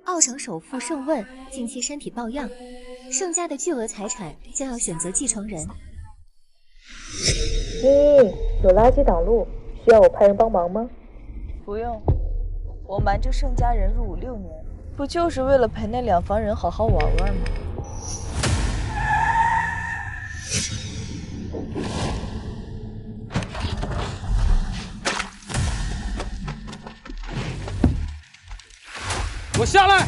奥城首富盛问近期身体抱恙，盛家的巨额财产将要选择继承人。有垃圾挡路，需要我派人帮忙吗？不用，我瞒着盛家人入伍6年，不就是为了陪那2房人好好玩玩吗？给我下来！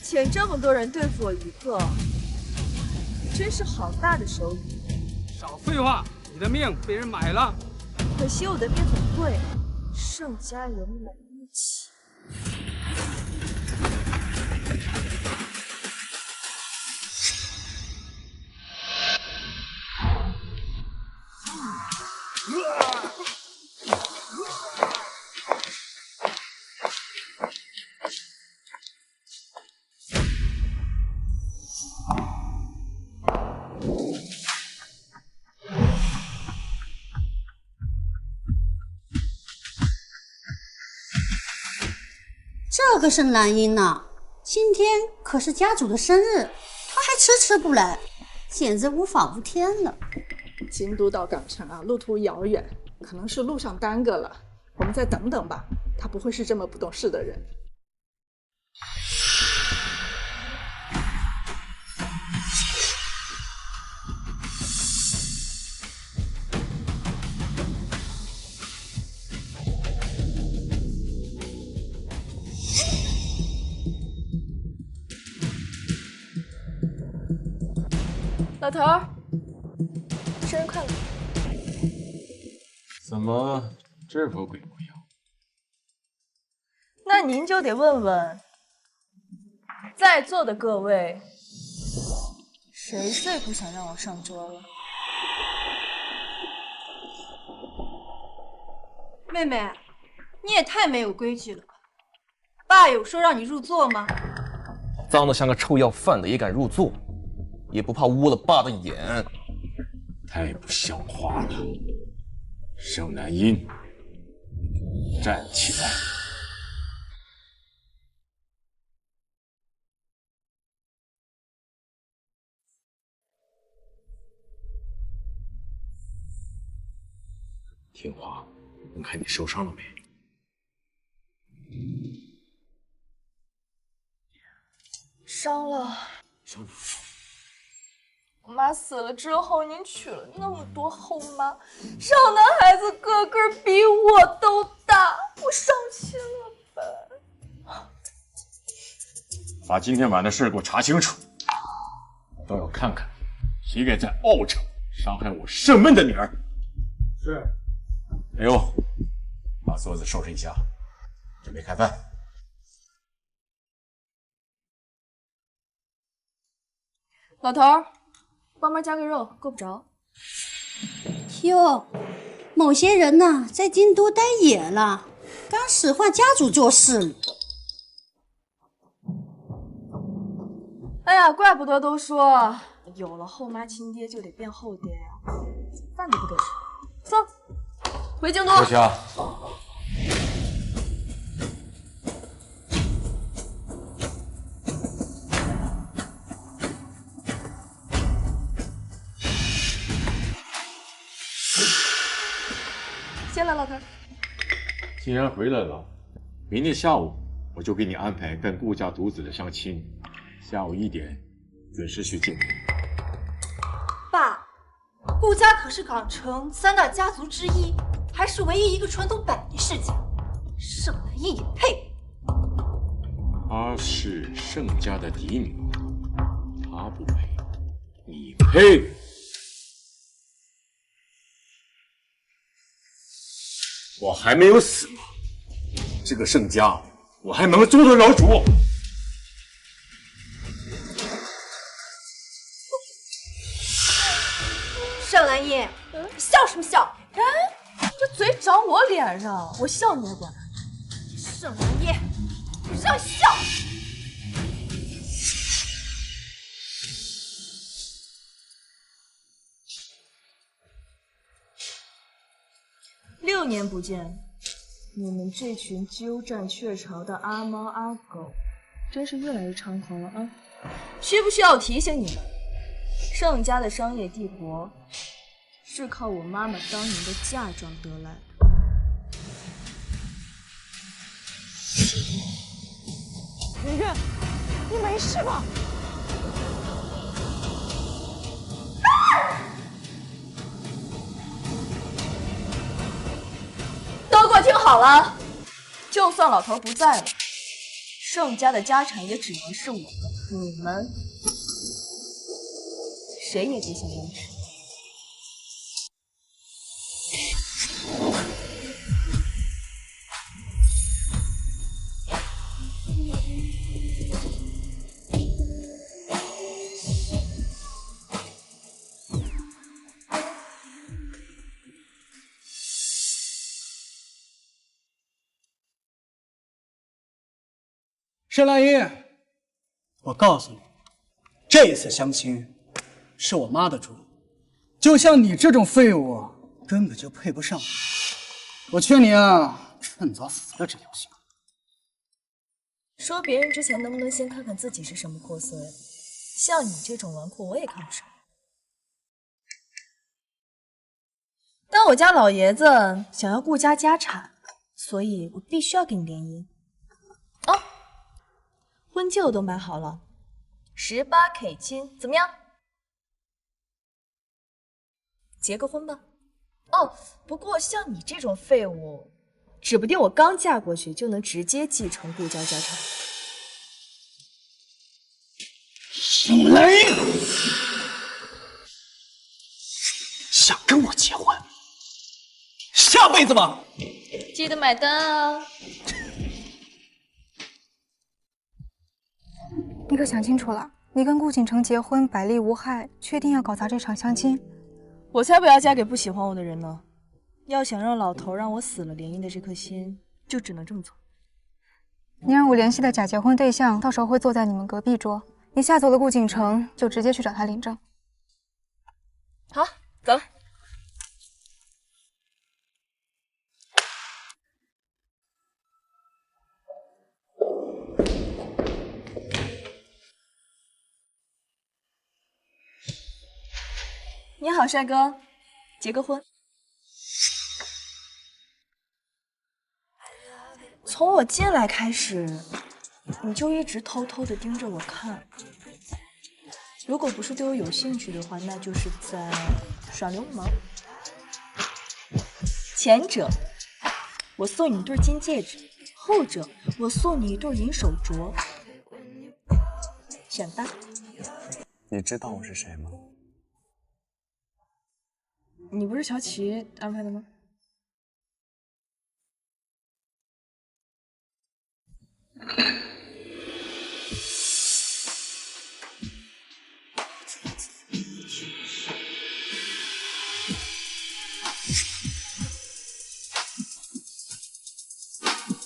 请这么多人对付我一个，真是好大的手笔。少废话，你的命被人买了。可惜我的命很贵，盛家人买不起。这个盛兰英呐，今天可是家主的生日，他还迟迟不来，简直无法无天了。京都到港城啊，路途遥远，可能是路上耽搁了，我们再等等吧。他不会是这么不懂事的人。老头儿，生日快乐！怎么这副鬼模样？那您就得问问，在座的各位，谁最不想让我上桌了？妹妹，你也太没有规矩了吧！爸有说让你入座吗？脏得像个臭要饭的也敢入座，也不怕污了爸的眼。太不像话了！盛南音，站起来！听话，我看你受伤了没？伤了。伤了。我妈死了之后，您娶了那么多后妈，少男孩子个个比我都大，我伤心了吧？把今天晚的事给我查清楚，都要看看谁敢在奥城伤害我盛闷的女儿。是。哎呦，把桌子收拾一下，准备开饭。老头儿，帮忙加个肉，够不着。哟，某些人呐，在京都待野了，刚使唤家主做事。哎呀，怪不得都说有了后妈亲爹就得变后爹呀，饭都不给吃。走，回京都。坐下。先来，老头。既然回来了，明天下午我就给你安排跟顾家独子的相亲，下午1点准时去见面。爸，顾家可是港城3大家族之一，还是唯一一个传统百年世家，盛南印也配？他是盛家的嫡女，他不配，你配。我还没有死，这个盛家我还能做得了主。盛兰英，笑什么笑？哎，这嘴长我脸上，我笑你也管？盛南一，让笑！6年不见，你们这群鸠占鹊巢的阿猫阿狗，真是越来越猖狂了啊！需不需要我提醒你们，盛家的商业帝国是靠我妈妈当年的嫁妆得来的。圆圆，你没事吧？都给我听好了，就算老头不在了，盛家的家产也只能是我的，你们谁也别想延迟。盛兰英，我告诉你，这次相亲是我妈的主意。就像你这种废物，根本就配不上我。我劝你啊，趁早死了这条心。说别人之前，能不能先看看自己是什么货色呀？像你这种纨绔，我也看不上。但我家老爷子想要顾家家产，所以我必须要跟你联姻。哦，婚戒我都买好了，18K 金，怎么样？结个婚吧。哦，不过像你这种废物，指不定我刚嫁过去就能直接继承顾家家产。盛兰英，想跟我结婚？下辈子吧。记得买单啊！你可想清楚了，你跟顾景城结婚百利无害，确定要搞砸这场相亲？我才不要嫁给不喜欢我的人呢！要想让老头让我死了联姻的这颗心，就只能这么做。你让我联系的假结婚对象，到时候会坐在你们隔壁桌。你吓走了顾景城，就直接去找他领证。好，走了。你好，帅哥，结个婚。从我进来开始，你就一直偷偷的盯着我看。如果不是对我有兴趣的话，那就是在耍流氓。前者，我送你一对金戒指；后者，我送你一对银手镯。选吧。你知道我是谁吗？你不是乔琪安排的吗？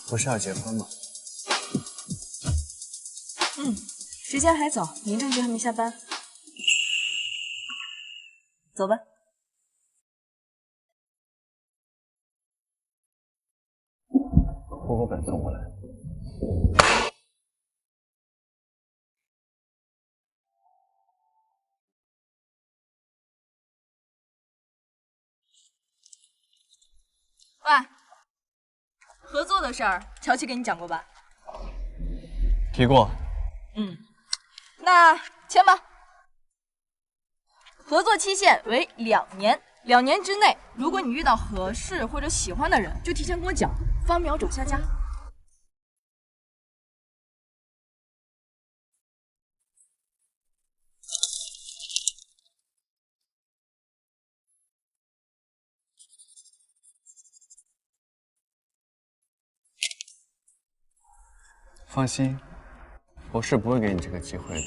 不是要结婚吗？时间还早，民政局还没下班。走吧。户口本送过来。喂，合作的事儿，乔琪跟你讲过吧？提过。那签吧。合作期限为2年，2年之内，如果你遇到合适或者喜欢的人，就提前跟我讲，方秒走下家。放心，我是不会给你这个机会的。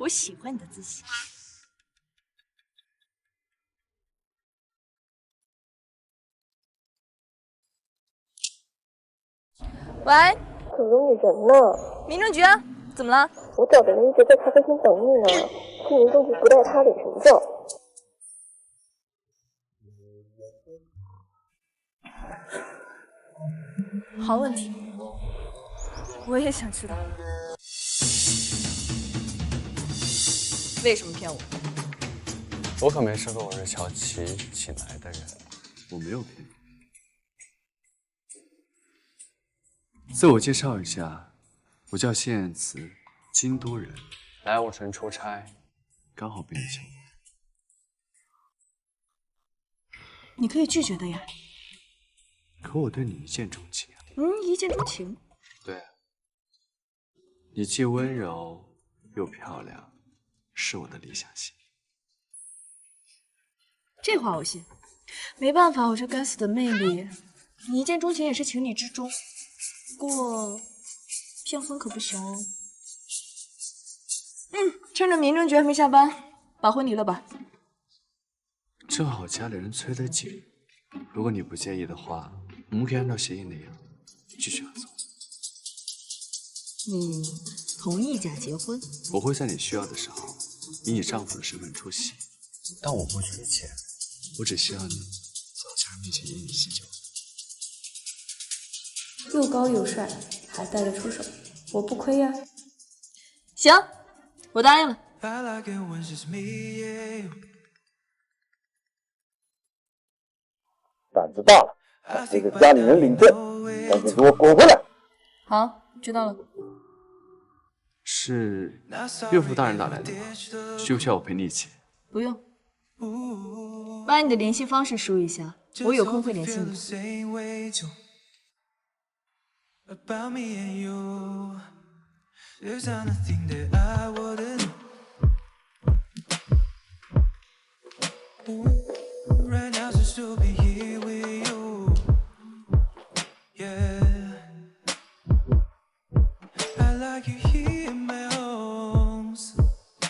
我喜欢你的自信。喂，可容你人呢？民政局，怎么了？我找的人一直在咖啡厅等你呢，去民政局不带他领什么证？好问题，我也想知道，为什么骗我？我可没说过我是小齐请来的人，我没有骗你。自我介绍一下，我叫谢燕慈，京都人，来我城出差，刚好被你抢到。你可以拒绝的呀。可我对你一见钟情啊！一见钟情。对，你既温柔又漂亮，是我的理想型。这话我信。没办法，我这该死的魅力，你一见钟情也是情理之中。不过骗婚可不行哦。趁着民政局还没下班，把婚离了吧。正好家里人催得紧，如果你不介意的话，我们可以按照协议那样继续合作。你同意假结婚？我会在你需要的时候，以你丈夫的身份出席，但我不缺钱，我只希望你在我家人面前引以为傲。又高又帅，还带得出手，我不亏呀。行，我答应了。胆子大了，把这个家里人领证，赶紧给我滚回来！好，知道了。是岳父大人打来的吗？需不需要我陪你一起？不用，把你的联系方式输一下，我有空会联系你。About me and you, there's nothing that I wouldn't. Right now, to still be here with you. Yeah, I like you here in my arms.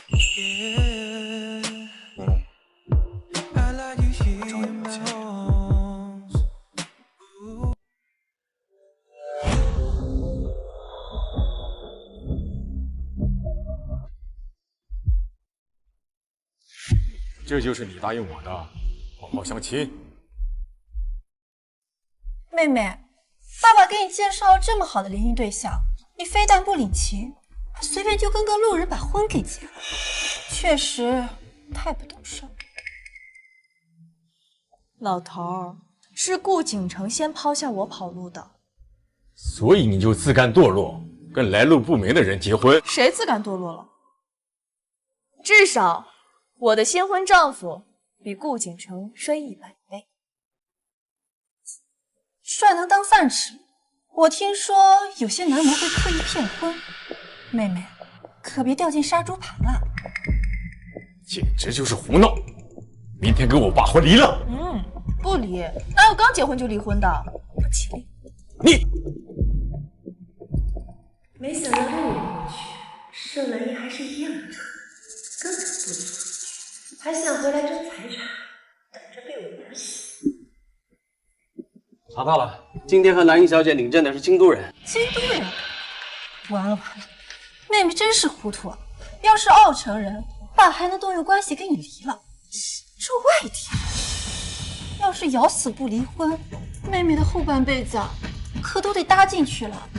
Yeah, I like you here in my arms. 这就是你答应我的，好好相亲。妹妹，爸爸给你介绍这么好的联姻对象，你非但不领情，还随便就跟个路人把婚给结了，确实太不懂事。老头儿，是顾景城先抛下我跑路的，所以你就自甘堕落，跟来路不明的人结婚？谁自甘堕落了？至少我的新婚丈夫比顾景城帅100倍。帅能当饭吃？我听说有些男模会刻意骗婚，妹妹可别掉进杀猪盘了。简直就是胡闹！明天跟我把婚离了。不离，哪有刚结婚就离婚的？不吉利。你没想到6年过去，盛兰英还是一样的蠢，根本不理出去，还想回来争财产，等着被我养死。查到了，今天和兰英小姐领证的是京都人。京都人？完了完了，妹妹真是糊涂啊！要是奥城人，爸还能动用关系跟你离了。这外地人，要是咬死不离婚，妹妹的后半辈子可都得搭进去了。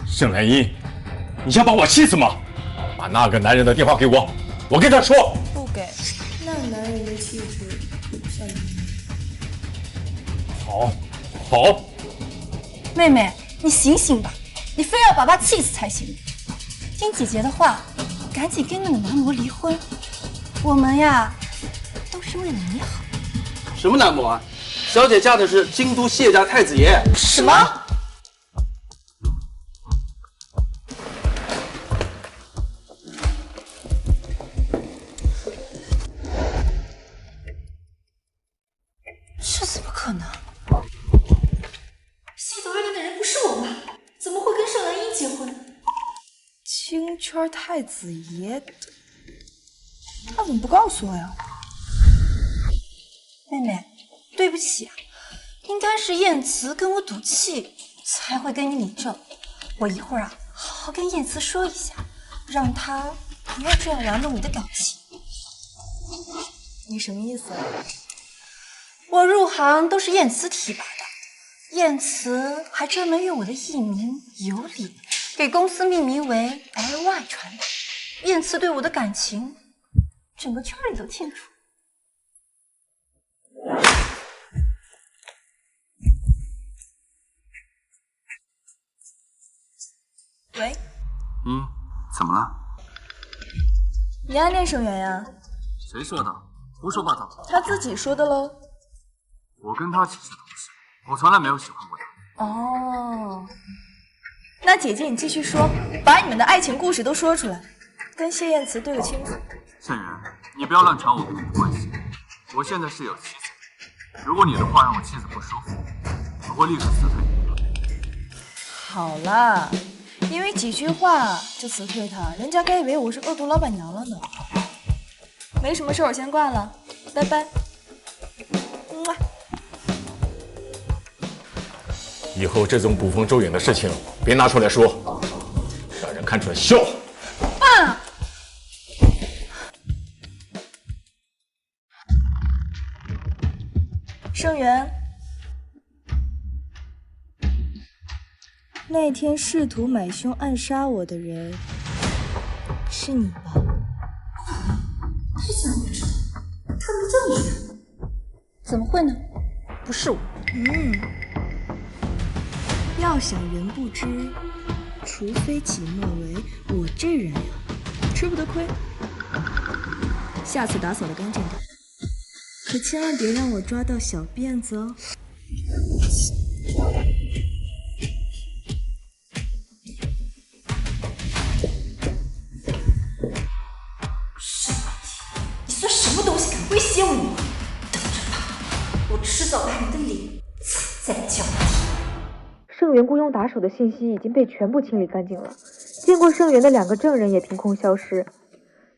盛兰英，你想把我气死吗？把那个男人的电话给我，我跟他说。不给。那男人的气质像你。好。妹妹，你醒醒吧，你非要把爸气死才行。听姐姐的话，赶紧跟那个男模离婚。我们呀，都是为了你好。什么男模啊？小姐嫁的是京都谢家太子爷。什么？这怎么可能？谢总认定的人不是我妈，怎么会跟盛兰英结婚？京圈太子爷的，他怎么不告诉我呀？妹妹，对不起啊，应该是燕慈跟我赌气，才会跟你领证。我一会儿啊，好好跟燕慈说一下，让她不要这样玩弄你的感情。你什么意思啊？我入行都是燕慈提拔的，燕慈还专门用我的艺名有理给公司命名为 LY 传媒。燕慈对我的感情，整个圈里都清楚。喂，怎么了？你暗恋盛元呀？谁说的？胡说八道！他自己说的喽。我跟他只是同事，我从来没有喜欢过他。哦，那姐姐你继续说，把你们的爱情故事都说出来，跟谢燕慈对个清楚。盛元，你不要乱传我跟你的关系。我现在是有妻子，如果你的话让我妻子不舒服，我会立刻辞退你。好啦，因为几句话就辞退他，人家该以为我是恶毒老板娘了呢。没什么事，我先挂了，拜拜。以后这种捕风捉影的事情别拿出来说，让人看出来笑话。爸，盛元，那天试图买凶暗杀我的人是你吧？这怎么知道？他们这么远，怎么会呢？不是我。要想人不知，除非己莫为。我这人呀，吃不得亏。下次打扫得干净点，可千万别让我抓到小辫子哦。你算什么东西敢威胁我？等着吧，我迟早把你的脸踩在脚底。盛元雇佣打手的信息已经被全部清理干净了，见过盛元的2个证人也凭空消失，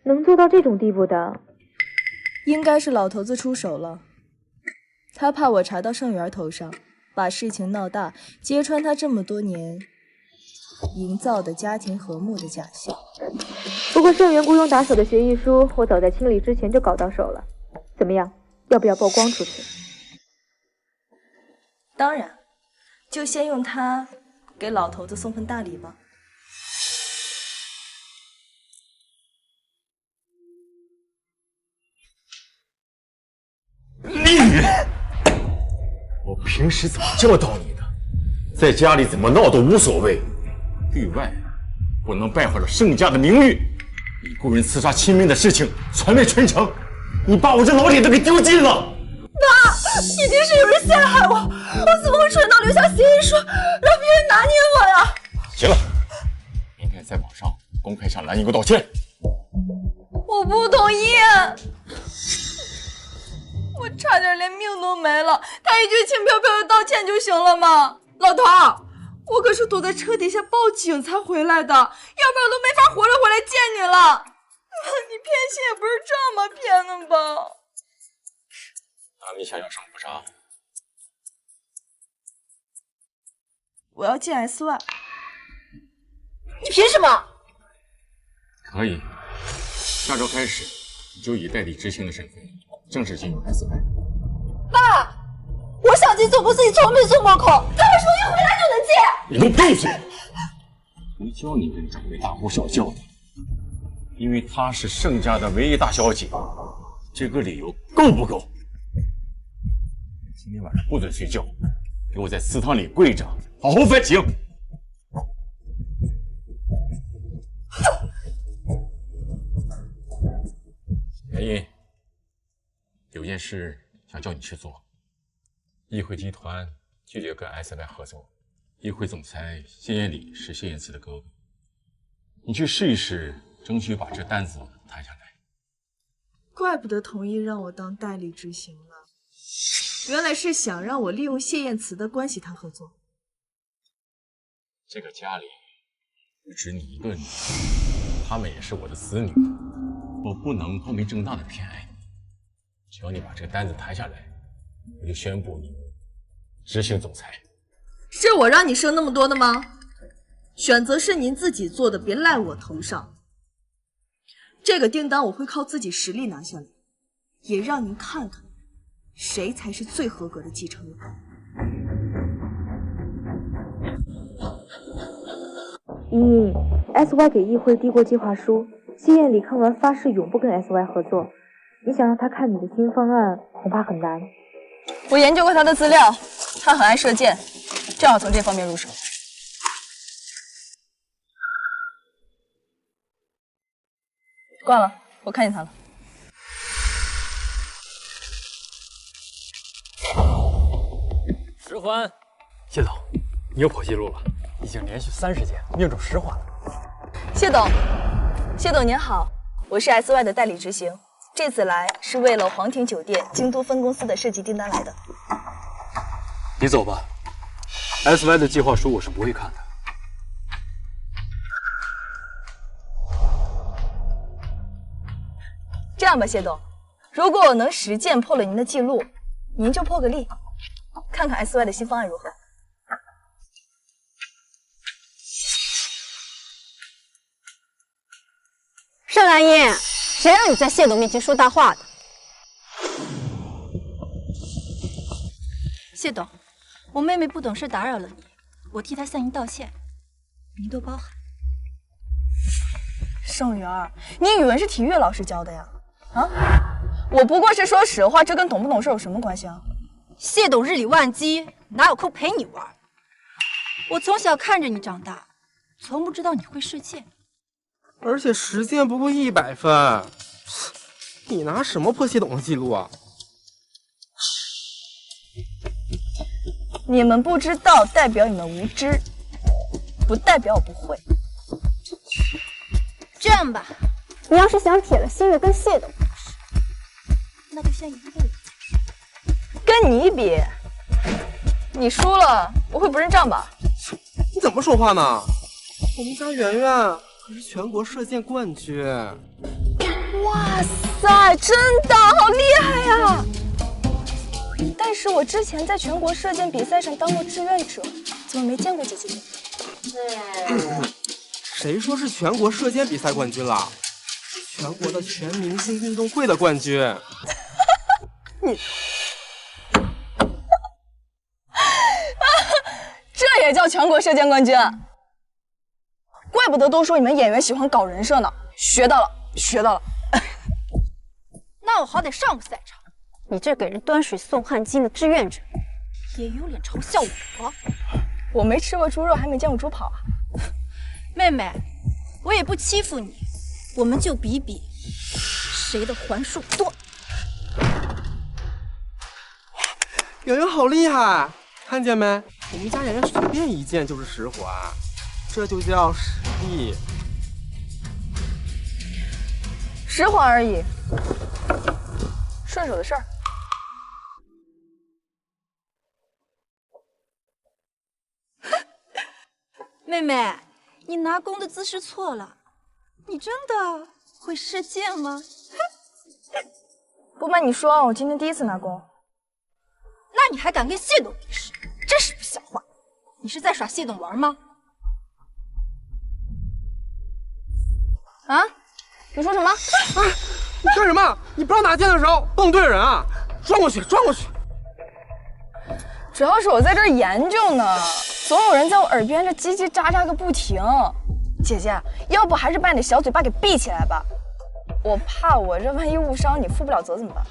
能做到这种地步的，应该是老头子出手了。他怕我查到盛元头上，把事情闹大，揭穿他这么多年营造的家庭和睦的假象。不过盛元雇佣打手的协议书，我早在清理之前就搞到手了。怎么样，要不要曝光出去？当然，就先用它给老头子送份大礼吧。我平时怎么教导你的？在家里怎么闹都无所谓，对外不能败坏了盛家的名誉。你雇人刺杀亲民的事情传遍全城，你把我这老脸都给丢尽了。爸，一定是有人陷害我，我怎么会蠢到留下协议书，让别人拿捏我呀？行了，明天在网上公开向蓝姨给我道歉。我不同意，我差点连命都没了，他一句轻飘飘的道歉就行了吗？老头，我可是躲在车底下报警才回来的，要不然我都没法活着回来见你了。你骗信也不是这么骗的吧？那你想要什么补偿？我要进 SY。你凭什么？可以，下周开始你就以代理执行的身份正式进入 SY。爸，我想进总部，自己从没送过口，他为什么一回来就能进？你给我闭嘴！谁教你跟长辈大呼小叫的？因为她是盛家的唯一大小姐，这个理由够不够？今天晚上不准睡觉，给我在祠堂里跪着，好好反省。原因有件事想叫你去做。议会集团拒绝跟 SY 合作，议会总裁谢艳礼是谢燕慈的哥哥，你去试一试，争取把这单子谈下来。怪不得同意让我当代理执行了，原来是想让我利用谢燕慈的关系谈合作。这个家里不止你一个女儿，她们也是我的子女，我不能光明正大的偏爱你。只要你把这个单子谈下来，我就宣布你执行总裁。是我让你生那么多的吗？选择是您自己做的，别赖我头上。这个订单我会靠自己实力拿下来，也让您看看谁才是最合格的继承人。莹莹 ，SY 给议会递过计划书，谢艳里看完发誓永不跟 SY 合作。你想让他看你的新方案，恐怕很难。我研究过他的资料，他很爱射箭，正好从这方面入手。挂了，我看见他了。十环，谢总，你又破纪录了，已经连续30件命中10环了。谢董，谢董您好，我是 SY 的代理执行，这次来是为了皇庭酒店京都分公司的设计订单来的。你走吧 ，SY 的计划书我是不会看的。这样吧，谢董，如果我能10件破了您的记录，您就破个例，看看 SY 的新方案如何。盛兰英，谁让你在谢董面前说大话的？谢董，我妹妹不懂事打扰了你，我替她向您道歉，您多包涵。盛元，你语文是体育老师教的呀？啊，我不过是说实话，这跟懂不懂事有什么关系啊？谢董日理万机，哪有空陪你玩？我从小看着你长大，从不知道你会射箭。而且10件不过100分，你拿什么破谢董的记录啊？你们不知道代表你们无知，不代表我不会。这样吧，你要是想铁了心的跟谢董比试，那就先一步一步跟你比，你输了我会不认账吧？你怎么说话呢？我们家圆圆可是全国射箭冠军。哇塞，真的好厉害呀！但是我之前在全国射箭比赛上当过志愿者，怎么没见过姐姐你？谁说是全国射箭比赛冠军了？是全国的全明星运动会的冠军。你，这也叫全国射箭冠军？怪不得都说你们演员喜欢搞人设呢，学到了，学到了。那我好歹上个赛场。你这给人端水送汗巾的志愿者，也有脸嘲笑我？我没吃过猪肉，还没见过猪跑啊！妹妹，我也不欺负你，我们就比比谁的环数多。圆圆好厉害，看见没？我们家圆圆随便一件就是10环，这就叫实力。10环而已，顺手的事儿。妹妹，你拿弓的姿势错了，你真的会射箭吗？不瞒你说，我今天第一次拿弓。那你还敢跟谢董比试，真是不像话！你是在耍谢董玩吗？啊？你说什么？你干什么？你不让拿箭的时候蹦对着人啊！转过去，转过去！主要是我在这儿研究呢，总有人在我耳边这叽叽喳喳个不停。姐姐，要不还是把你的小嘴巴给闭起来吧，我怕我这万一误伤你，负不了责怎么办？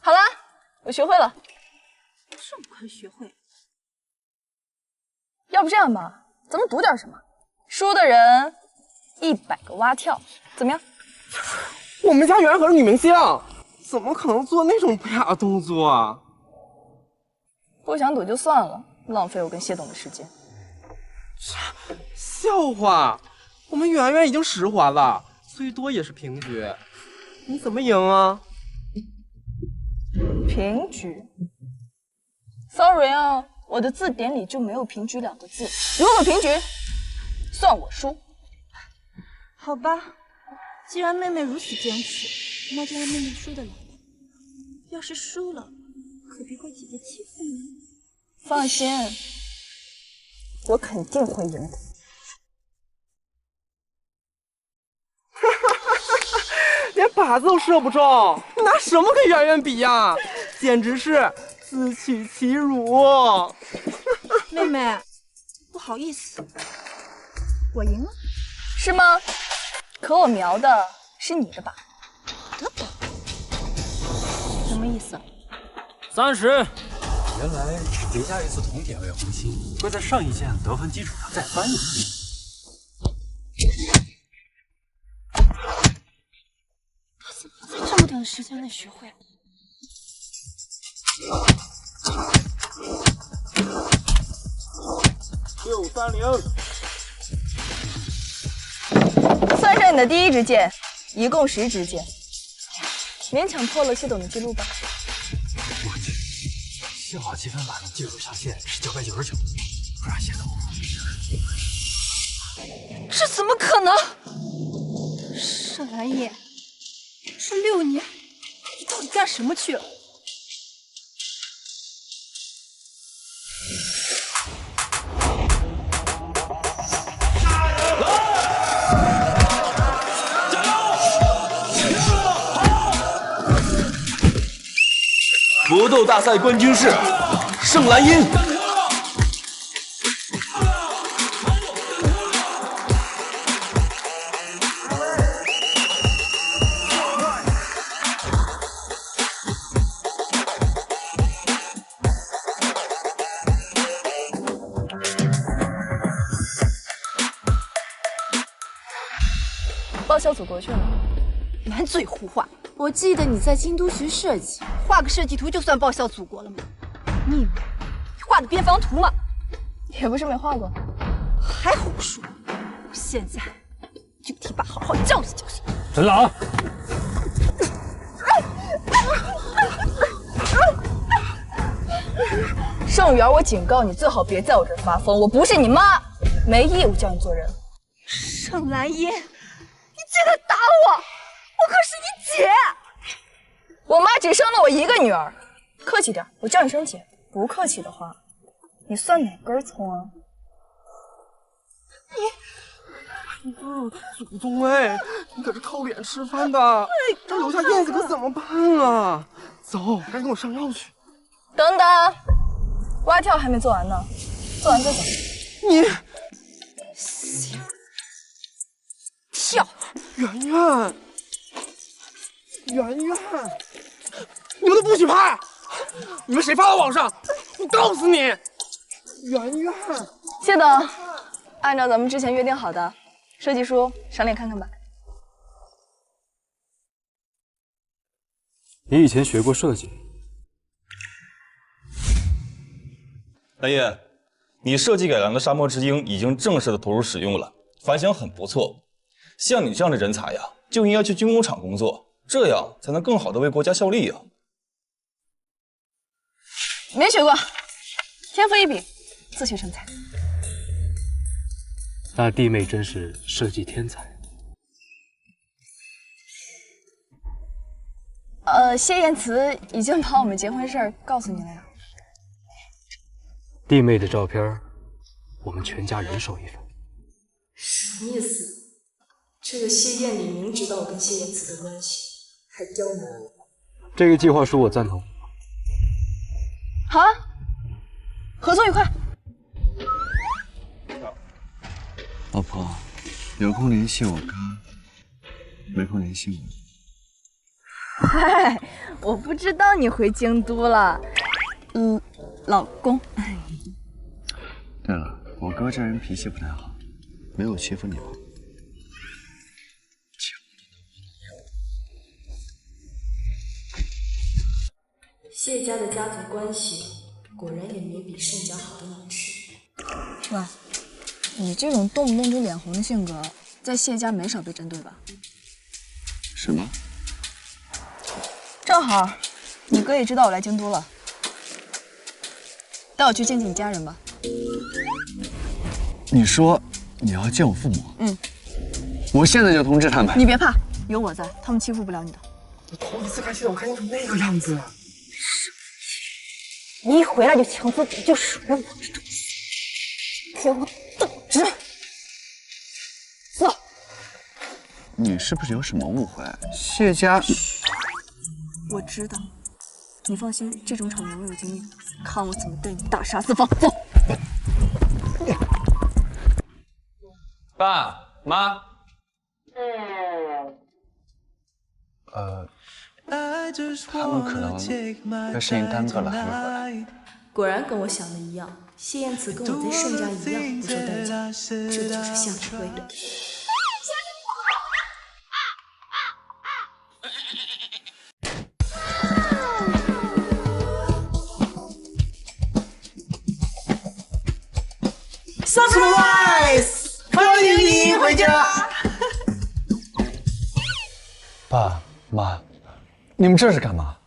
好啦，我学会了。这么快学会？要不这样吧，咱们赌点什么？输的人100个蛙跳，怎么样？我们家圆圆可是女明星，怎么可能做那种不雅的动作啊？不想赌就算了，浪费我跟谢董的时间。笑话！我们圆圆已经10环了，最多也是平局，你怎么赢啊？平局 ？Sorry 啊，我的字典里就没有平局2个字。如果平局，算我输。好吧，既然妹妹如此坚持，那就让妹妹输得了吧。要是输了，可别怪姐姐欺负你。放心，我肯定会赢的。连靶子都射不中，拿什么跟圆圆比呀？简直是自取其辱。妹妹，不好意思，我赢了。是吗？可我瞄的是你的靶。我的靶？什么意思？30。原来叠加一次铜点位红心，会在上一件得分基础上再翻一次。他怎么在这么短的时间内学会了？630，算上你的第一支箭，一共10支箭，勉强破了谢董的记录吧。我去，幸好积分板的技术下限是999，不然谢董。这怎么可能？盛兰叶，这6年你到底干什么去了？搏斗大赛冠军是盛兰英。报效祖国去了。满嘴胡话！我记得你在京都学设计，画个设计图就算报效祖国了吗？你以为你画的边防图吗？也不是没画过。还胡说！我现在就替爸好好教训教训。陈朗，盛元，我警告你，最好别在我这儿发疯。我不是你妈，没义务教你做人。盛兰英，你竟敢打我！我可是你姐。我妈只生了我一个女儿，客气点，我叫你声姐；不客气的话，你算哪根葱啊？你不是我的祖宗哎，你可是靠脸吃饭的，这留下燕子可怎么办啊？走，赶紧给我上药去。等等，蛙跳还没做完呢，做完再走。你行，跳，圆圆，圆圆，你们都不许拍！你们谁发到网上，我告诉你！圆圆，谢董，按照咱们之前约定好的，设计书赏脸看看吧。你以前学过设计？蓝叶，你设计改良的沙漠之鹰已经正式的投入使用了，反响很不错。像你这样的人才呀，就应该去军工厂工作，这样才能更好的为国家效力呀。没学过，天赋异禀，自学成才。那弟妹真是设计天才。谢言辞已经把我们结婚事儿告诉你了呀。弟妹的照片，我们全家人手一份。什么意思？这个谢艳丽明知道我跟谢言辞的关系，还刁难我。这个计划书我赞同。好啊，合作愉快。老婆，有空联系我哥，没空联系我。嗨，我不知道你回京都了。老公。对了，我哥这人脾气不太好，没有欺负你吧？谢家的家族关系果然也没比盛家好到哪去。喂，你这种动不动就脸红的性格，在谢家没少被针对吧？什么？正好，你哥也知道我来京都了，带我去见见你家人吧。你说你要见我父母？嗯。我现在就通知他们。你别怕，有我在，他们欺负不了你的。我头一次看谢总开心成那个样子。你一回来就强词夺就是我这东西，给我等着！走。你是不是有什么误会？谢家，我知道，你放心，这种场面我有经验，看我怎么对你大杀四方。走。爸妈。他们可能被事情耽搁了，还没回来。果然跟我想的一样，谢燕慈跟我在盛家一样不受待见，这就是下体位的。Surprise！ 欢迎你回家。爸妈，你们这是干嘛？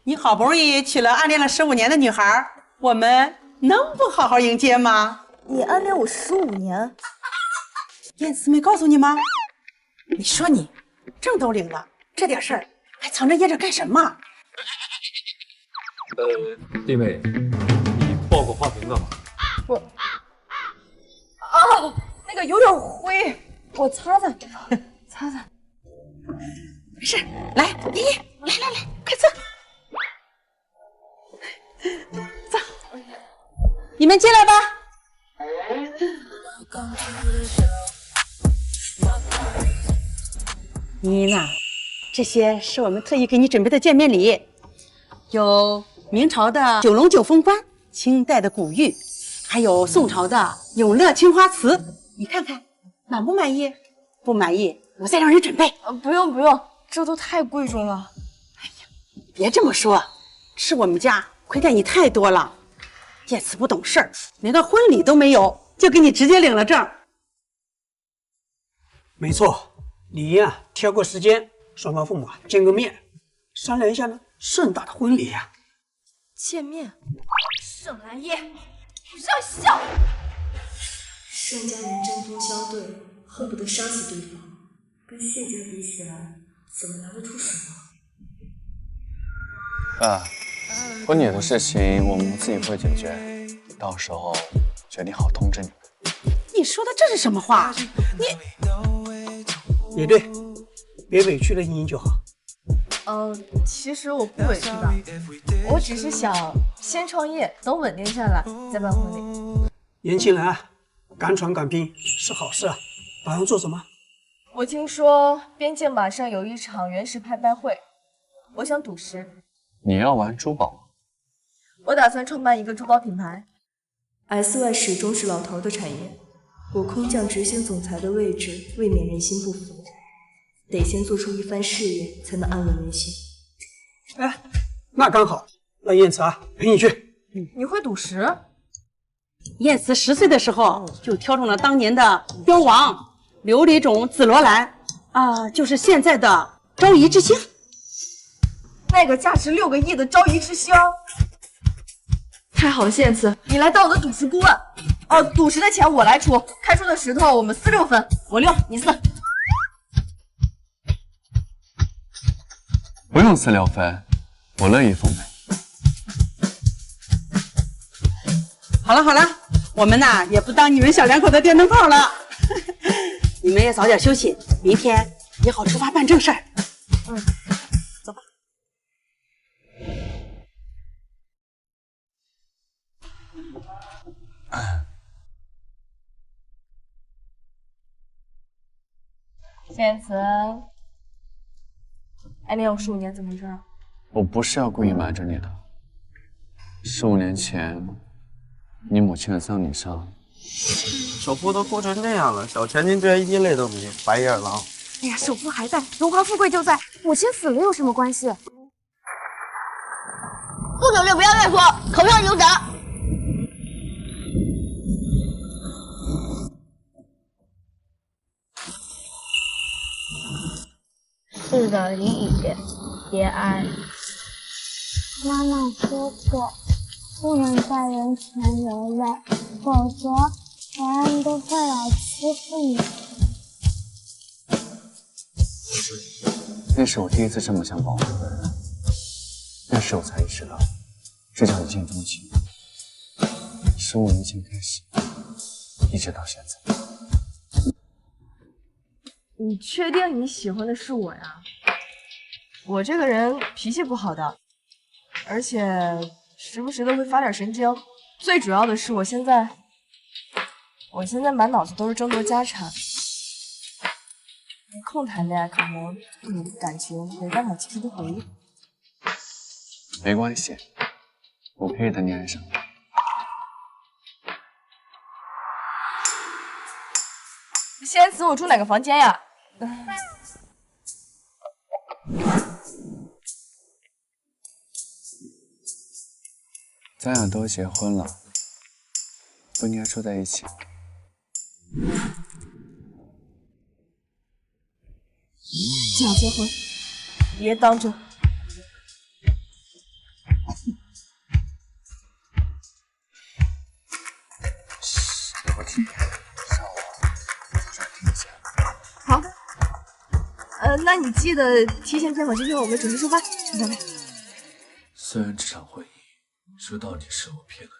你好不容易娶了暗恋了15年的女孩，我们能不好好迎接吗？你暗恋我15年？燕慈没告诉你吗？你说你证都领了，这点事儿还藏着掖着干什么？弟妹，你抱过花瓶干嘛？我啊，那个有点灰，我擦擦，擦擦。没事，来，依依，来，快坐。走，你们进来吧。依依呐，这些是我们特意给你准备的见面礼，有明朝的九龙九凤冠，清代的古玉，还有宋朝的永乐青花瓷。你看看，满不满意？不满意，我再让人准备。不用，这都太贵重了。哎呀，别这么说，是我们家亏待你太多了。燕慈不懂事儿，连个婚礼都没有，就给你直接领了证。没错，你呀，挑个时间，双方父母见个面，商量一下呢，盛大的婚礼呀。见面，盛兰叶，不要笑！盛家人针锋相对，恨不得杀死对方，跟谢家比起来，怎么拿得出手啊？爸，婚礼的事情我们自己会解决，到时候决定好通知你们。你说的这是什么话？也对，别委屈了茵茵就好。其实我不委屈的，我只是想先创业，等稳定下来再办婚礼。年轻人啊，敢闯敢拼是好事啊。打算做什么？我听说边境马上有一场原石拍卖会，我想赌石。你要玩珠宝？我打算创办一个珠宝品牌。SY 始终是老头的产业，我空降执行总裁的位置，未免人心不服，得先做出一番事业，才能安稳人心。哎，那刚好，让燕慈啊陪你去。你会赌石？燕慈10岁的时候就挑中了当年的标王琉璃种紫罗兰，就是现在的昭仪之星。那个价值6个亿的昭仪之星。太好了，谢燕慈，你来当我的赌石顾问。赌石的钱我来出，开出的石头我们4、6分，我6，你4。不用4、6分，我乐意奉陪。好了，我们呐也不当你们小两口的电灯泡了，你们也早点休息，明天也好出发办正事儿。走吧。谢燕慈，暗恋我15年怎么回事？我不是要故意瞒着你的。15年前，你母亲的葬礼上，首富都哭成这样了，小钱您居然一滴泪都没有，白眼狼。哎呀，首富还在，荣华富贵就在，母亲死了有什么关系？不努力不要乱说，口上有奖。是的，李雨，别爱。妈妈说过，不能在人前流泪，否则别人都会来欺负你。那是我第一次这么想保护一个人，那时我才意识到，这叫一见钟情。15年前开始，一直到现在。你确定你喜欢的是我呀？我这个人脾气不好的，而且时不时的会发点神经。最主要的是，我现在满脑子都是争夺家产，没空谈恋爱，可能对你的感情没办法及时的回应。没关系，我可以等你爱上。现在我住哪个房间呀？咱俩都结婚了，不应该住在一起。既要结婚，别当真。我听，上我转听一下。好，那你记得提前见好之后，我们准时出发。拜拜。虽然这场会议说到底是我骗了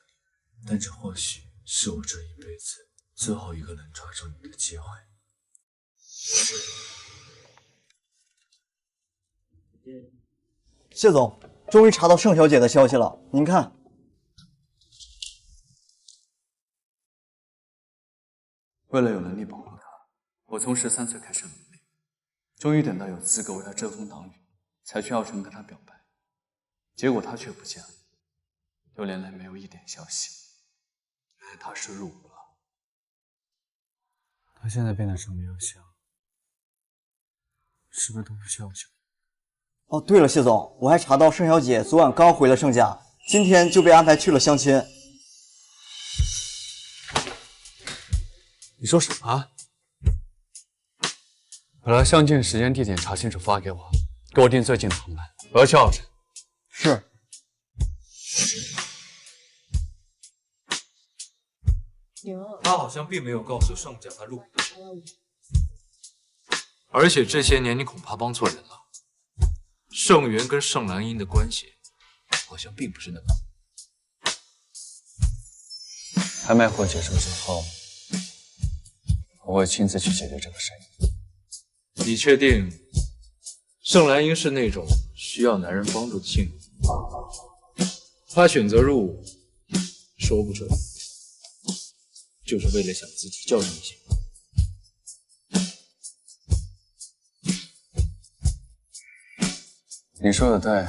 你，但这或许是我这一辈子最后一个能抓住你的机会。谢总，终于查到盛小姐的消息了，您看。为了有能力保护她，我从13岁开始努力，终于等到有资格为她遮风挡雨，才去奥城跟她表白。结果她却不见了，6年来没有一点消息。原来她是入伍了。她现在变得这么优秀，是不是都不需要我想？哦，对了，谢总，我还查到盛小姐昨晚刚回了盛家，今天就被安排去了相亲。你说什么？把他相亲时间、地点查清楚发给我，给我订最近的航班，我要去奥城。是。他好像并没有告诉盛家他入伍的事，而且这些年你恐怕帮错人了。盛元跟盛兰英的关系好像并不是那么好。拍卖会结束之后，我会亲自去解决这个事情。你确定盛兰英是那种需要男人帮助的性格？她选择入伍，说不准就是为了想自己教训一些。你说的对，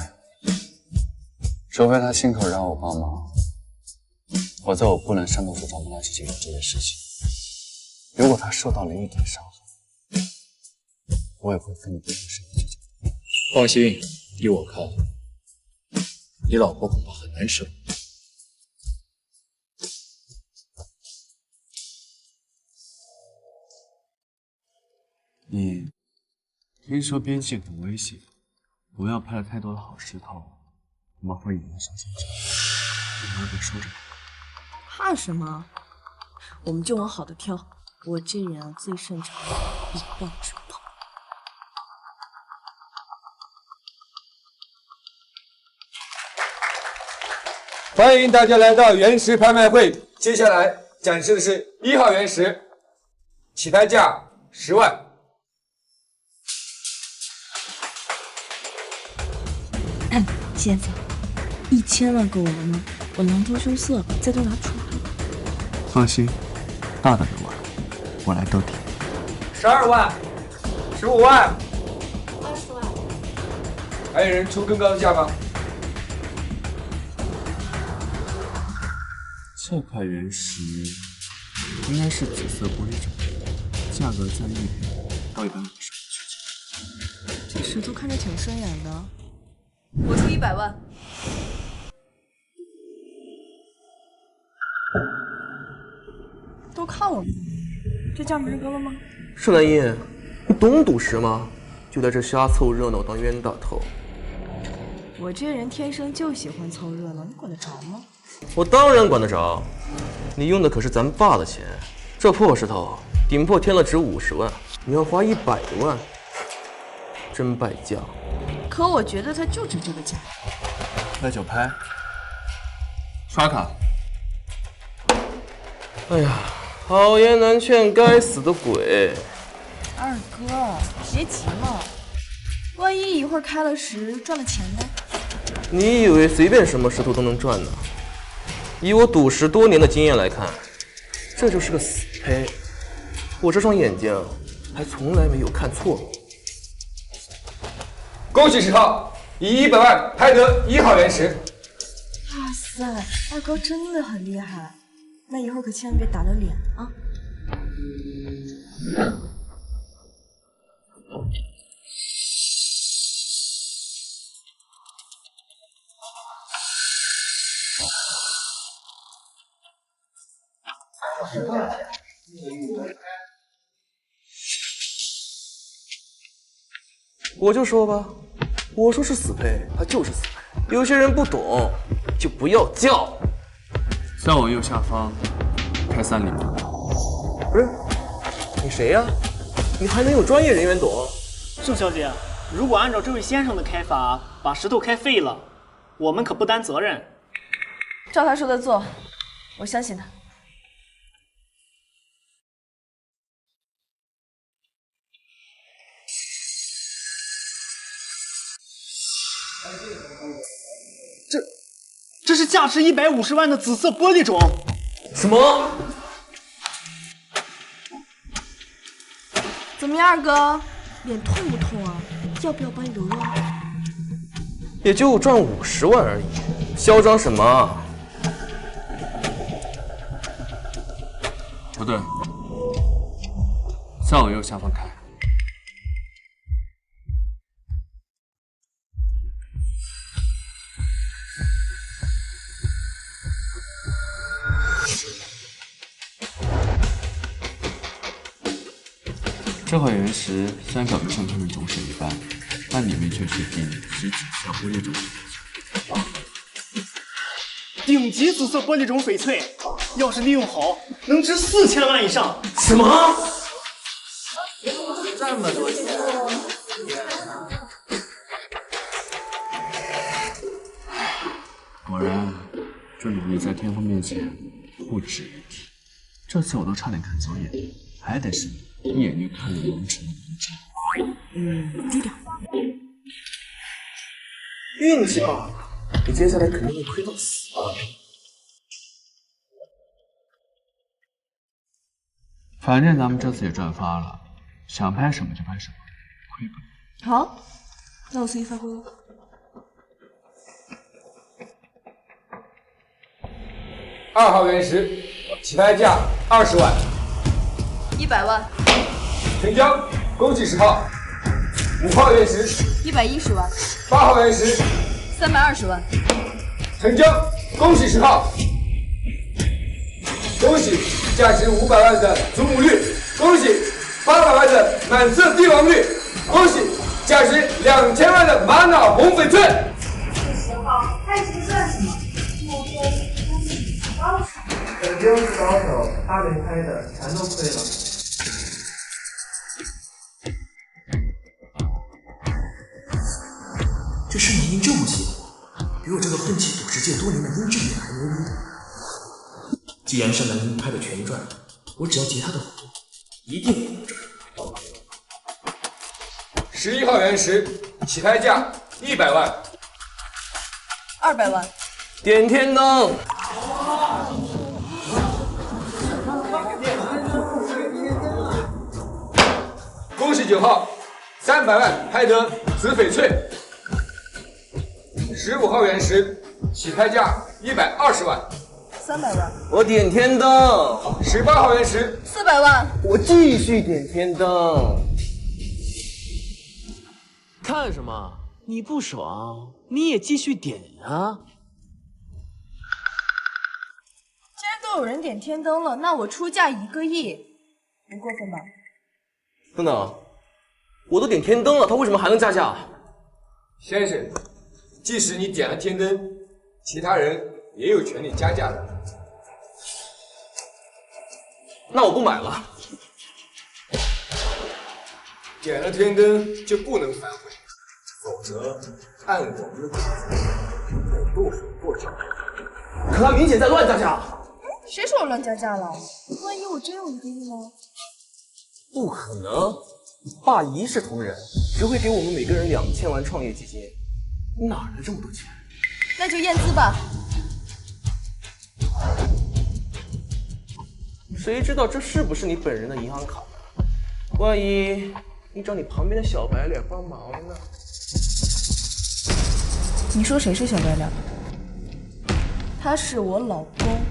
除非他亲口让我帮忙，否则我不能擅动手掌帮他去解决这件事情。如果他受到了一点伤害，我也会分你这个事情。放心，依我看，你老婆恐怕很难受。你听说边境很危险，不要拍了太多的好石头，我们会引来小心者。你要不收着？怕什么？我们就往好的挑。我这人啊，最擅长以暴制暴。欢迎大家来到原石拍卖会，接下来展示的是1号原石，起拍价10万。先生，1000万够我了吗？我囊中羞涩了，再多拿出来。放心，大胆的玩，我来兜底。12万，15万，20万。还有人出更高的价吗？这块原石应该是紫色玻璃种，价格在100到150万之间。这石头看着挺顺眼的，我出100万。都看我们，这价没人高了吗？盛兰英，你懂赌石吗？就在这瞎凑热闹当冤大头。我这人天生就喜欢凑热闹，你管得着吗？我当然管得着，你用的可是咱爸的钱，这破石头顶破添了值50万，你要花100多万，真败家。可我觉得他就值这个价。来9拍，刷卡。哎呀，好言难劝，该死的鬼！二哥，别急嘛，万一一会儿开了10赚了钱呢？你以为随便什么石头都能赚呢？以我赌10多年的经验来看，这就是个死胚。我这双眼睛还从来没有看错过。恭喜10号以100万拍得1号原石。哇塞，二哥真的很厉害，那一会儿可千万别打了脸啊！我就说吧，我说是死胚，它就是死胚。有些人不懂，就不要叫。在我右下方开3厘米。不是，你谁呀？你还能有专业人员懂？宋小姐，如果按照这位先生的开法，把石头开废了，我们可不担责任。照他说的做，我相信他。这是价值150万的紫色玻璃种。什么？怎么样，二哥，脸痛不痛啊？要不要帮你揉揉？也就赚50万而已，嚣张什么？不对，在我右下方开。这块原石虽然表面上看着种水一般，但里面却是顶级紫色玻璃种。顶级紫色玻璃种翡翠，要是利用好，能值4000万以上。什么？这么多钱？果然，这努力在天风面前不值一提。这次我都差点看走眼，还得是你一眼就看了龙城的低调。运气罢了，你接下来肯定会亏到死。反正咱们这次也赚发了，想拍什么就拍什么，亏本。好，那我随意发挥了。2号原石，起拍价20万，100万，成交，恭喜10号。5号原石，110万，8号原石，320万，成交，恭喜10号。恭喜价值500万的祖母绿，恭喜800万的满色帝王绿，恭喜价值2000万的玛瑙红翡翠。10号，开局算什么？莫非你是高手？本就是高手，他没拍的全都亏了。这声音这么细，比我这个喷气赌石界多年的音质也还牛逼。既然盛南英拍的全赚，我只要截他的胡，一定能赚。11号原石，起拍价100万，200万，点天灯。恭喜9号，300万拍得紫翡翠。15号原石，起拍价120万，300万，我点天灯。18号原石，400万，我继续点天灯。看什么？你不爽，你也继续点啊！既然都有人点天灯了，那我出价1个亿，不过分吧？等等，我都点天灯了，他为什么还能加价？先生，即使你点了天灯，其他人也有权利加价的。那我不买了。点了天灯就不能反悔，否则按我们的规则，得剁手剁脚。可他明显在乱加价。谁说我乱加价了？万一我真有1个亿呢？不可能，爸一视同仁，只会给我们每个人2000万创业基金，哪来这么多钱？那就验资吧。谁知道这是不是你本人的银行卡呢？万一你找你旁边的小白脸帮忙呢？你说谁是小白脸？他是我老公。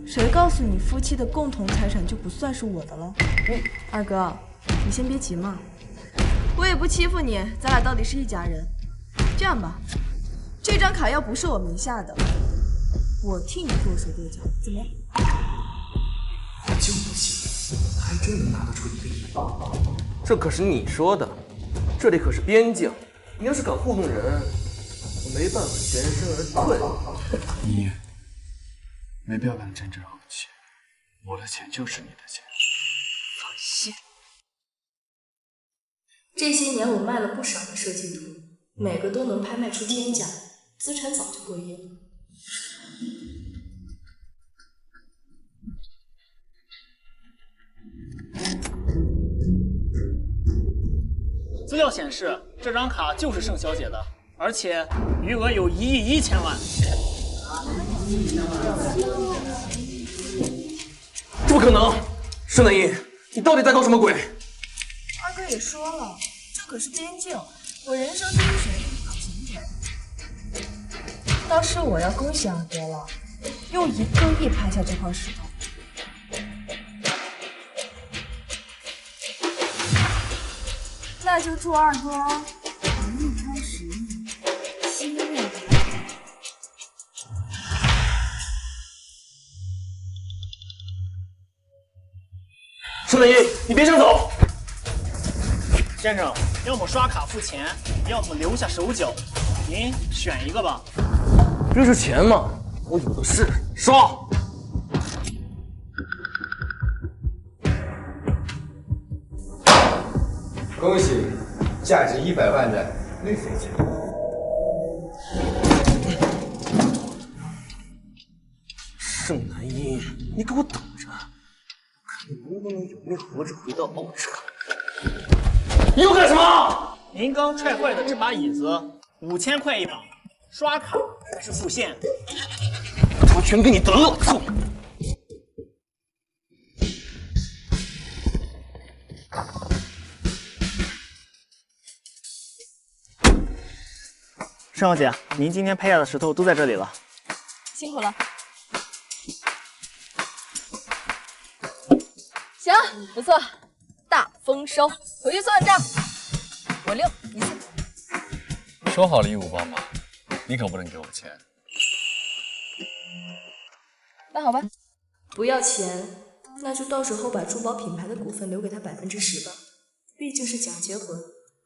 谁告诉你夫妻的共同财产就不算是我的了？二哥，你先别急嘛，我也不欺负你，咱俩到底是一家人。这样吧，这张卡要不是我名下的，我替你剁手剁脚，怎么样？我就不信，还真能拿得出1个亿。这可是你说的，这里可是边境，你要是敢糊弄人，我没办法全身而退。你没必要跟他争这口气，我的钱就是你的钱。放心。这些年我卖了不少的设计图，每个都能拍卖出天价，资产早就过亿了。资料显示，这张卡就是盛小姐的，而且余额有1亿1千万。这不可能！盛南一，你到底在搞什么鬼？二哥也说了，这可是边境，我人生第一选择搞景点。倒是我要恭喜二哥了，用1个亿拍下这块石头。那就祝二哥如意开始，心愿达成。盛南一，你别想走！先生，要么刷卡付钱，要么留下手脚，您选一个吧。这是钱吗？我有的是，刷！恭喜，价值100万的绿翡翠。盛南一，你给我等着，看你能不能有命活着回到奥城。你又干什么？您刚踹坏的这把椅子，5000块一把，刷卡还是付现？我全给你得了！操！盛小姐，您今天拍下的石头都在这里了。辛苦了。行，不错，大丰收，回去算账。我6，你4。说好了义务帮忙，你可不能给我钱。那好吧，不要钱，那就到时候把珠宝品牌的股份留给他10%吧。毕竟是假结婚，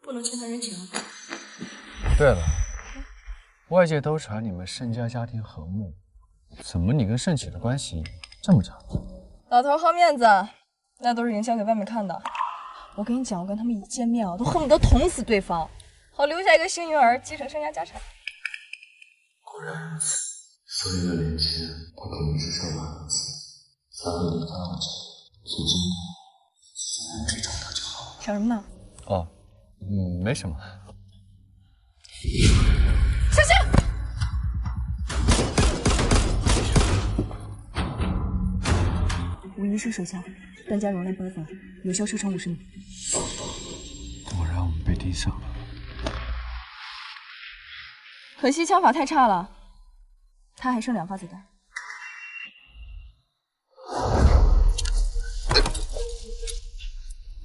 不能欠他人情。对了，外界都传你们盛家家庭和睦，怎么你跟盛姐的关系这么差？老头好面子，那都是营销给外面看的。我跟你讲，我跟他们一见面啊，都恨不得捅死对方，好留下一个幸运儿继承盛家家产。果然如此，所以6年前他可能只生了儿子，才会离开我这，所以今天自然可以找到就好。想什么呢？哦，没什么。小心！51是手枪，弹夹容量8发，有效射程50米。果然我们被盯上了。可惜枪法太差了，他还剩2发子弹。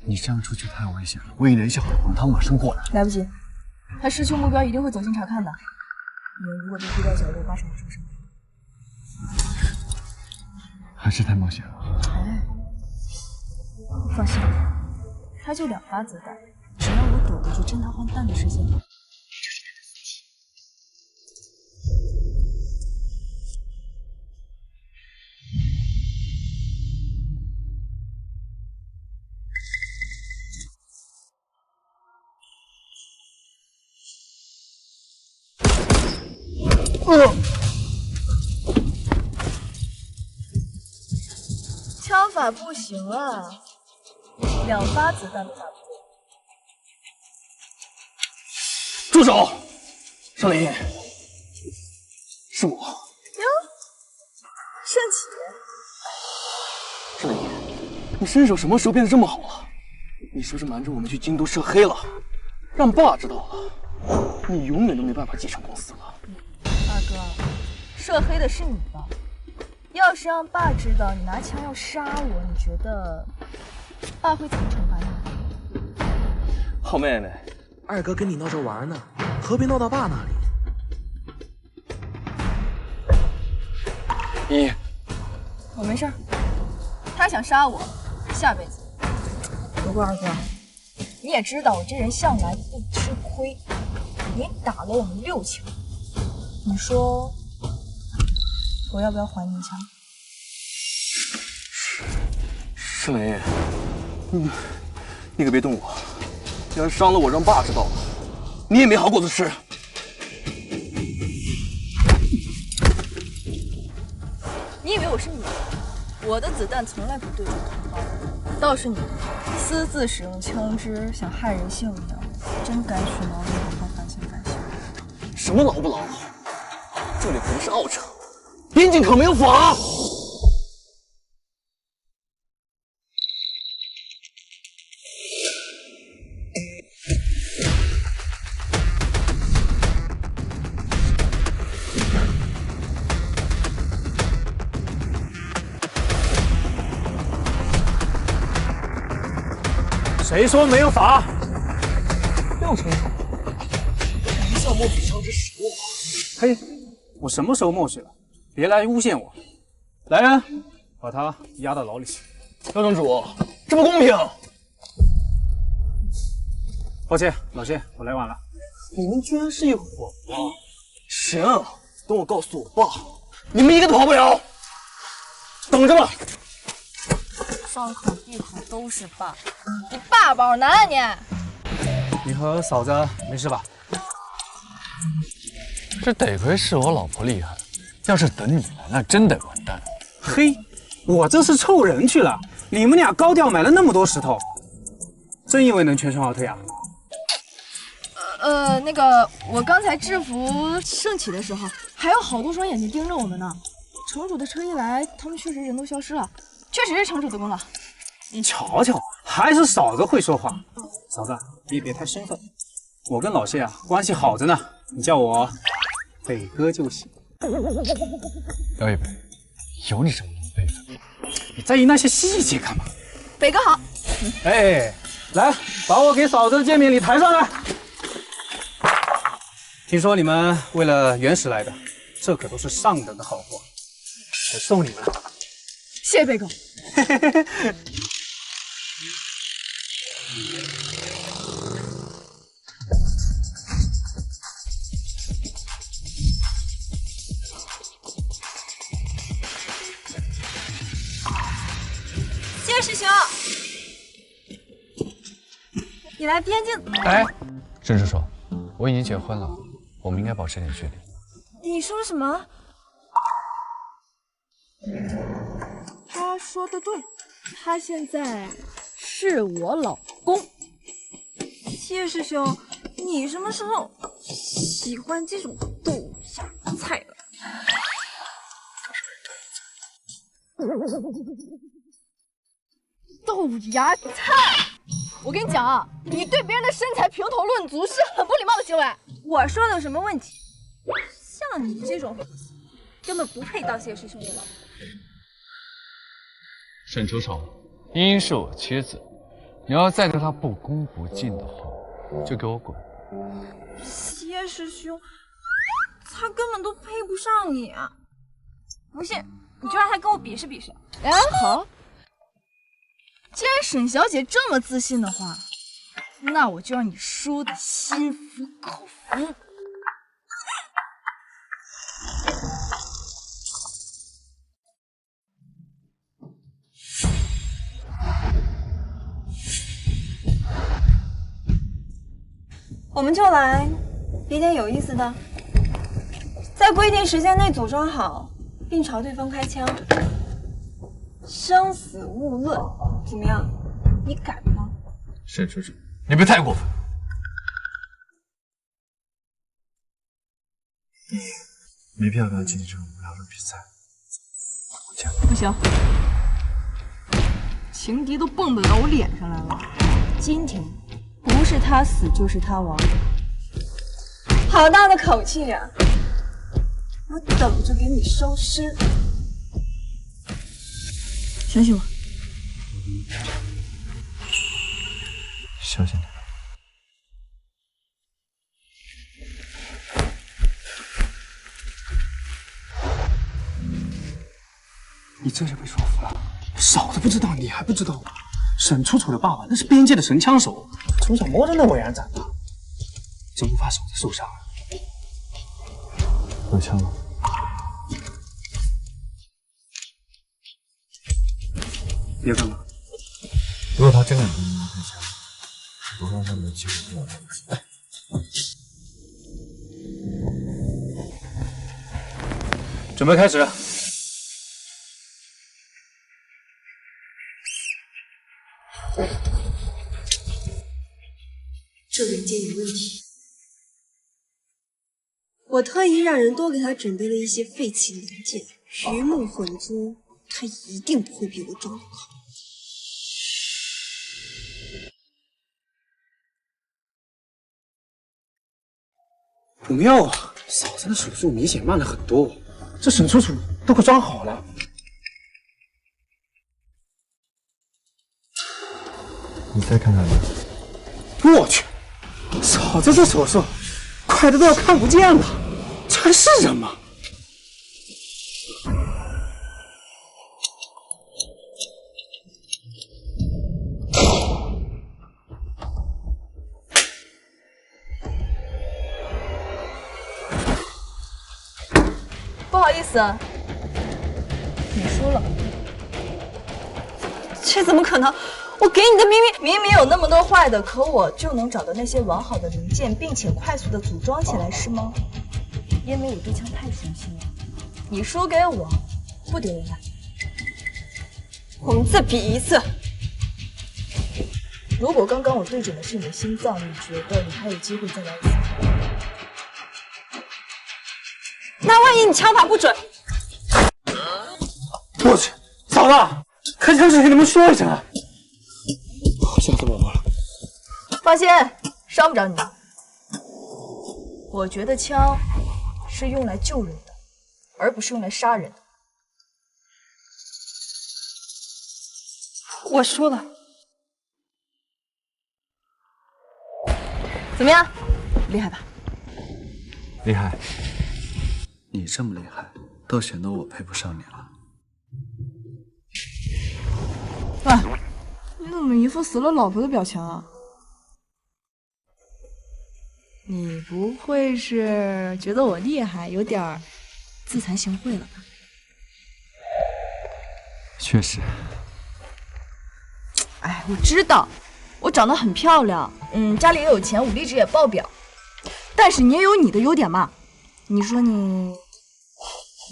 你这样出去太危险了，万一联系好的黄涛马上过来。来不及，他失去目标一定会走近查看的。你们如果被逼到角落，8成会受伤。还是太冒险了。哎，放心，他就2发子弹，只要我躲过去趁他换弹的时间。枪法不行啊，2发子弹都打不过。住手！尚林，是我。哟，盛启，尚林，你身手什么时候变得这么好了？你是不是瞒着我们去京都涉黑了？让爸知道了，你永远都没办法继承公司了。大哥，涉黑的是你吧？要是让爸知道你拿枪要杀我，你觉得爸会怎么惩罚你？好妹妹，二哥跟你闹着玩呢，何必闹到爸那里？我没事儿，他想杀我，下辈子。不过二哥，你也知道我这人向来不吃亏，你打了我们6枪，你说我要不要还你一枪？盛雷，你可别动我，要是伤了我，让爸知道了，你也没好果子吃。你以为我是你？我的子弹从来不对准同胞，倒是你私自使用枪支想害人性命，真该去牢里好好反省反省。什么牢不牢？这里可不是奥城，边境可没有法。谁说没有法？又成手，一向默许枪支使用。嘿，我什么时候默许了？别来诬陷我！来人，把他押到牢里去。廖城主，这不公平！抱歉，老谢，我来晚了。你们居然是一伙吗？行，等我告诉我爸，你们一个都跑不了。等着吧。伤口闭口都是爸，你爸宝男啊你！你和嫂子没事吧？这得亏是我老婆厉害，要是等你来，那真得完蛋。嘿，我这是凑人去了。你们俩高调买了那么多石头，真以为能全身而退啊？那个，我刚才制服盛启的时候，还有好多双眼睛盯着我们呢。城主的车一来，他们确实人都消失了。确实是城主的功劳。瞧瞧，还是嫂子会说话。嫂子，你也别太生分。我跟老谢啊关系好着呢，你叫我北哥就行。姚一北，有你这么多辈分，你在意那些细节干嘛？北哥好。哎，来，把我给嫂子的见面礼抬上来。听说你们为了原石来的，这可都是上等的好货，我送你们。谢谢北哥。谢师兄，你来边境。哎，郑叔叔，我已经结婚了，我们应该保持点距离。你说什么？他说的对，他现在是我老公。谢师兄，你什么时候喜欢这种豆芽菜了？豆芽菜，我跟你讲啊，你对别人的身材评头论足是很不礼貌的行为。我说的有什么问题？像你这种根本不配当谢师兄的老婆。沈出手，茵茵是我妻子，你要再对她不恭不敬的话，就给我滚！谢师兄，他根本都配不上你。不信，你就让他跟我比试比试。哎，好。既然沈小姐这么自信的话，那我就让你输得心服口服。我们就来比点有意思的。在规定时间内组装好，并朝对方开枪，生死勿论。怎么样？你敢吗？沈处处，你别太过分。你没必要跟他经历这种无聊的比赛。不行，情敌都蹦跶到我脸上来了。今天不是他死就是他亡。好大的口气呀！我等着给你收尸。相信我。小心点。你这就被说服了？嫂子不知道，你还不知道吗？沈楚楚的爸爸那是边界的神枪手，从小摸着那委员长大，真不怕嫂子受伤啊？有枪吗？别干嘛？如果他真敢跟你开枪，我让他没机会跟我动手。准备开始。这元件有问题。我特意让人多给他准备了一些废弃零件，鱼目混珠，他一定不会比我装得好。不妙啊！嫂子的手速明显慢了很多，这沈楚楚都快装好了。你再看看他。我去，嫂子这手速快的都要看不见了，这还是人吗？不好意思，你输了。这怎么可能？我给你的明明有那么多坏的，可我就能找到那些完好的零件，并且快速的组装起来，是吗？因为我对枪太相信了。你输给我，不丢人吧？我们再比一次。如果刚刚我对准的是你的心脏，你觉得你还有机会再来一次？那万一你枪法不准？我去，嫂子，开枪之前能不能说一声啊？吓死宝宝了！放心，伤不着你。我觉得枪是用来救人的，而不是用来杀人的。我输了。怎么样？厉害吧？厉害。你这么厉害，倒显得我配不上你了。喂，你怎么一副死了老婆的表情啊？你不会是觉得我厉害，有点自惭形秽了吧？确实。哎，我知道，我长得很漂亮，家里也有钱，武力值也爆表。但是你也有你的优点嘛。你说你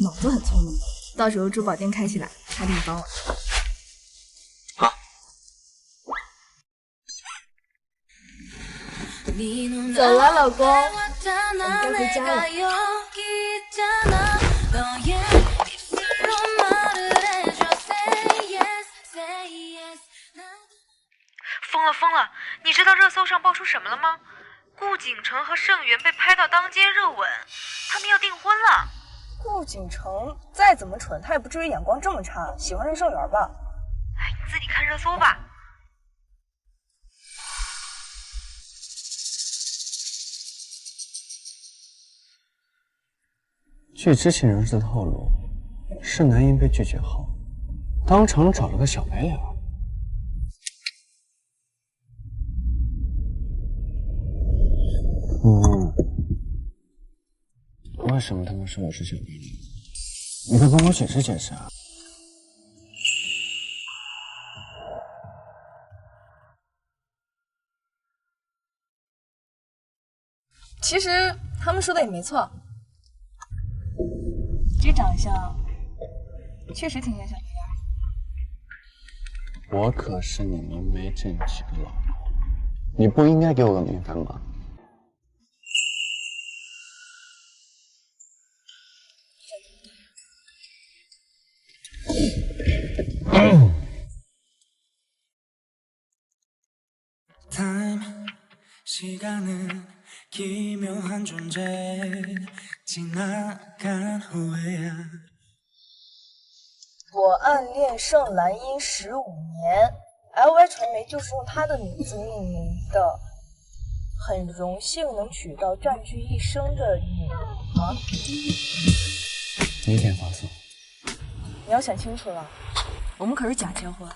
脑子很聪明，到时候珠宝店开起来，还得你帮我。走了，老公，我们该回家了。疯了！你知道热搜上爆出什么了吗？顾景成和盛元被拍到当街热吻，他们要订婚了。顾景成再怎么蠢，他也不至于眼光这么差，喜欢上盛元吧？哎，你自己看热搜吧。据知情人士透露，盛南英被拒绝后，当场找了个小白脸。为什么他们说我是小白脸？你快帮我解释解释啊！其实他们说的也没错。这长相确实挺像小女孩。我可是你明媒正娶的老婆，你不应该给我个名分吗？我暗恋盛兰英15年 ，LY 传媒就是用她的名字命名的。很荣幸能娶到占据一生的女儿。明天发送。你要想清楚了，我们可是假结婚。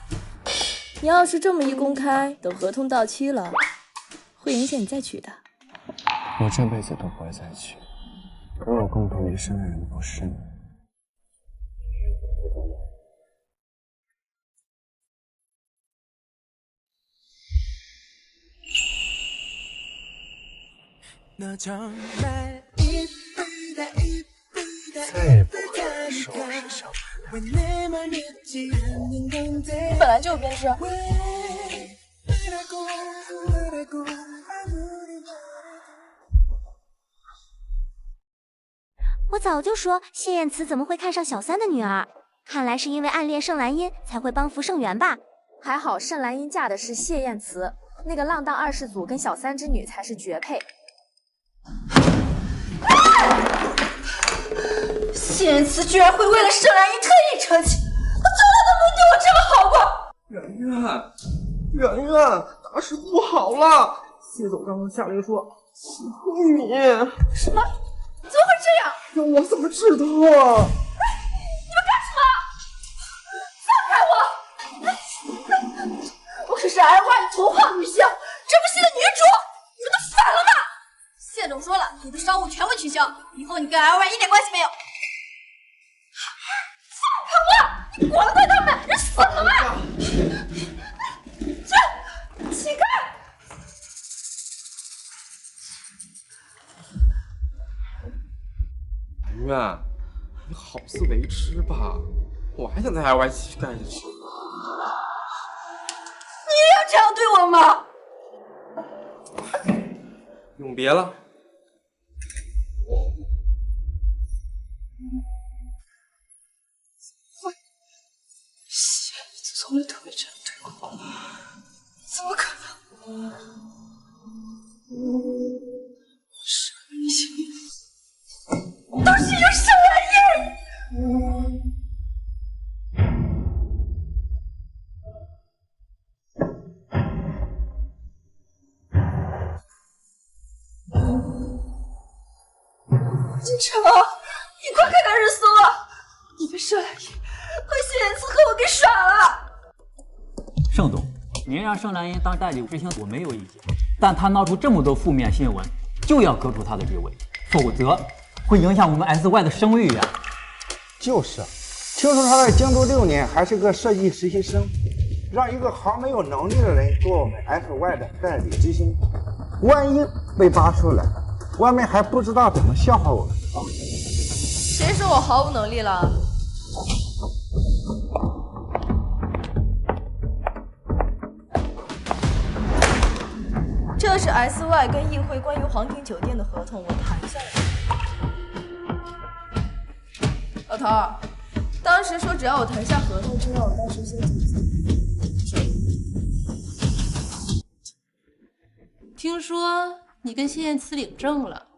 你要是这么一公开，等合同到期了，会影响你再娶的。我这辈子都不会再娶，和我共度一生的人不是你。再也不可能收拾小妹妹。你本来就有编制。我早就说谢燕慈怎么会看上小三的女儿，看来是因为暗恋盛兰英才会帮扶盛元吧。还好盛兰英嫁的是谢燕慈，那个浪荡二世祖跟小三之女才是绝配。谢燕慈居然会为了盛兰英特意成亲，她从来都没对我这么好过。圆圆，大事不好了！谢总刚刚下令说起婚你。什么？怎么会这样？我怎么知道啊？你们干什么？放开我！我可是 LY 头号女星，这部戏的女主，你们都反了吗？谢总说了，你的商务全部取消，以后你跟 LY 一点关系没有。放开我！我了对他们，人死了吗？这乞丐！圆圆，你好自为之吧，我还想在 LY 继续干下去。你也要这样对我吗？永别了。谢燕慈从来都没这样对过我，怎么可能？盛兰英心里都是有盛兰英。警察，你快看看日搜啊！你被盛兰英和谢燕慈和我给耍了。盛总，您让盛兰英当代理执行我没有意见，但她闹出这么多负面新闻，就要革除她的职位，否则会影响我们 SY 的声誉呀。就是，听说他在京都6年，还是个设计实习生，让一个毫没有能力的人做我们 SY 的代理执行，万一被扒出来，外面还不知道怎么笑话我们。谁说我毫无能力了？这是 SY 跟议会关于皇庭酒店的合同，我谈下来。老头儿，当时说只要我谈下合同，就让我当实习总裁。听说你跟谢燕慈领证了，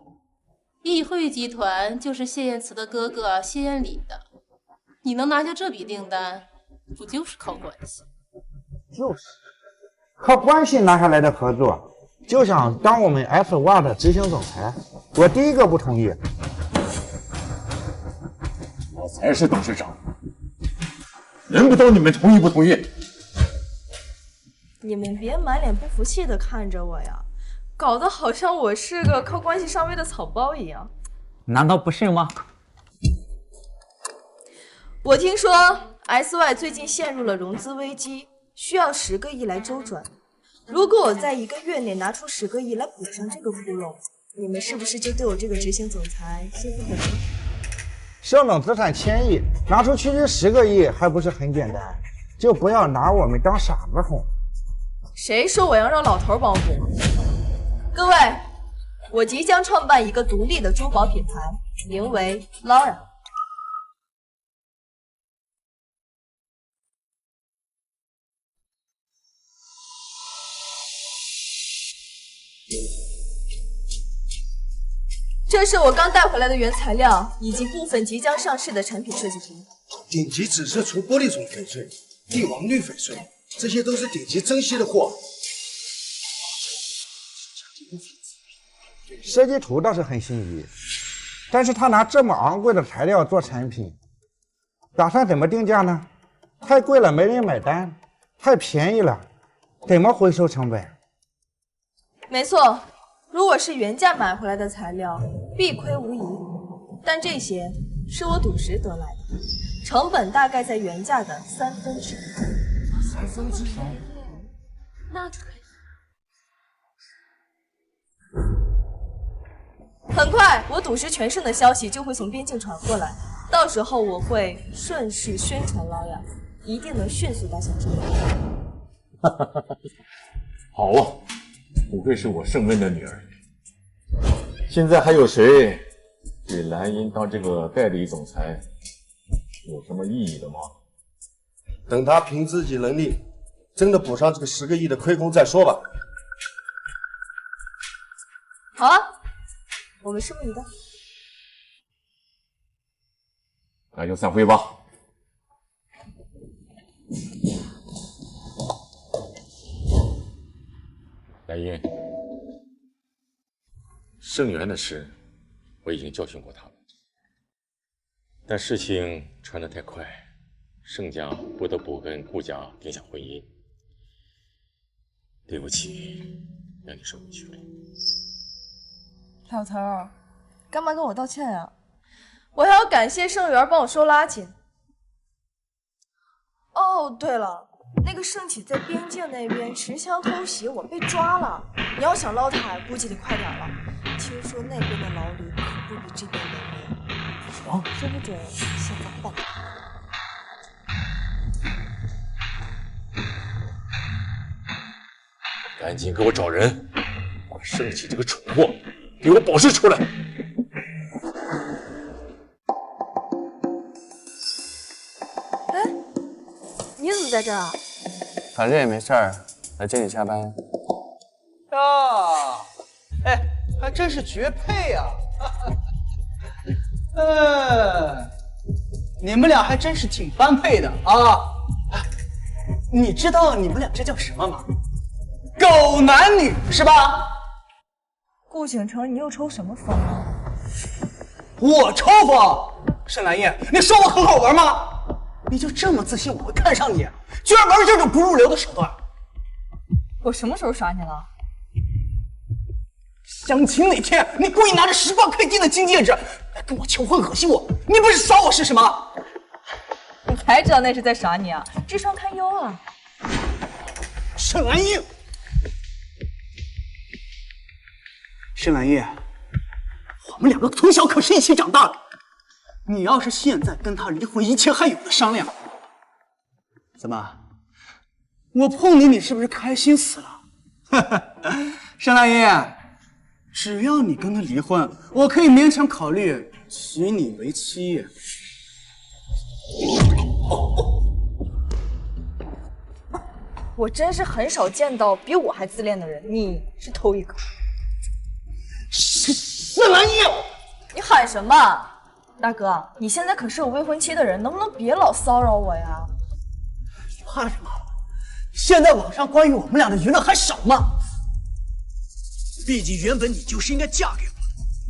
议会集团就是谢燕慈的哥哥谢燕礼的，你能拿下这笔订单，不就是靠关系？就是靠关系拿下来的合作，就想当我们 SY 的执行总裁，我第一个不同意。我才是董事长，轮不到你们同意不同意。你们别满脸不服气的看着我呀，搞得好像我是个靠关系上位的草包一样。难道不是吗？我听说 SY 最近陷入了融资危机，需要10个亿来周转。如果我在1个月内拿出10个亿来补上这个窟窿，你们是不是就对我这个执行总裁心服口服？盛总资产1000亿，拿出去这10个亿还不是很简单？就不要拿我们当傻子哄。谁说我要让老头帮扶？各位，我即将创办一个独立的珠宝品牌，名为 Laura。这是我刚带回来的原材料，以及部分即将上市的产品设计图。顶级紫色除玻璃种翡翠、帝王绿翡翠，这些都是顶级珍稀的货。设计图倒是很心仪，但是他拿这么昂贵的材料做产品，打算怎么定价呢？太贵了没人买单，太便宜了怎么回收成本？没错，如果是原价买回来的材料，必亏无疑。但这些是我赌石得来的，成本大概在原价的1/3。1/3？那可以。很快，我赌石全胜的消息就会从边境传过来，到时候我会顺势宣传劳雅，一定能迅速打响知名度。好啊，不愧是我圣恩的女儿。现在还有谁给蓝茵当这个代理总裁有什么意义的吗？等他凭自己能力真的补上这个10个亿的亏空再说吧。好啊，我们拭目以待。那就散会吧。蓝茵，盛元的事我已经教训过他了，但事情传得太快，盛家不得不跟顾家定下婚姻。对不起，让你受委屈了。老头儿，干嘛跟我道歉呀？我还要感谢盛元帮我收垃圾。哦，对了，那个盛启在边境那边持枪偷袭，我被抓了。你要想捞他，估计得快点了。听说那边的牢驴可不比这边严厉。哦，说不准现在办。赶紧给我找人，把盛启这个蠢货给我保释出来！哎，你怎么在这儿啊？反正也没事儿，来接你下班。啊，哎，还真是绝配呀！你们俩还真是挺般配的啊！你知道你们俩这叫什么吗？狗男女是吧？顾景城，你又抽什么风啊？我抽风？沈兰叶，你说我很好玩吗？你就这么自信我会看上你，居然玩这种不入流的手段？我什么时候耍你了？相亲那天，你故意拿着10磅可以定的金戒指来跟我求婚，恶心我，你不是耍我是什么？我才知道那是在耍你啊，智商堪忧啊！沈兰叶，沈兰叶，我们2个从小可是一起长大的。你要是现在跟他离婚，一切还有的商量。怎么，我碰你，你是不是开心死了？沈兰叶，只要你跟他离婚，我可以勉强考虑娶你为妻。我真是很少见到比我还自恋的人，你是头一个。沈兰叶，你喊什么？大哥，你现在可是有未婚妻的人，能不能别老骚扰我呀？你怕什么？现在网上关于我们俩的舆论还少吗？毕竟原本你就是应该嫁给我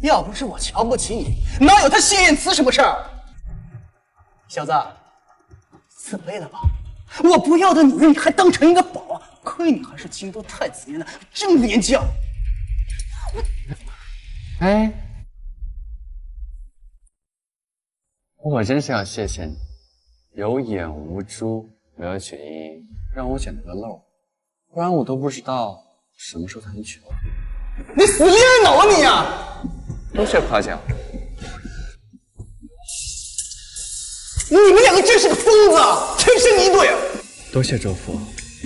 的，要不是我瞧不起你，哪有他谢燕慈什么事儿？小子，自卑了吧？我不要的女人你还当成一个宝，亏你还是京都太子爷呢，真廉价。哎，我真是要谢谢你，有眼无珠，没有取衣，让我捡了个漏，不然我都不知道什么时候才能娶我。你死恋脑啊你呀！都是夸奖。你们两个真是个疯子，天生一对啊！多谢周父，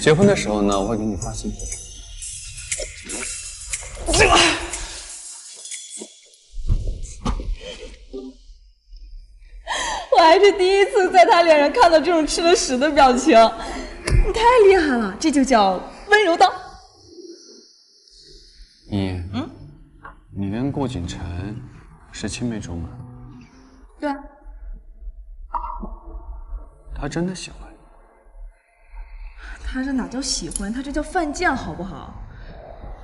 结婚的时候呢，我会给你发信息。我还是第一次在他脸上看到这种吃了屎的表情，你太厉害了，这就叫温柔刀。你跟顾景晨是青梅竹马？对啊。他真的喜欢你？他这哪叫喜欢，他这叫犯贱，好不好？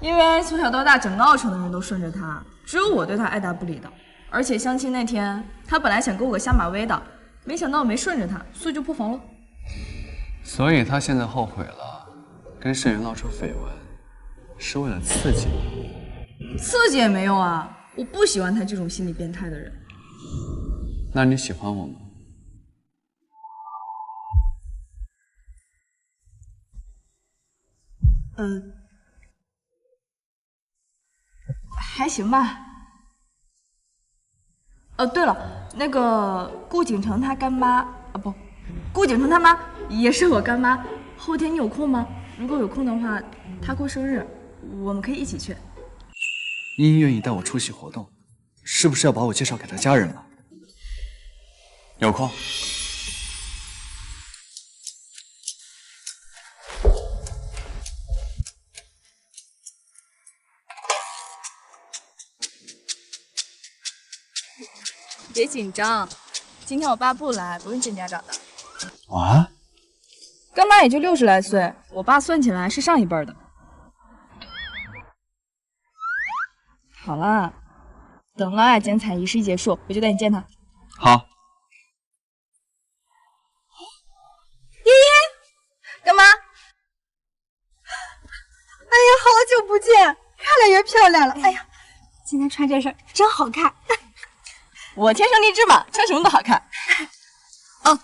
因为从小到大，整个奥城的人都顺着他，只有我对他爱答不理的。而且相亲那天，他本来想给我个下马威的，没想到我没顺着他，所以就破防了。所以他现在后悔了，跟盛元闹出绯闻，是为了刺激你？刺激也没用啊！我不喜欢他这种心理变态的人。那你喜欢我吗？还行吧。对了，那个顾景城他干妈不，顾景城他妈也是我干妈。后天你有空吗？如果有空的话，他过生日，我们可以一起去。茵茵愿意带我出席活动，是不是要把我介绍给他家人了？有空。别紧张，今天我爸不来，不用见家长的。啊？干妈也就60来岁，我爸算起来是上一辈的。好了，等了爱剪彩仪式一结束，我就带你见他。好。茵茵，干妈。哎呀，好久不见，越来越漂亮了。哎呀，今天穿这身真好看。我天生丽质嘛，穿什么都好看。哦，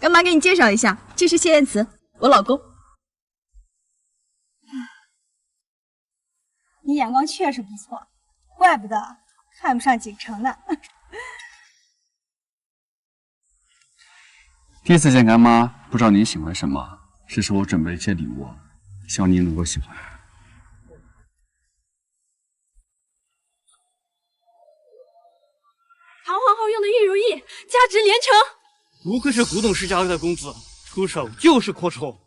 干妈给你介绍一下，这是谢燕慈，我老公。你眼光确实不错，怪不得看不上景城呢。第一次见干妈，不知道您喜欢什么，这是我准备一些礼物，希望您能够喜欢。唐皇后用的玉如意，价值连城。不愧是古董世家的公子，出手就是阔绰。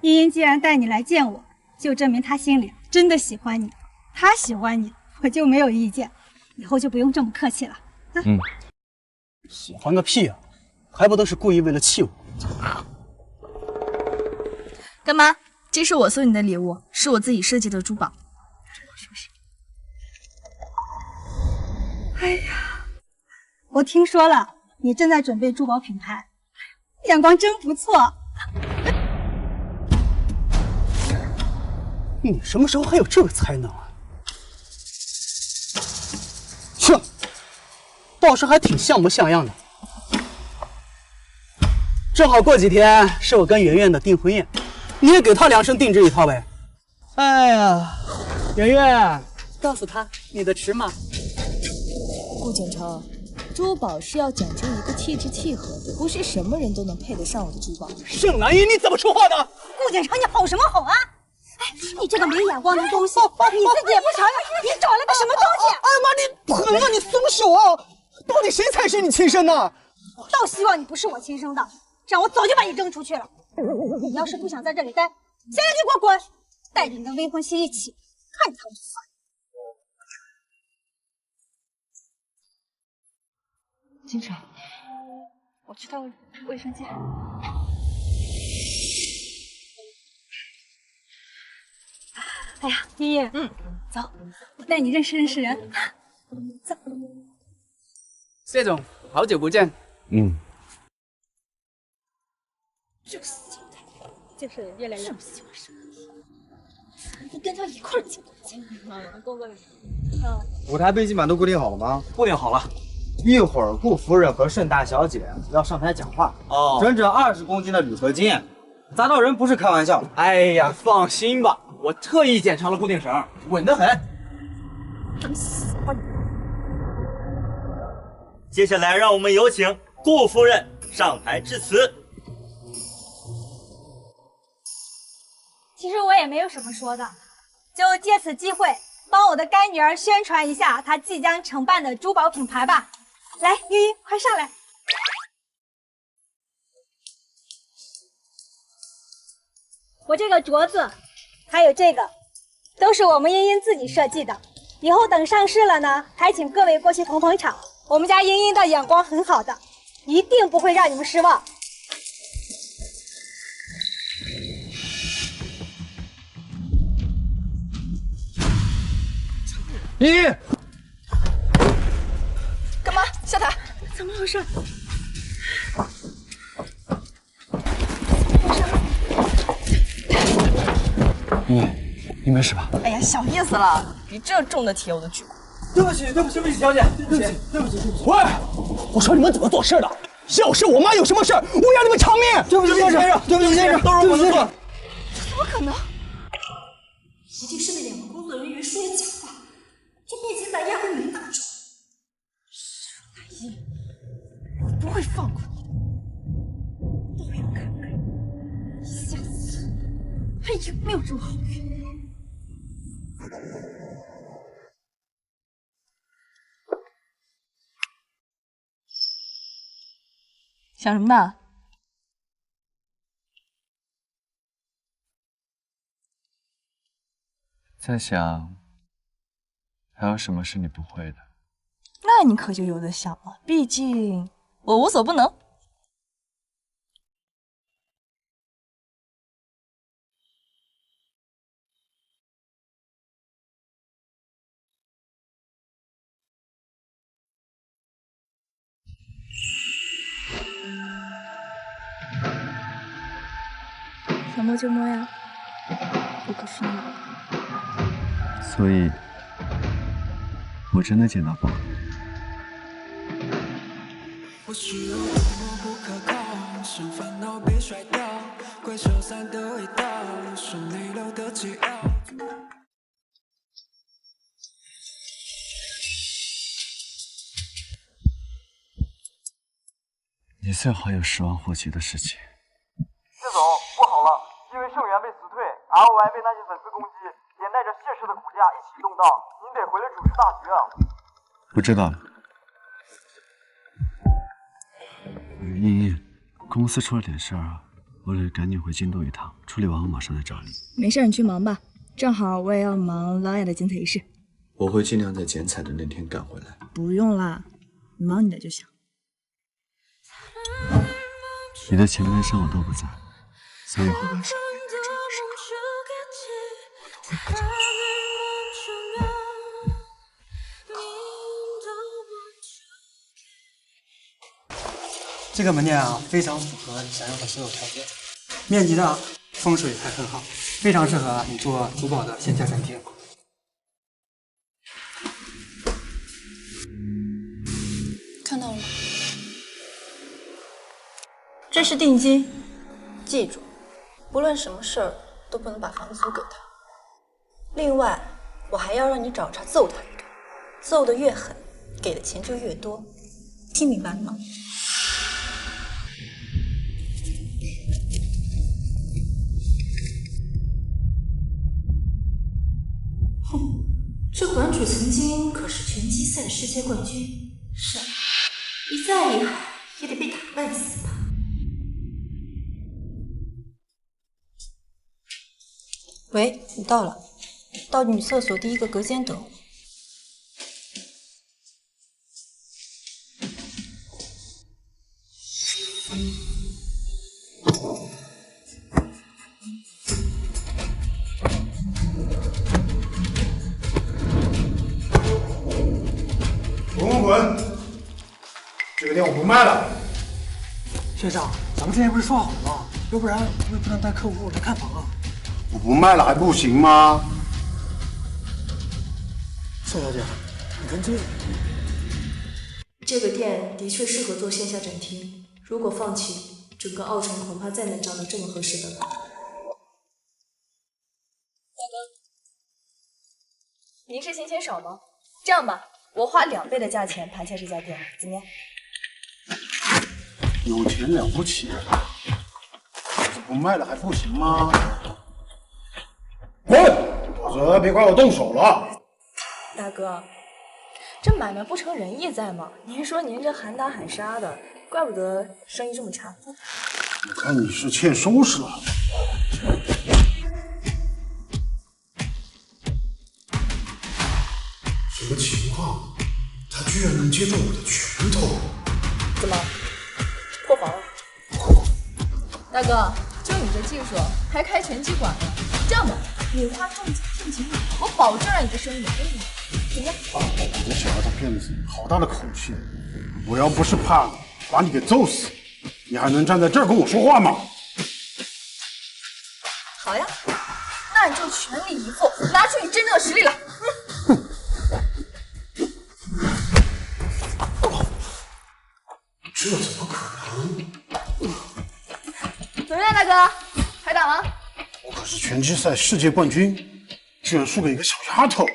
茵茵既然带你来见我，就证明她心里真的喜欢你。她喜欢你，我就没有意见。以后就不用这么客气了。喜欢个屁啊！还不都是故意为了气我？干妈，这是我送你的礼物，是我自己设计的珠宝。哎呀，我听说了，你正在准备珠宝品牌，眼光真不错。你什么时候还有这个才能啊？哼，倒是还挺像模像样的。正好过几天是我跟圆圆的订婚宴，你也给她量身定制一套呗。哎呀，圆圆，告诉她你的尺码。顾景城，珠宝是要讲究一个气质契合的，不是什么人都能配得上我的珠宝。盛兰英，你怎么说话的？顾景城，你吼什么吼啊？哎，你这个没眼光的东西，你自己也不承认，你找了个什么东西？哎呀妈，你狠啊！你松手啊！到底谁才是你亲生的？我倒希望你不是我亲生的，这样我早就把你扔出去了。你要是不想在这里待，现在就给我滚！带着你的未婚妻一起，看你讨厌。金城，我去趟卫生间。哎呀，茵茵，走，我带你认识认识人。走。谢总，好久不见。就是越来越不喜欢生你跟他一块儿进。舞台背景板都固定好了吗？固定好了。一会儿顾夫人和盛大小姐要上台讲话，整整20公斤的铝合金，砸到人不是开玩笑。哎呀，放心吧，我特意剪长了固定绳，稳得很。等死吧你！接下来，让我们有请顾夫人上台致辞。其实我也没有什么说的，就借此机会帮我的干女儿宣传一下她即将承办的珠宝品牌吧。来，茵茵，快上来。我这个镯子，还有这个，都是我们茵茵自己设计的。以后等上市了呢，还请各位过去捧捧场。我们家茵茵的眼光很好的，一定不会让你们失望。茵茵，干嘛？下台！怎么回事？茵茵，你没事吧？哎呀，小意思了，比这重的铁我都举过。对不起，小姐，对不起。喂，我说你们怎么做事的？要是我妈有什么事，我要你们偿命！对不起，先生，都是我的错。怎么可能？一定是那2个工作人员说了假话，就变成蓝亚会没打中。蓝衣，我不会放过你的，都要看看你下次还有没有这么好运。想什么呢？在想，还有什么是你不会的？那你可就有的想了，毕竟我无所不能。想摸就摸呀，我可是你老婆。所以，我真的捡到宝了。或许有多么不可靠，像烦恼被甩掉，怪受伤的味道，是没留的桀骜。你最好有10万火急的事情。谢总，不好了，因为盛元被辞退 ，ROI 被那些粉丝攻击，连带着谢氏的股价一起动荡，您得回来主持大局啊。我知道了。茵茵，公司出了点事儿，我得赶紧回京都一趟，处理完我马上来找你。没事，你去忙吧，正好我也要忙老雅的剪彩仪式。我会尽量在剪彩的那天赶回来。不用啦，你忙你的就行。你的前半生我都不在，所以后半生我真的是我都会不在。这个门店啊，非常符合你想要的所有条件，面积大，风水还很好，非常适合你做珠宝的线下展厅。看到了吗？这是定金，记住，不论什么事儿都不能把房租给他。另外，我还要让你找茬揍他一顿，揍得越狠，给的钱就越多，听明白了吗？哼，这馆主曾经可是拳击赛的世界冠军，是啊，你再厉害也得被打半死吧。喂，你到了，到女厕所第1个隔间等我。滚！这个店我不卖了。学长，咱们之前不是说好了吗？要不然我也不能带客户来看房啊。我不卖了还不行吗？宋小姐，你看这个店的确适合做线下展厅，如果放弃，整个奥城恐怕再难找到这么合适的了。大哥，您是新牵手吗？这样吧，我花2倍的价钱盘下这家店，怎么样？有钱了不起，这不卖了还不行吗？滚！否则别怪我动手了。大哥，这买卖不成仁义在吗？您说您这喊打喊杀的，怪不得生意这么差。我看你是欠收拾了。什么情况？他居然能接住我的拳头！怎么破防了？大哥，就你这技术，还开拳击馆呢？这样吧，你花重金聘请我，我保证让你的生意有利润。怎么样？你小子骗子，好大的口气！我要不是怕把你给揍死，你还能站在这儿跟我说话吗？好呀，那你就全力以赴，拿出你真正的实力来。这怎么可能？怎么样，大哥？还打吗？我可是拳击赛世界冠军，居然输给一个小丫头！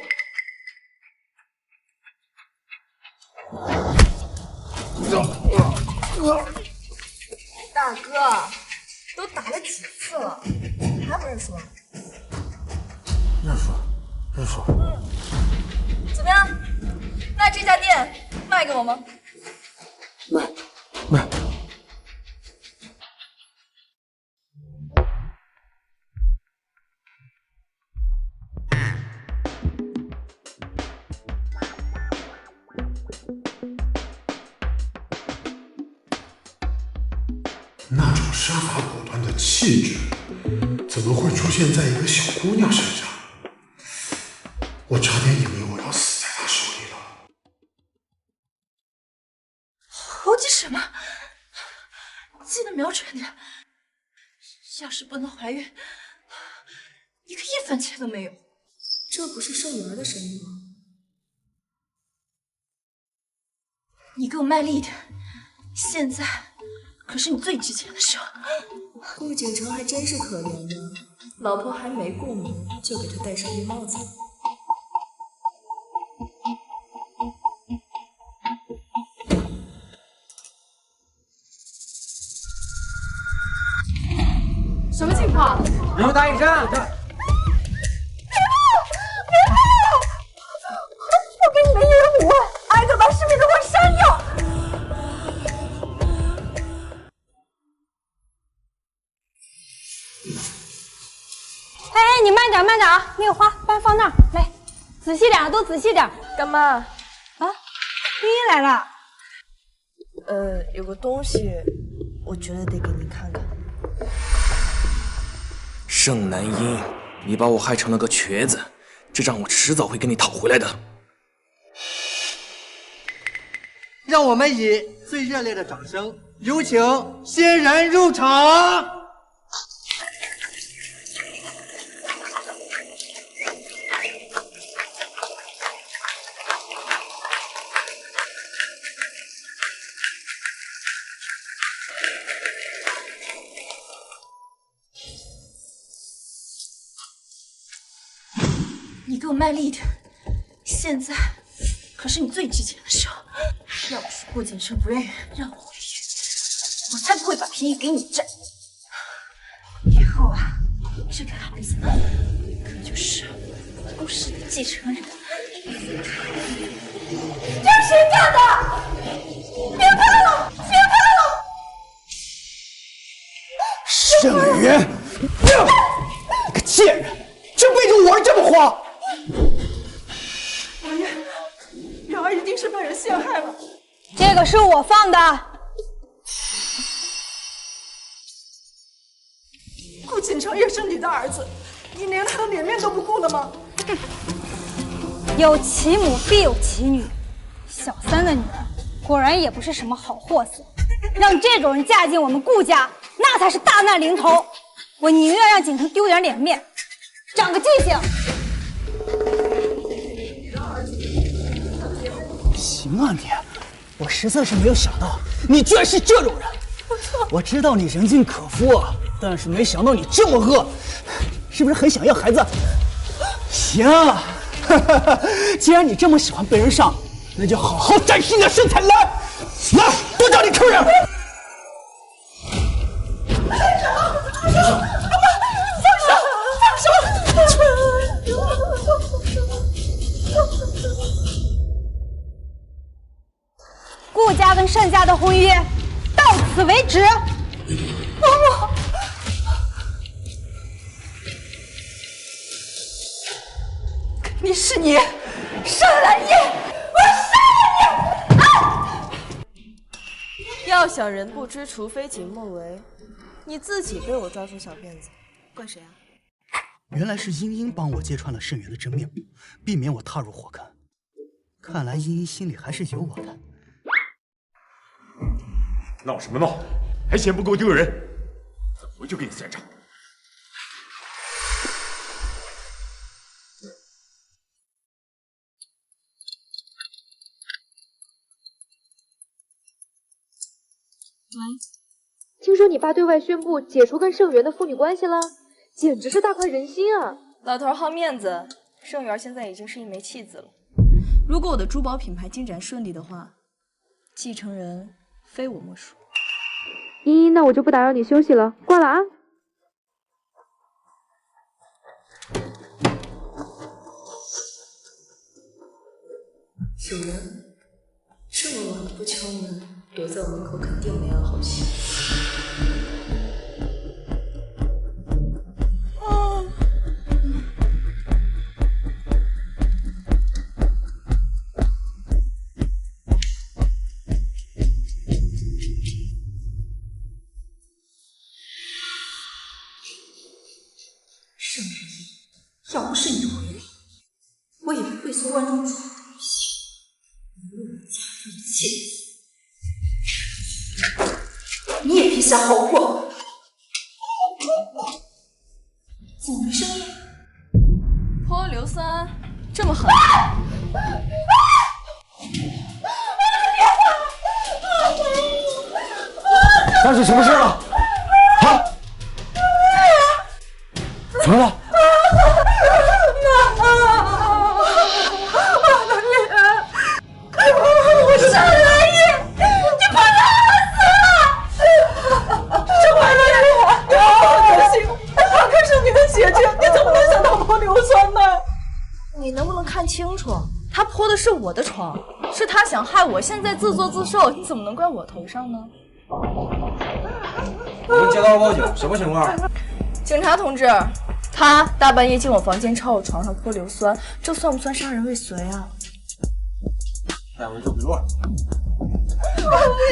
大哥，都打了几次了，还不认输？认输，认输。怎么样？那这家店卖给我吗？卖。那种杀伐果断的气质，怎么会出现在一个小姑娘身上？我差点以为我要死在她手里了。猴急什么？记得瞄准点。要是不能怀孕，一个1分钱都没有。这不是剩女儿的生意吗？你给我卖力一点！现在可是你最值钱的时候。顾景城还真是可怜呢，老婆还没顾明，就给他戴上绿帽子。什么情况？人物打野战。别碰！我给你们1人5万，挨个把视频都给我删掉。哎，你慢点，慢点啊！那个花搬放那儿，来，仔细点，都仔细点。干妈啊，茵茵来了。有个东西，我觉得得给你看看。盛南音，你把我害成了个瘸子，这账我迟早会跟你讨回来的。让我们以最热烈的掌声，有请新人入场。你给我卖力一点！现在可是你最值钱的时候。要不是顾景城不愿意让我回去，我才不会把便宜给你占。以后啊，这个孩子可就是顾氏的继承人。这是谁干的？别拍了！别拍了！盛元，你个贱人，这辈子玩这么花！王爷，瑶儿一定是被人陷害了。这个是我放的。顾锦城也是你的儿子，你连他的脸面都不顾了吗？有其母必有其女，小三的女儿果然也不是什么好货色，让这种人嫁进我们顾家，那才是大难临头。我宁愿让景城丢点脸面，长个记性。行啊你，我实在是没有想到你居然是这种人。我知道你人尽可夫，但是没想到你这么恶，是不是很想要孩子？行，既然你这么喜欢被人上，那就好好展示你的身材来，来，多找点客人。顾家跟盛家的婚约到此为止。嬷嬷，你是你，盛兰叶，我杀了你！啊！要想人不知，除非己莫为。你自己被我抓住小辫子，怪谁啊？原来是茵茵帮我揭穿了盛元的真面目，避免我踏入火坑。看来茵茵心里还是有我的。闹什么闹？还嫌不够丢人？等回去给你算账。喂，听说你爸对外宣布解除跟盛元的父女关系了，简直是大快人心啊！老头好面子，盛元现在已经是一枚弃子了。如果我的珠宝品牌进展顺利的话，继承人非我莫属。茵茵，那我就不打扰你休息了，挂了啊。主人，这么晚了不敲门，躲在我门口肯定没安好心。盛元，要不是你回来，我也不会从关中出来旅行。无论我家中的妻子，你也别想好过。怎么回事？泼硫酸，这么狠！发生什么事了？啊？怎么了？我盛兰叶，你把他死了！盛兰叶，你好好德行，他可是你的姐姐，你怎么能想到泼硫酸呢？你能不能看清楚？他泼的是我的床，是他想害我，现在自作自受，你怎么能怪我头上呢？我们接到了报警，什么情况？警察同志，他大半夜进我房间，朝我床上泼硫酸，这算不算杀人未遂啊？带回做笔录。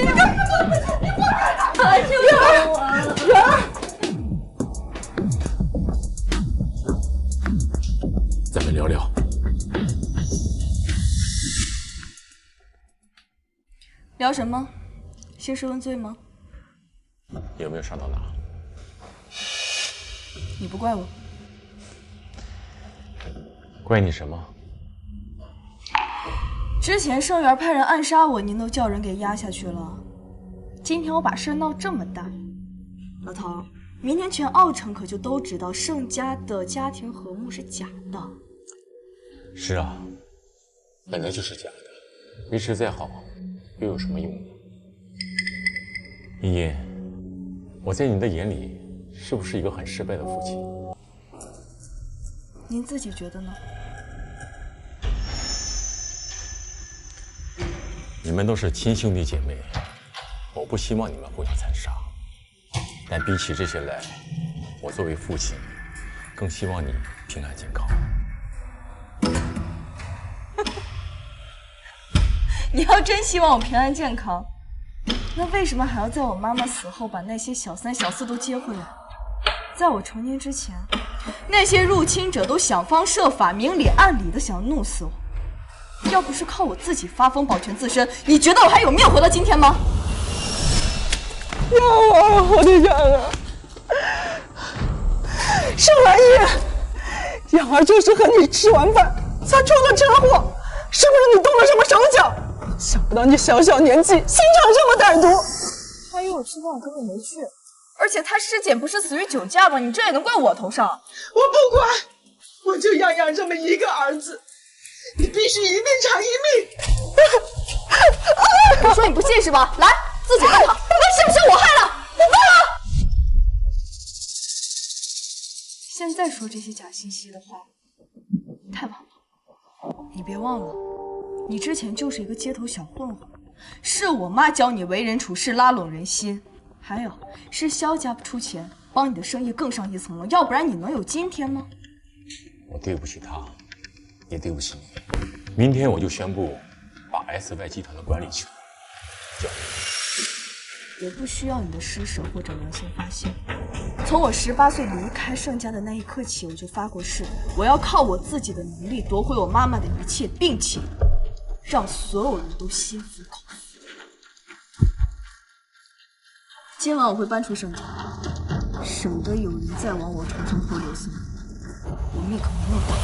你干什么？你过来！哎呦，元儿，咱们聊聊。聊什么？兴师问罪吗？有没有上到哪？你不怪我。怪你什么？之前盛元派人暗杀我，您都叫人给压下去了。今天我把事闹这么大，老头，明天全奥城可就都知道盛家的家庭和睦是假的。是啊，本来就是假的，维持再好，又有什么用呢？茵茵，我在你的眼里是不是一个很失败的父亲？您自己觉得呢？你们都是亲兄弟姐妹，我不希望你们互相残杀。但比起这些来，我作为父亲，更希望你平安健康。你要真希望我平安健康，那为什么还要在我妈妈死后把那些小三小四都接回来？在我成年之前，那些入侵者都想方设法、明里暗里的想弄死我。要不是靠我自己发疯保全自身，你觉得我还有命活到今天吗？我的眼啊！盛兰叶，养儿就是和你吃完饭才出了车祸，是不是你动了什么手脚？想不到你小小年纪，心肠这么歹毒。他约我吃饭，我根本没去。而且他尸检不是死于酒驾吗？你这也能怪我头上？我不管，我就要养这么一个儿子。你必须一命偿一命！我说你不信是吧？来，自己问他，是不是我害了？你问啊！现在说这些假信息的话，太晚了。你别忘了，你之前就是一个街头小混混，是我妈教你为人处事，拉拢人心。还有，是萧家出钱帮你的生意更上一层楼，要不然你能有今天吗？我对不起他，也对不起你。明天我就宣布把 SY 集团的管理权交给我不需要你的施舍或者良心发现。从我18岁离开盛家的那一刻起，我就发过誓，我要靠我自己的能力夺回我妈妈的一切，并且让所有人都心服口服。今晚我会搬出盛家，省得有人再往我床上泼硫酸。我命可没那么大。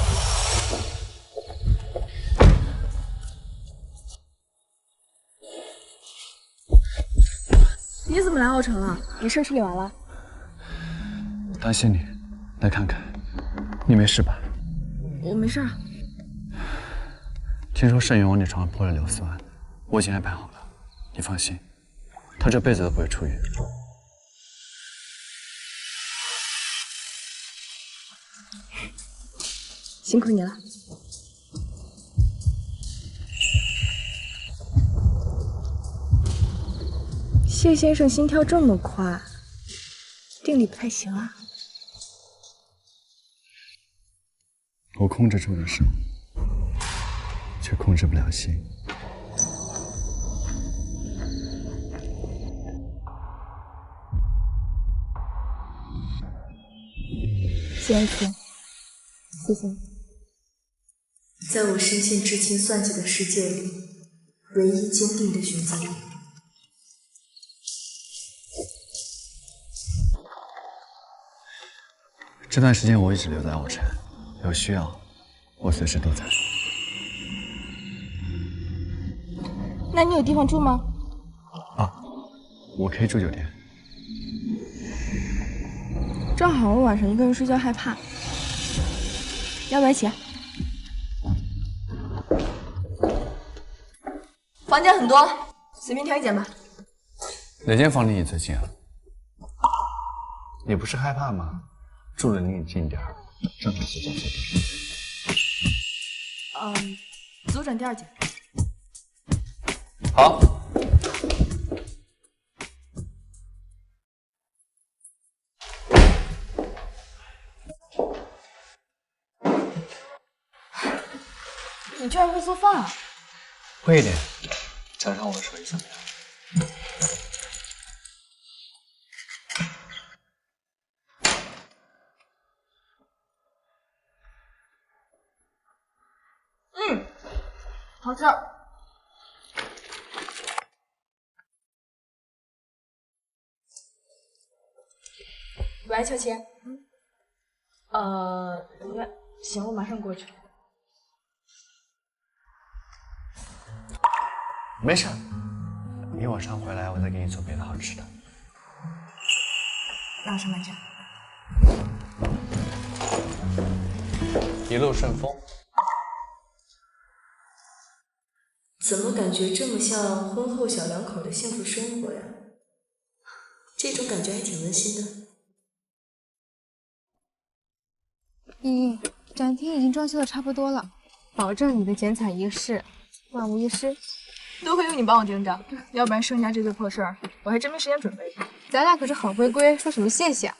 你怎么来奥城了？你事处理完了？担心你，来看看。你没事吧？我没事啊。听说盛元往你床上泼了硫酸，我已经安排好了，你放心，他这辈子都不会出狱。辛苦你了。谢先生心跳这么快，定力不太行啊。我控制住了手，却控制不了心。谢恩慈，谢谢你。在我深陷至亲算计的世界里，唯一坚定的选择里。这段时间我一直留在奥城，有需要我随时都在。那你有地方住吗？我可以住酒店。正好我晚上一个人睡觉害怕，要不要一起？房间很多，随便挑一间吧。哪间房离你最近啊？你不是害怕吗？住的离你近点儿，正好随叫随到。左转第2间。好。你居然会做饭啊？会一点，尝尝我的手艺怎么样？好吃。喂，秋琪。行，我马上过去。没事，你晚上回来我再给你做别的好吃的。那我上班去。一路顺风。怎么感觉这么像婚后小两口的幸福生活呀？这种感觉还挺温馨的。依依，展厅已经装修的差不多了，保证你的剪彩仪式万无一失。多亏有你帮我盯着，要不然盛家这堆破事儿，我还真没时间准备。咱俩可是好龟龟，说什么谢谢啊？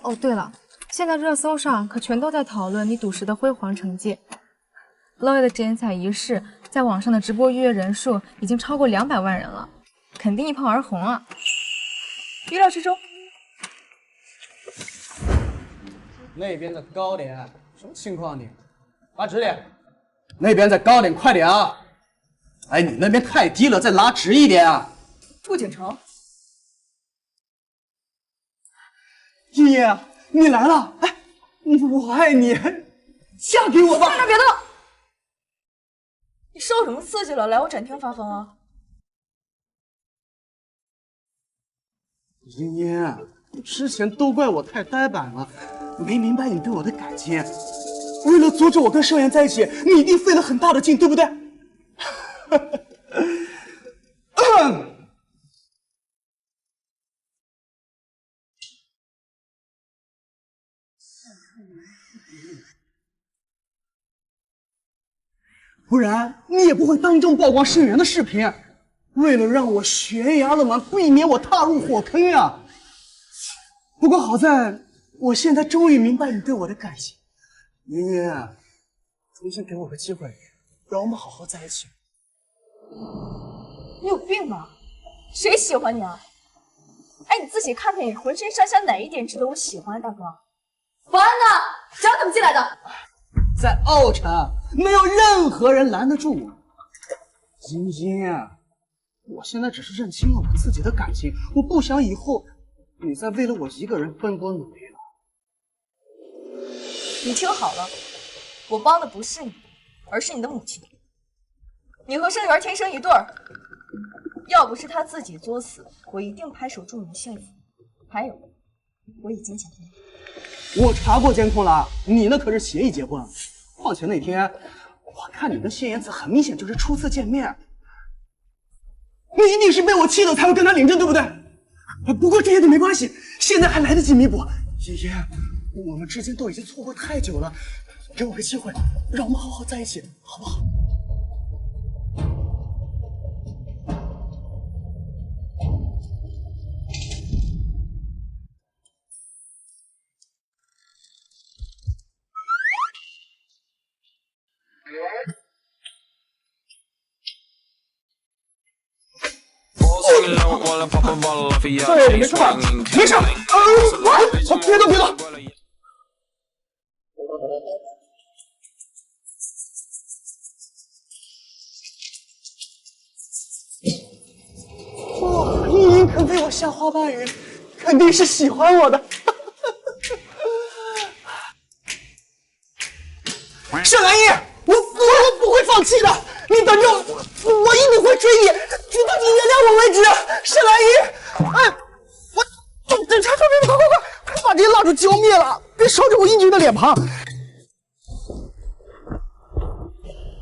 哦，对了，现在热搜上可全都在讨论你赌石的辉煌成绩。Chloe 的剪彩仪式在网上的直播预约人数已经超过200万人了，肯定一炮而红啊！预料之中。那边的高点什么情况你？拉直点。那边再高点，快点啊！哎，你那边太低了，再拉直一点啊！祝景城，依依，你来了！哎，我爱你，嫁给我吧！算了，别动！你受什么刺激了？来我展厅发疯啊！依依，之前都怪我太呆板了，没明白你对我的感情。为了阻止我跟盛妍在一起，你一定费了很大的劲，对不对？不然你也不会当众曝光盛妍的视频，为了让我悬崖勒马，避免我踏入火坑呀。不过好在我现在终于明白你对我的感情，妍妍，重新给我个机会，让我们好好在一起。你有病吧？谁喜欢你啊？哎，你自己看看你浑身上下哪一点值得我喜欢，大哥？保安呢？谁让他们进来的？在奥城，没有任何人拦得住我。晶晶，我现在只是认清了我自己的感情，我不想以后你再为了我一个人奔波努力了。你听好了，我帮的不是你，而是你的母亲。你和盛元天生一对儿，要不是他自己作死，我一定拍手祝你们幸福。还有，我已经结婚了。我查过监控了，你那可是协议结婚。况且那天我看你跟谢言子很明显就是初次见面，你一定是被我气了才会跟他领证，对不对？不过这些都没关系，现在还来得及弥补。爷爷，我们之间都已经错过太久了，给我个机会，让我们好好在一起，好不好？对，没事吧？没事。好，别动，别动。哇，依琳可被我吓花半语，肯定是喜欢我的。盛兰依，我不会放弃的，你等着我，我一定会追你，直到你原谅我为止。盛兰依，哎，警察叔叔，快把这些蜡烛浇灭了，别烧着我英俊的脸庞。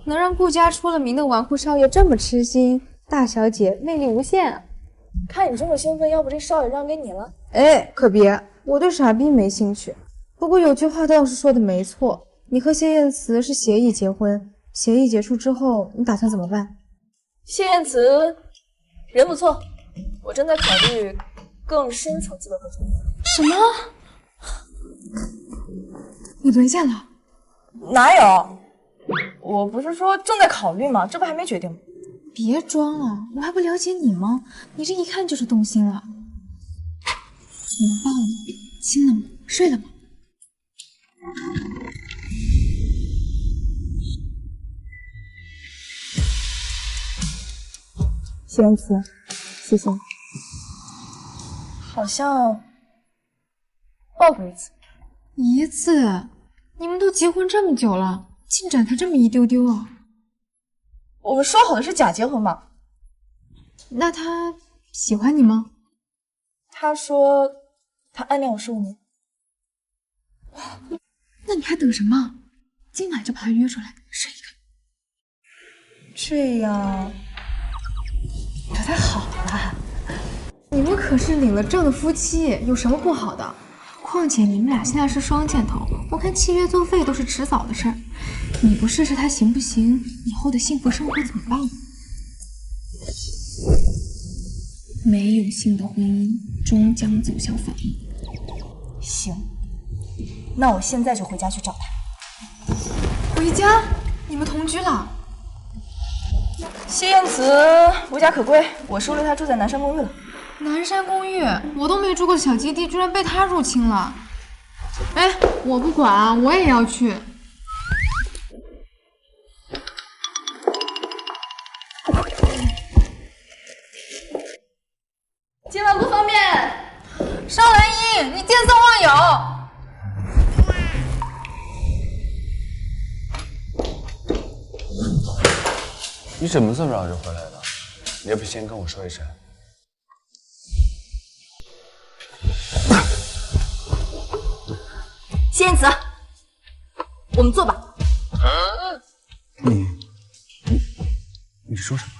能让顾家出了名的纨绔少爷这么痴心，大小姐魅力无限啊！看你这么兴奋，要不这少爷让给你了？哎，可别，我对傻逼没兴趣。不过有句话倒是说的没错，你和谢燕慈是协议结婚，协议结束之后，你打算怎么办？谢燕慈人不错，我正在考虑更深层次的合作。什么？你沦陷了？哪有？我不是说正在考虑吗？这不还没决定吗？别装了，我还不了解你吗？你这一看就是动心了。你们抱了吗？亲了吗？睡了吗？谢燕慈，谢谢。好像抱过一次。一次？你们都结婚这么久了，进展才这么一丢丢啊！我们说好的是假结婚嘛。那他喜欢你吗？他说他暗恋我15年。那你还等什么？今晚就把他约出来试一个。这样不太好吧？你们可是领了证的夫妻，有什么不好的？况且你们俩现在是双箭头，我看契约作废都是迟早的事儿。你不试试他行不行？以后的幸福生活怎么办？没有性的婚姻终将走向反目。行，那我现在就回家去找他。回家？你们同居了？谢燕慈无家可归，我收留她住在南山公寓了。南山公寓，我都没住过的小基地，居然被他入侵了。哎，我不管，我也要去。今晚不方便。邵兰英，你见色忘友。你怎么这么早就回来了？你也不先跟我说一声。谢燕慈，我们做吧。你说什么？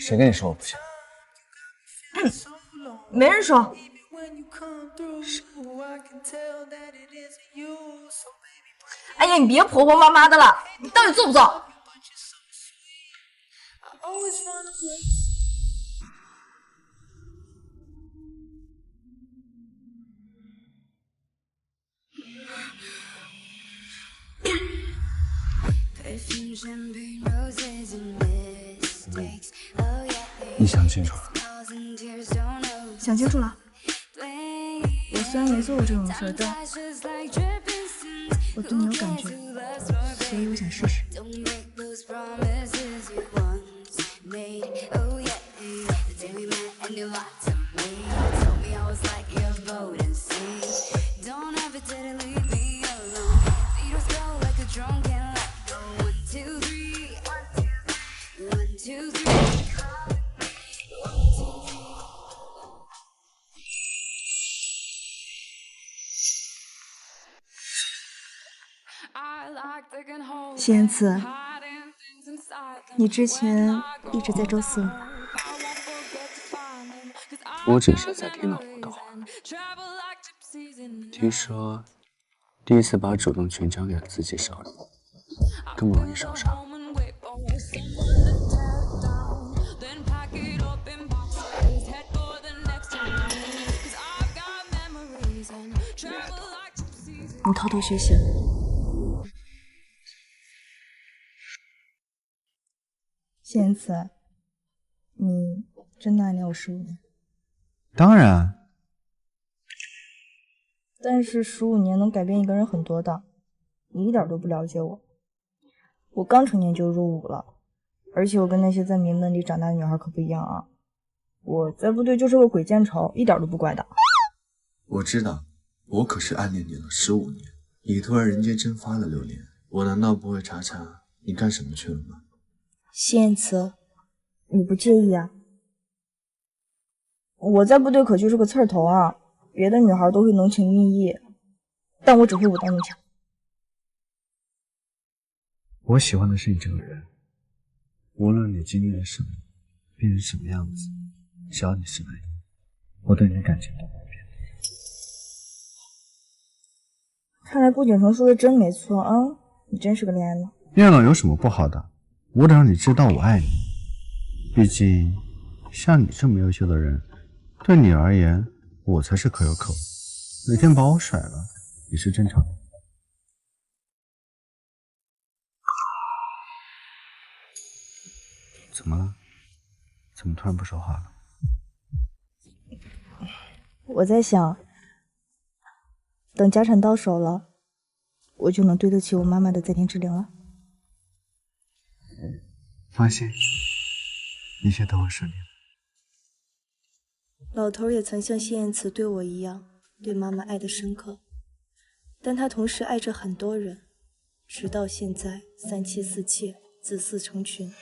谁跟你说我不行？没人说。哎呀，你别婆婆妈妈的了，你到底做不做？你想清楚了？想清楚了。我虽然没做过这种事，但我对你有感觉，所以我想试试。谢言辞，你之前一直在周4吗？我只是在听老婆的话。听说第一次把主动权交给了自己手里，更不容易受伤。你偷偷学习了。谢言辞，你真的暗恋我15年？当然。但是15年能改变一个人很多的，你一点都不了解我。我刚成年就入伍了，而且我跟那些在名门里长大的女孩可不一样啊。我在部队就是个鬼见愁，一点都不乖的。我知道，我可是暗恋你了15年，你突然人间蒸发了6年，我难道不会查查你干什么去了吗？谢言辞，你不介意啊？我在部队可就是个刺儿头啊，别的女孩都会浓情蜜意，但我只会武当女强。我喜欢的是你这个人，无论你经历了什么，变成什么样子，只要你是爱，我对你的感情都不会变。看来顾景成说的真没错啊，你真是个恋爱脑。恋爱脑有什么不好的？我得让你知道我爱你。毕竟，像你这么优秀的人，对你而言，我才是可有可无。哪天把我甩了，也是正常的。怎么了？怎么突然不说话了？我在想，等家产到手了，我就能对得起我妈妈的在天之灵了。放心，一切都会顺利的。老头也曾像谢言辞对我一样，对妈妈爱得深刻，但他同时爱着很多人，直到现在3妻4妾，子嗣成群。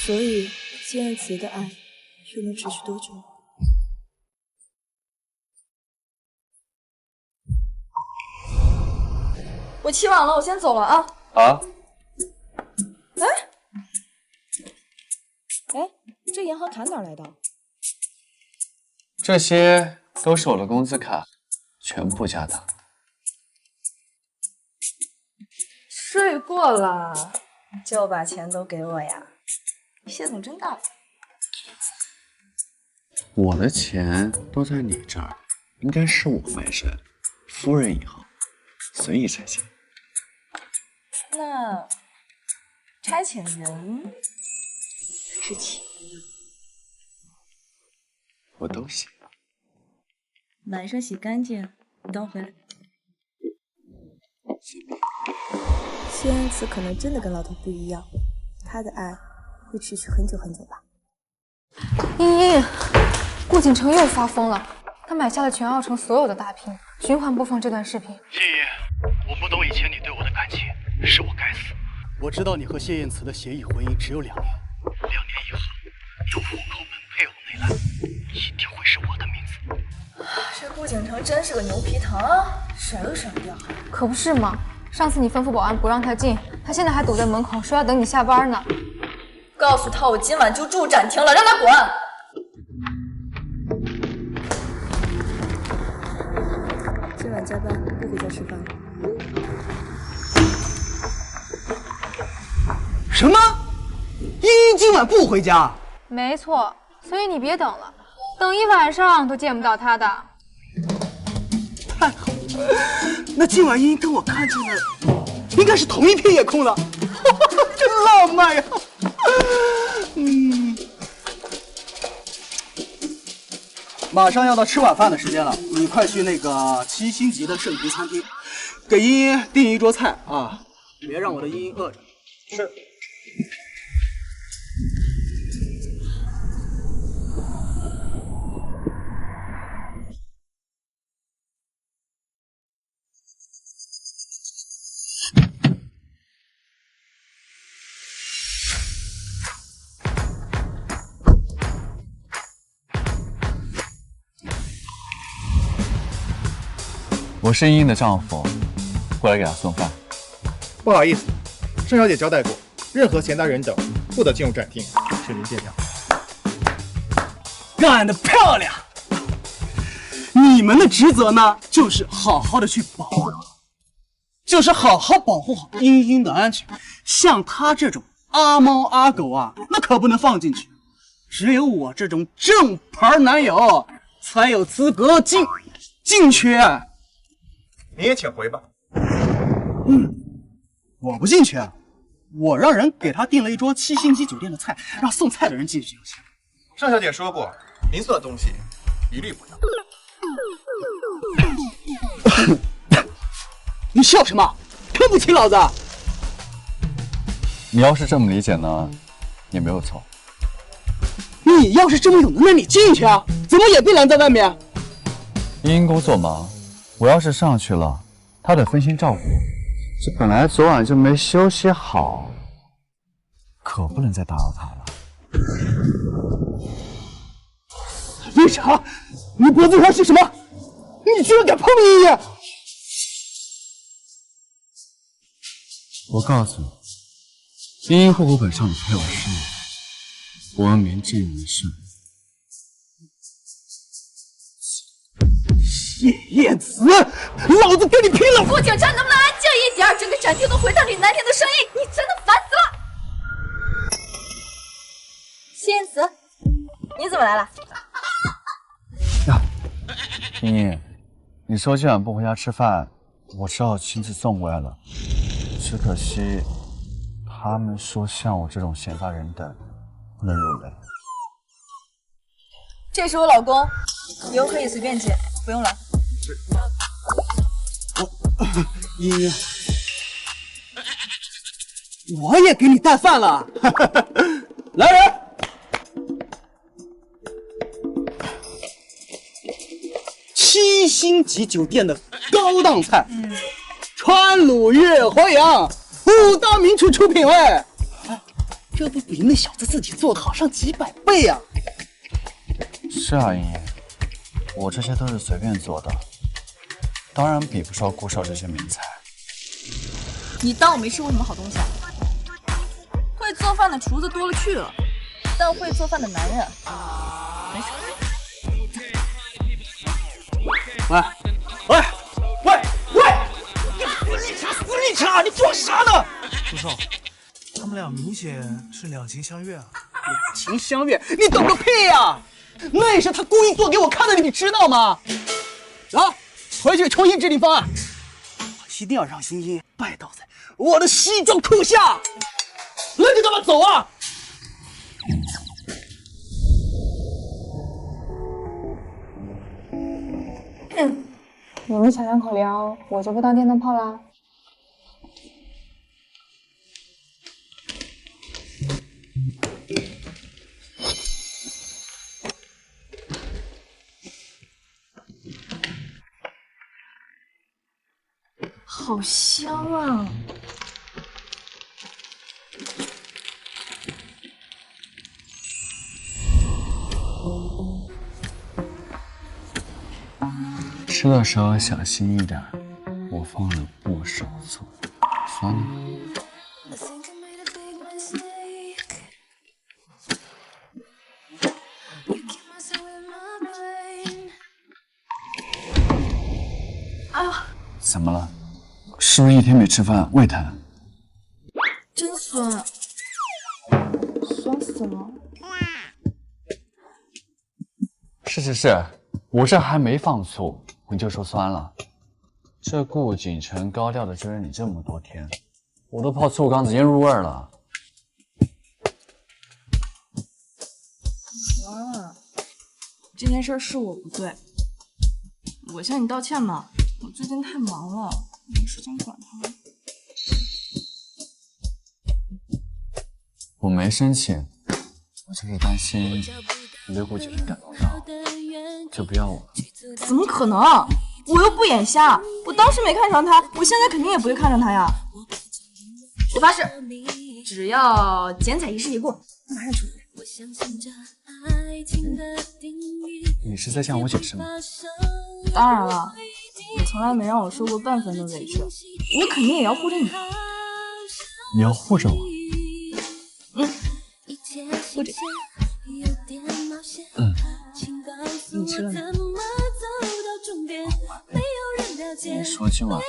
所以谢言辞的爱又能持续多久？我起晚了，我先走了啊。好。哎，这银行卡哪来的？这些都是我的工资卡，全部加档。睡过了，就把钱都给我呀！谢总真大方。我的钱都在你这儿，应该是我卖身，夫人以后随意差遣。那差遣人是钱，我都行。晚上洗干净，你等我回来。谢言辞可能真的跟老头不一样，他的爱会持续很久很久吧。茵茵，顾景成又发疯了，他买下了全奥城所有的大屏，循环播放这段视频。茵茵，我不懂以前你对我的感情，是我该死。我知道你和谢言辞的协议婚姻只有2年，2年以后，有户口本配偶真是个牛皮糖啊，甩都甩不掉。可不是嘛，上次你吩咐保安不让他进，他现在还堵在门口，说要等你下班呢。告诉他我今晚就住展厅了，让他滚。今晚加班，不回家吃饭了。什么？茵茵今晚不回家？没错，所以你别等了，等一晚上都见不到他的。太好了，那今晚茵茵跟我看见的应该是同一片夜空了，真浪漫呀！马上要到吃晚饭的时间了，你快去那个7星级的盛庭餐厅，给茵茵订一桌菜啊，别让我的茵茵饿着。是。我是茵茵的丈夫，过来给她送饭。不好意思，盛小姐交代过，任何闲杂人等不得进入展厅，请您见谅。干得漂亮！你们的职责呢，就是好好的去保护，就是好好保护好茵茵的安全。像她这种阿猫阿狗啊，那可不能放进去。只有我这种正牌男友才有资格进去。你也请回吧。我不进去，我让人给他订了一桌7星级酒店的菜，让送菜的人进去就行。盛小姐说过，您送的东西一律不要。你笑什么？看不起老子？你要是这么理解呢，也没有错。你要是这么有能耐，你进去啊！怎么也被拦在外面？茵茵工作忙，我要是上去了，她得分心照顾我。这本来昨晚就没休息好，可不能再打扰他了。为啥？你脖子上是什么？你居然敢碰茵茵！我告诉你，茵茵户口本上的配偶是你，我名正言顺。谢燕子，老子跟你拼了！副警察能不能安静一点？整个展厅都回荡着你难听的声音，你真的烦死了！谢燕子，你怎么来了？茵茵，你说今晚不回家吃饭，我只好亲自送过来了。只可惜，他们说像我这种闲杂人等不能入内。这是我老公，以后可以随便接，不用了。茵茵，我也给你带饭了。来人！7星级酒店的高档菜，川鲁粤淮扬5大名厨出品味，这不比那小子自己做的好上几百倍呀！是啊，茵茵，我这些都是随便做的，当然比不上顾少这些名菜。你当我没吃过什么好东西啊？会做饭的厨子多了去了，但会做饭的男人很少。喂！死你茶！你装啥呢？顾少，他们俩明显是两情相悦啊！两情相悦？你懂个屁呀！那是他故意做给我看的，你知道吗？啊，回去重新制定方案，一定要让茵茵拜倒在我的西装裤下。那就干嘛走啊？你们小两口聊，我就不当电灯泡啦。好香啊！这吃的时候小心一点，我犯了不少错。酸了。哎呀，怎么了？是不是一天没吃饭，胃疼？真酸，酸死了。是，我这还没放醋，你就说酸了。这顾景晨高调的追了你这么多天，我都泡醋缸子腌入味了。啊，这件事是我不对，我向你道歉吧。我最近太忙了，没时间管他。我没生气，我就是担心你对顾景晨感动到，就不要我了。怎么可能？我又不眼瞎，我当时没看上他，我现在肯定也不会看上他呀。我发誓，只要剪彩仪式一过，马上处理。你是在向我解释吗？当然了，你从来没让我受过半分的委屈，我肯定也要护着你。你要护着我？护着。你吃了吗？你说今晚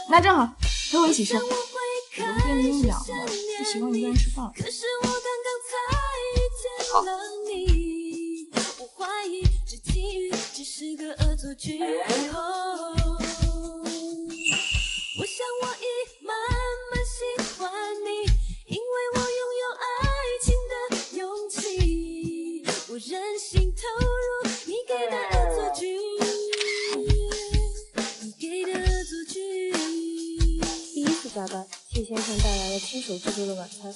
那正好，陪我一起吃。我都变得痒了，不习惯一个人吃饭。好。我想我已慢慢喜欢你，因为我拥有爱情的勇气，我任性投入你给的恶作剧，你给的恶作剧。第一次加班，谢先生带来了亲手制作的晚餐。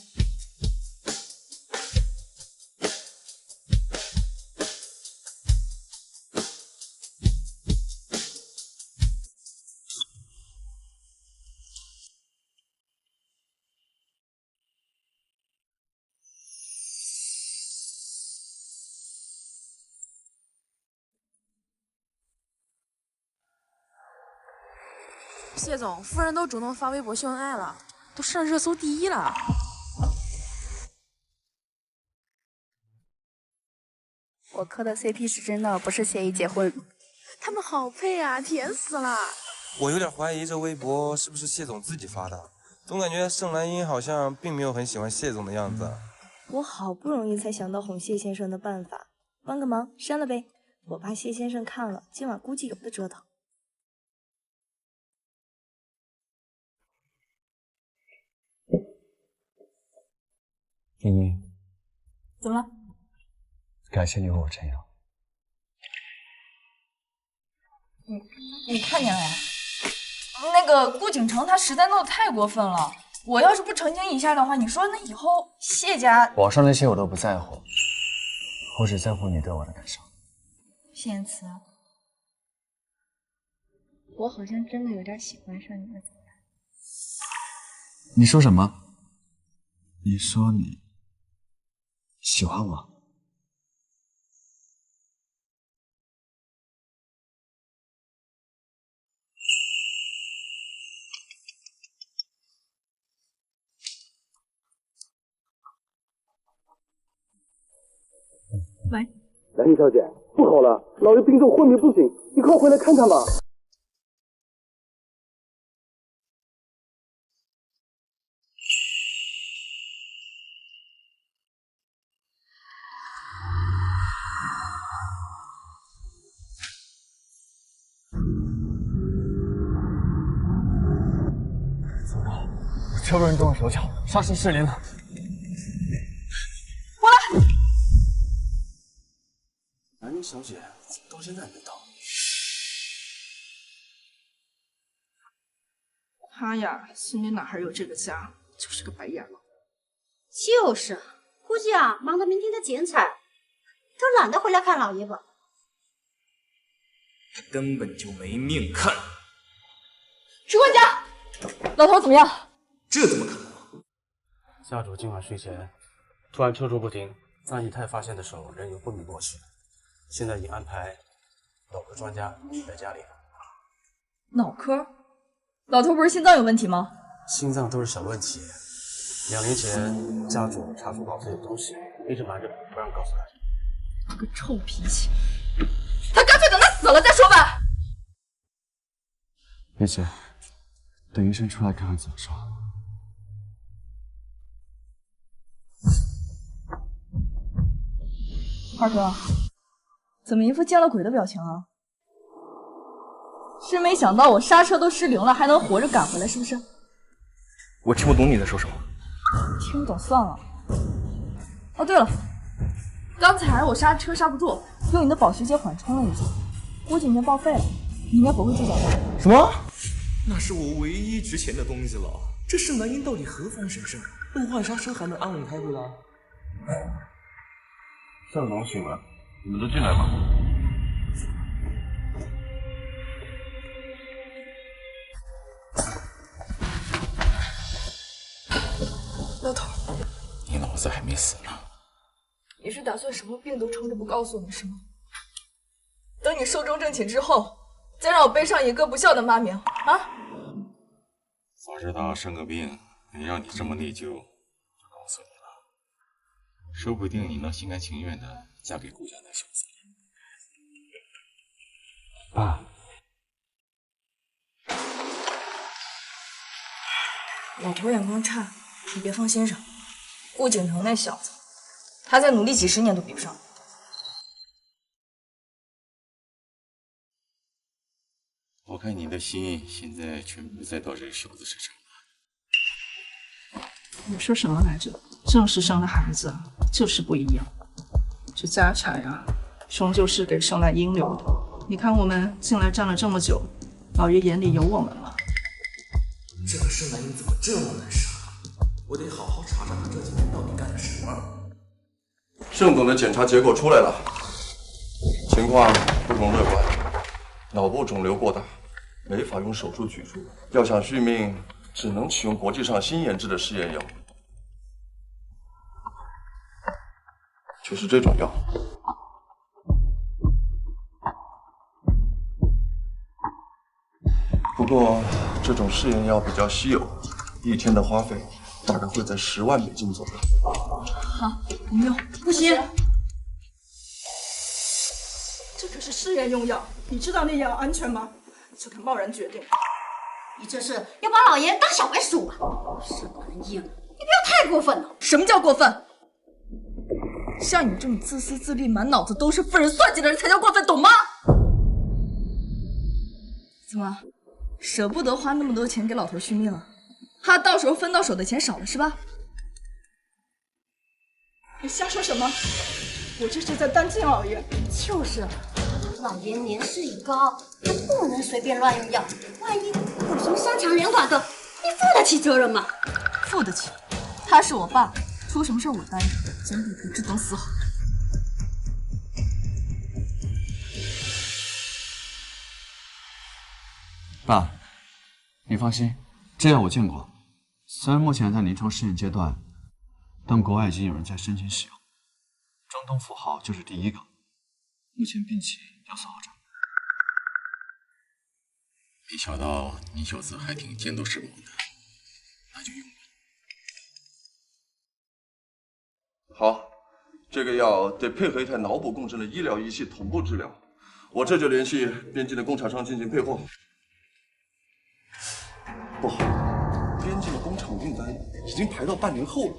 谢总，夫人都主动发微博秀恩爱了，都上热搜第1了。我磕的 CP 是真的，不是协议结婚。他们好配啊，甜死了！我有点怀疑这微博是不是谢总自己发的，总感觉盛兰英好像并没有很喜欢谢总的样子。我好不容易才想到哄谢先生的办法，帮个忙，删了呗。我怕谢先生看了，今晚估计有的折腾。茵茵，怎么了？感谢你为我撑腰。你看见了呀？那个顾景城他实在闹得太过分了。我要是不澄清一下的话，你说那以后谢家……网上那些我都不在乎，我只在乎你对我的感受。谢言辞，我好像真的有点喜欢上你了，怎么办？你说什么？你说你喜欢我？喂，兰妮小姐，不好了，老爷病重昏迷不醒，你快回来看看吧。糟糕，我车不能动了手脚，伤势失灵了。过来。兰妮小姐到现在没到。他呀，心里哪还有这个家，就是个白眼狼。就是，估计啊，忙到明天的剪彩，都懒得回来看老爷吧。他根本就没命看。去问家，老头怎么样？这怎么可能？家主今晚睡前突然抽搐不停，在姨太发现的时候，人有不明过失。现在已经安排脑科专家在家里了。脑科？老头不是心脏有问题吗？心脏都是小问题。2年前家主查出脑子有东西，一直瞒着不让告诉他。个臭脾气，他干脆等他死了再说吧。别急，等医生出来看看怎么说。二哥，怎么一副见了鬼的表情啊？是没想到我刹车都失灵了，还能活着赶回来，是不是？我听不懂你在说什么。听不懂算了。哦，对了，刚才我刹车刹不住，用你的保时捷缓冲了一下，估计已经报废了。你应该不会计较吧？什么？那是我唯一值钱的东西了。这盛南英到底何方神圣？不换刹车还能安稳开回来？盛总醒了，你们都进来吧。老头，你脑子还没死呢。你是打算什么病都撑着不告诉我们是吗？等你寿终正寝之后，再让我背上一个不孝的骂名啊！早知道生个病能让你这么内疚，就告诉你了，说不定你能心甘情愿的嫁给顾家那小子。爸，老头眼光差，你别放心上。顾景腾那小子，他再努力几10年都比不上。我看你的心现在全部栽到这个小子身上了。你说什么来着？正式生的孩子就是不一样。这家产呀，终究是给盛南英留的。你看我们进来站了这么久，老爷眼里有我们吗？这个盛南英怎么这么难杀？我得好好查查他这几年到底干了什么。盛总的检查结果出来了，情况不容乐观，脑部肿瘤过大，没法用手术取出。要想续命，只能启用国际上新研制的试验药，就是这种药。不过这种试验药比较稀有，1天的花费大概会在10万美金左右。好，我们用。不行，这可是试验用药，你知道那药安全吗？就敢贸然决定？你这是要把老爷当小白鼠啊！盛南英，你不要太过分了。什么叫过分？像你这种自私自利、满脑子都是妇人算计的人才叫过分，懂吗？怎么，舍不得花那么多钱给老头续命啊？怕到时候分到手的钱少了是吧？你瞎说什么？我这是在担心老爷。就是，老爷年事已高，他不能随便乱用药，万一有什么3长2短的，你负得起责任吗？负得起，他是我爸，出什么事我担着，坚定不移等死好。爸，你放心，这药我见过，虽然目前在临床试验阶段，但国外已经有人在申请使用。中东富豪就是第1个，目前病情有所好转。没想到你小子还挺见多识广的，那就用吧。好，这个药得配合一台脑部共振的医疗仪器同步治疗，我这就联系边境的工厂商进行配货。不好，边境的工厂订单已经排到半年后了。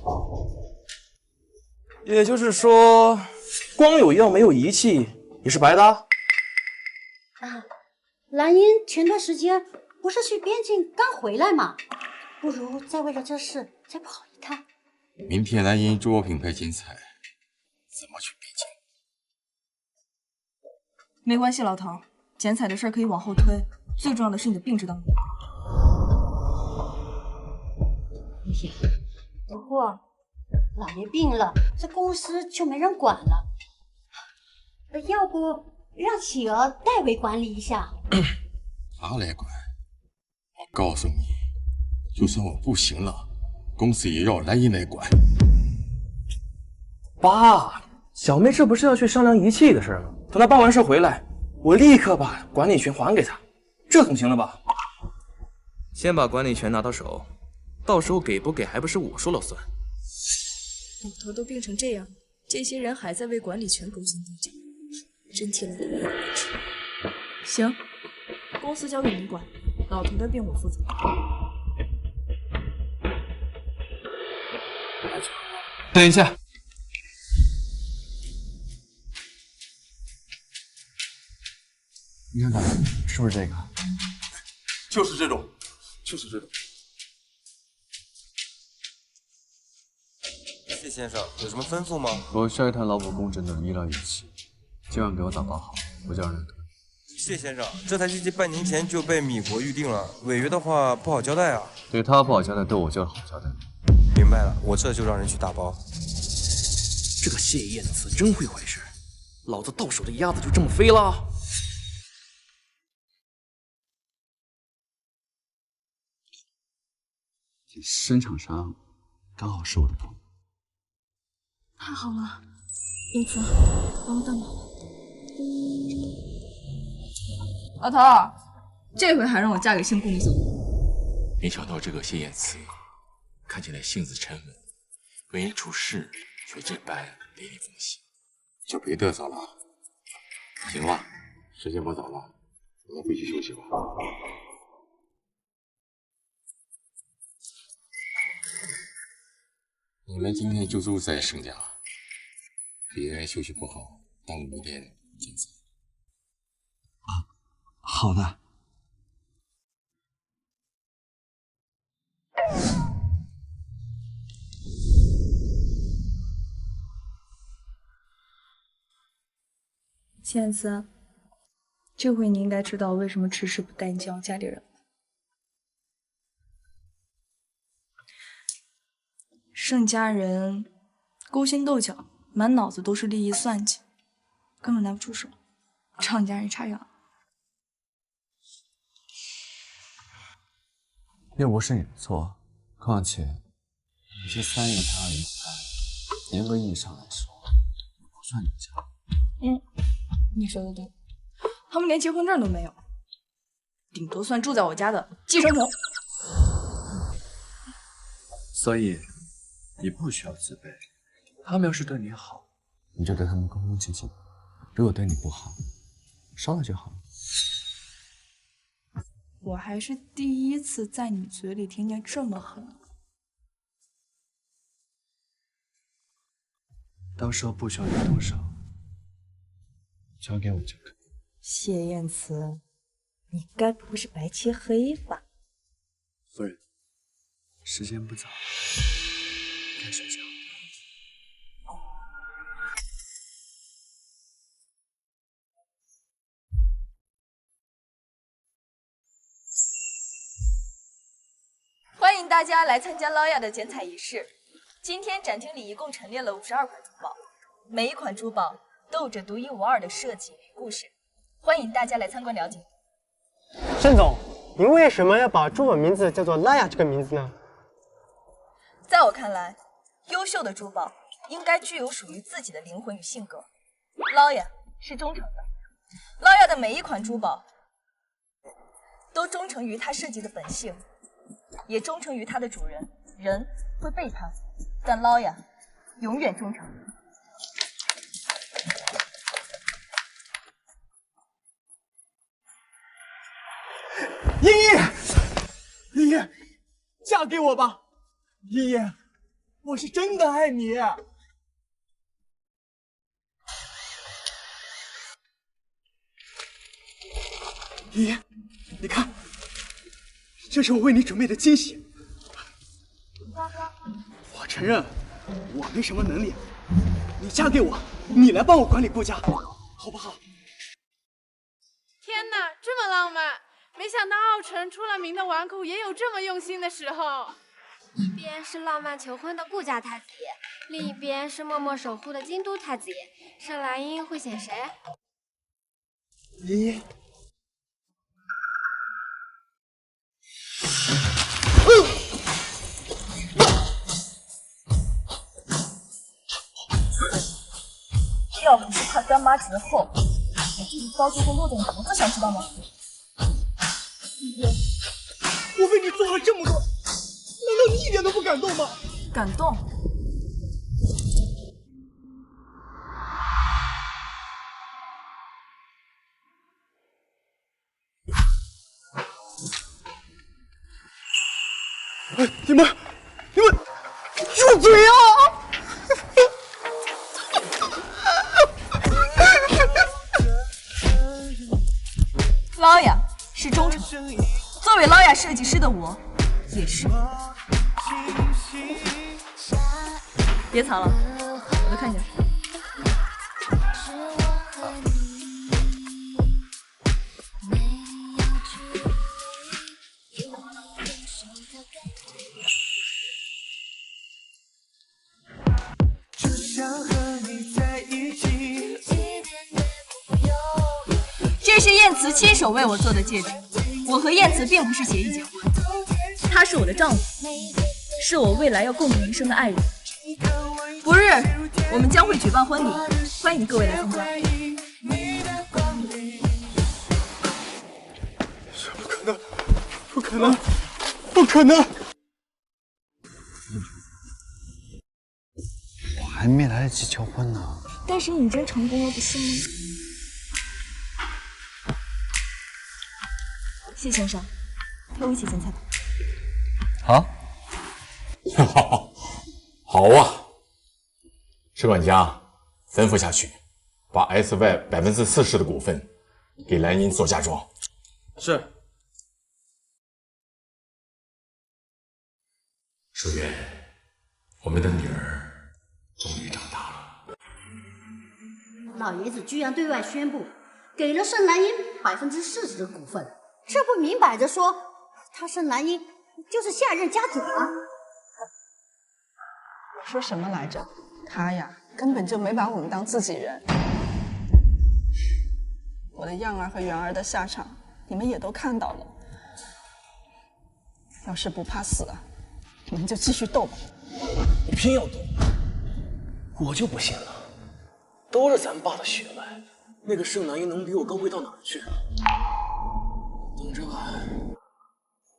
也就是说，光有药没有仪器也是白搭。蓝英前段时间不是去边境刚回来吗？不如再为了这事再跑一趟。明天蓝银中国品牌剪彩，怎么去边境？没关系，老头，剪彩的事可以往后推，最重要的是你的病知道吗？不过老爷病了，这公司就没人管了。要不让企鹅代为管理一下？他来管？我告诉你，就算我不行了，公司也要蓝银来管。爸，小妹这不是要去商量仪器的事吗？等他办完事回来，我立刻把管理权还给他，这总行了吧？先把管理权拿到手，到时候给不给还不是我说了算。老头都病成这样，这些人还在为管理权勾心斗角，真替老头不值。行，公司交给你管，老头的病我负责。等一下，你看看是不是这个？就是这种，就是这种。谢先生，有什么吩咐吗？我需要一台劳保公证的医疗仪器，今晚给我打包好，我就让人推。谢先生，这台机器半年前就被米国预定了，违约的话不好交代啊。对他不好交代，对我就好交代。明白了，我这就让人去打包。这个谢燕慈真会坏事，老子到手的鸭子就这么飞了。生产商刚好是我的客户。太好了，英子，帮我带忙。老头，这回还让我嫁给姓顾的小子。没想到这个谢燕慈看起来性子沉稳，为人处事却这般雷厉风行。就别嘚瑟了。行了，时间不早了，我们回去休息吧。你们今天就住在盛家，别休息不好，耽误明天检测。好的。燕慈，这回你应该知道为什么迟迟不带你见我家里人了。盛家人勾心斗角，满脑子都是利益算计，根本拿不出手，让家人插秧。又不是你的错，况且有些三姨太二姨太，严格意义上来说，不算你家。你说的对，他们连结婚证都没有，顶多算住在我家的寄生虫。所以你不需要自卑，他们要是对你好，你就对他们恭恭敬敬；如果对你不好，烧了就好了。我还是第一次在你嘴里听见这么狠的。到时候不需要你动手，交给我就可以。谢燕慈，你该不会是白切黑吧？夫人，时间不早，该睡觉。欢迎大家来参加劳亚的剪彩仪式。今天展厅里一共陈列了52款珠宝，每一款珠宝都有着独一无二的设计与故事，欢迎大家来参观了解。盛总，您为什么要把珠宝名字叫做拉雅这个名字呢？在我看来，优秀的珠宝应该具有属于自己的灵魂与性格。劳亚是忠诚的，劳亚的每一款珠宝都忠诚于它设计的本性，也忠诚于它的主人。人会背叛，但劳亚永远忠诚。茵茵，茵茵，嫁给我吧！茵茵，我是真的爱你。茵茵，你看，这是我为你准备的惊喜。我承认我没什么能力，你嫁给我，你来帮我管理顾家，好不好？天哪，这么浪漫！没想到傲城出了名的纨绔也有这么用心的时候。一边是浪漫求婚的顾家太子爷，另一边是默默守护的京都太子爷，盛兰英会选谁？茵茵。要不是怕干妈折后，你高中跟骆总脖子，想知道吗？我为你做了这么多，难道你一点都不感动吗？感动。你们住嘴啊！拉雅是忠诚，作为拉雅设计师的我，也是。别藏了，我都看见。这是燕慈亲手为我做的戒指，我和燕慈并不是协议结婚，他是我的丈夫，是我未来要共度余生的爱人。不日，我们将会举办婚礼，欢迎各位来参加。不可能，不可能，不可能！我还没来得及求婚呢。但是你已经成功了，不是吗？谢先生，陪我一起进菜吧。好。好啊！石管家，吩咐下去，把 SY 40%的股份给兰英做嫁妆。是。舒月，我们的女儿终于长大了。老爷子居然对外宣布，给了盛兰英40%的股份，这不明摆着说他盛兰英就是下任家主吗？我说什么来着？他呀，根本就没把我们当自己人。我的样儿和圆儿的下场，你们也都看到了。要是不怕死，你们就继续斗吧。你偏要斗，我就不信了。都是咱爸的血脉，那个盛南英能比我高贵到哪儿去？等着看，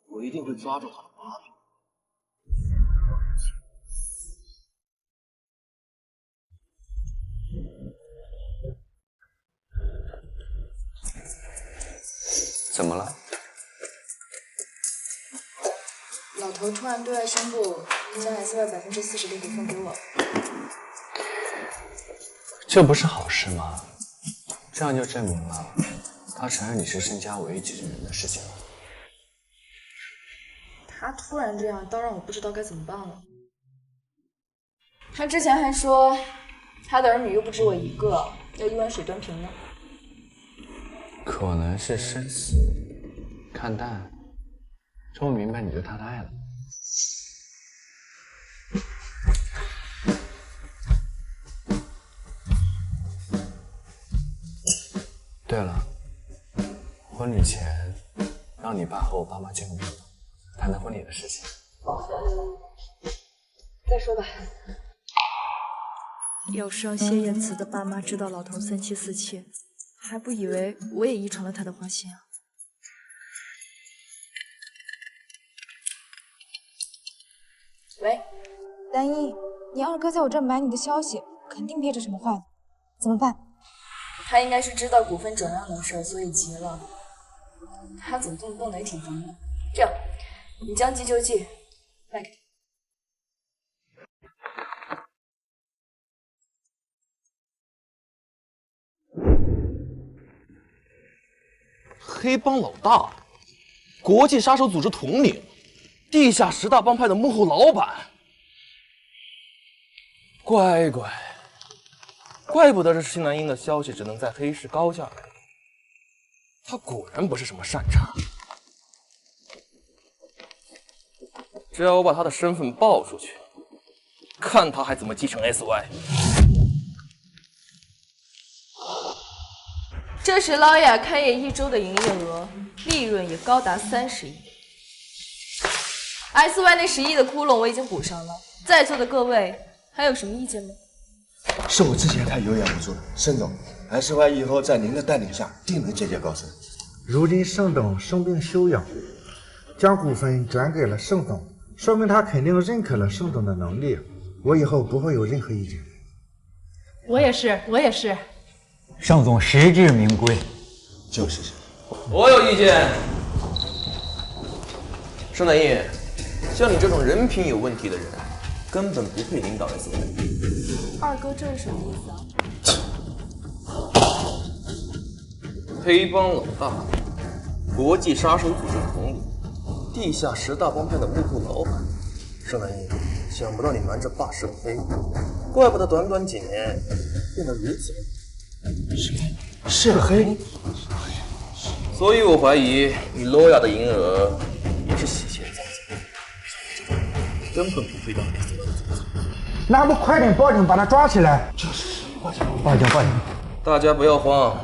我一定会抓住他的把柄。怎么了？老头突然对外宣布将 SY 40%的股份给我。这不是好事吗？这样就证明了他承认你是盛家唯一继承人的事情了。他突然这样，倒让我不知道该怎么办了。他之前还说他的儿女又不止我一个，要一碗水端平呢。可能是生死看淡，终于明白你对他的爱了。对了，婚礼前让你爸和我爸妈见个面，谈谈婚礼的事情。再说吧。要是让谢燕慈的爸妈知道老头3妻4妾，还不以为我也遗传了他的花心啊！喂，丹一，你二哥在我这儿瞒你的消息，肯定憋着什么坏呢？怎么办？他应该是知道股份转让的事，所以急了。他怎么这么动的也挺烦的。这样，你将急救剂卖给他。黑帮老大，国际杀手组织统领，地下10大帮派的幕后老板。乖乖，怪不得这新南英的消息只能在黑市高价买。他果然不是什么善茬。只要我把他的身份爆出去，看他还怎么继承 SY。这时捞雅开业1周的营业额，利润也高达30亿。SY 那10亿的窟窿我已经补上了，在座的各位还有什么意见吗？是我之前太有眼无珠了，盛总，还是怀疑以后在您的带领下定能节节高升。如今盛董生病休养，将股份转给了盛总，说明他肯定认可了盛总的能力。我以后不会有任何意见。我也是，我也是。盛总实至名归。就是。我有意见。盛南印，像你这种人品有问题的人，根本不配领导 SY。二哥，这是什么意思啊？黑帮老大，国际杀手组织统领，地下10大帮派的幕后老板。盛南印，想不到你瞒着爸涉黑，怪不得短短几年变得如此。涉黑？所以我怀疑你罗亚的银额也是洗钱造假，根本不配当 SY。那不快点报警把他抓起来？就是报警。大家不要慌，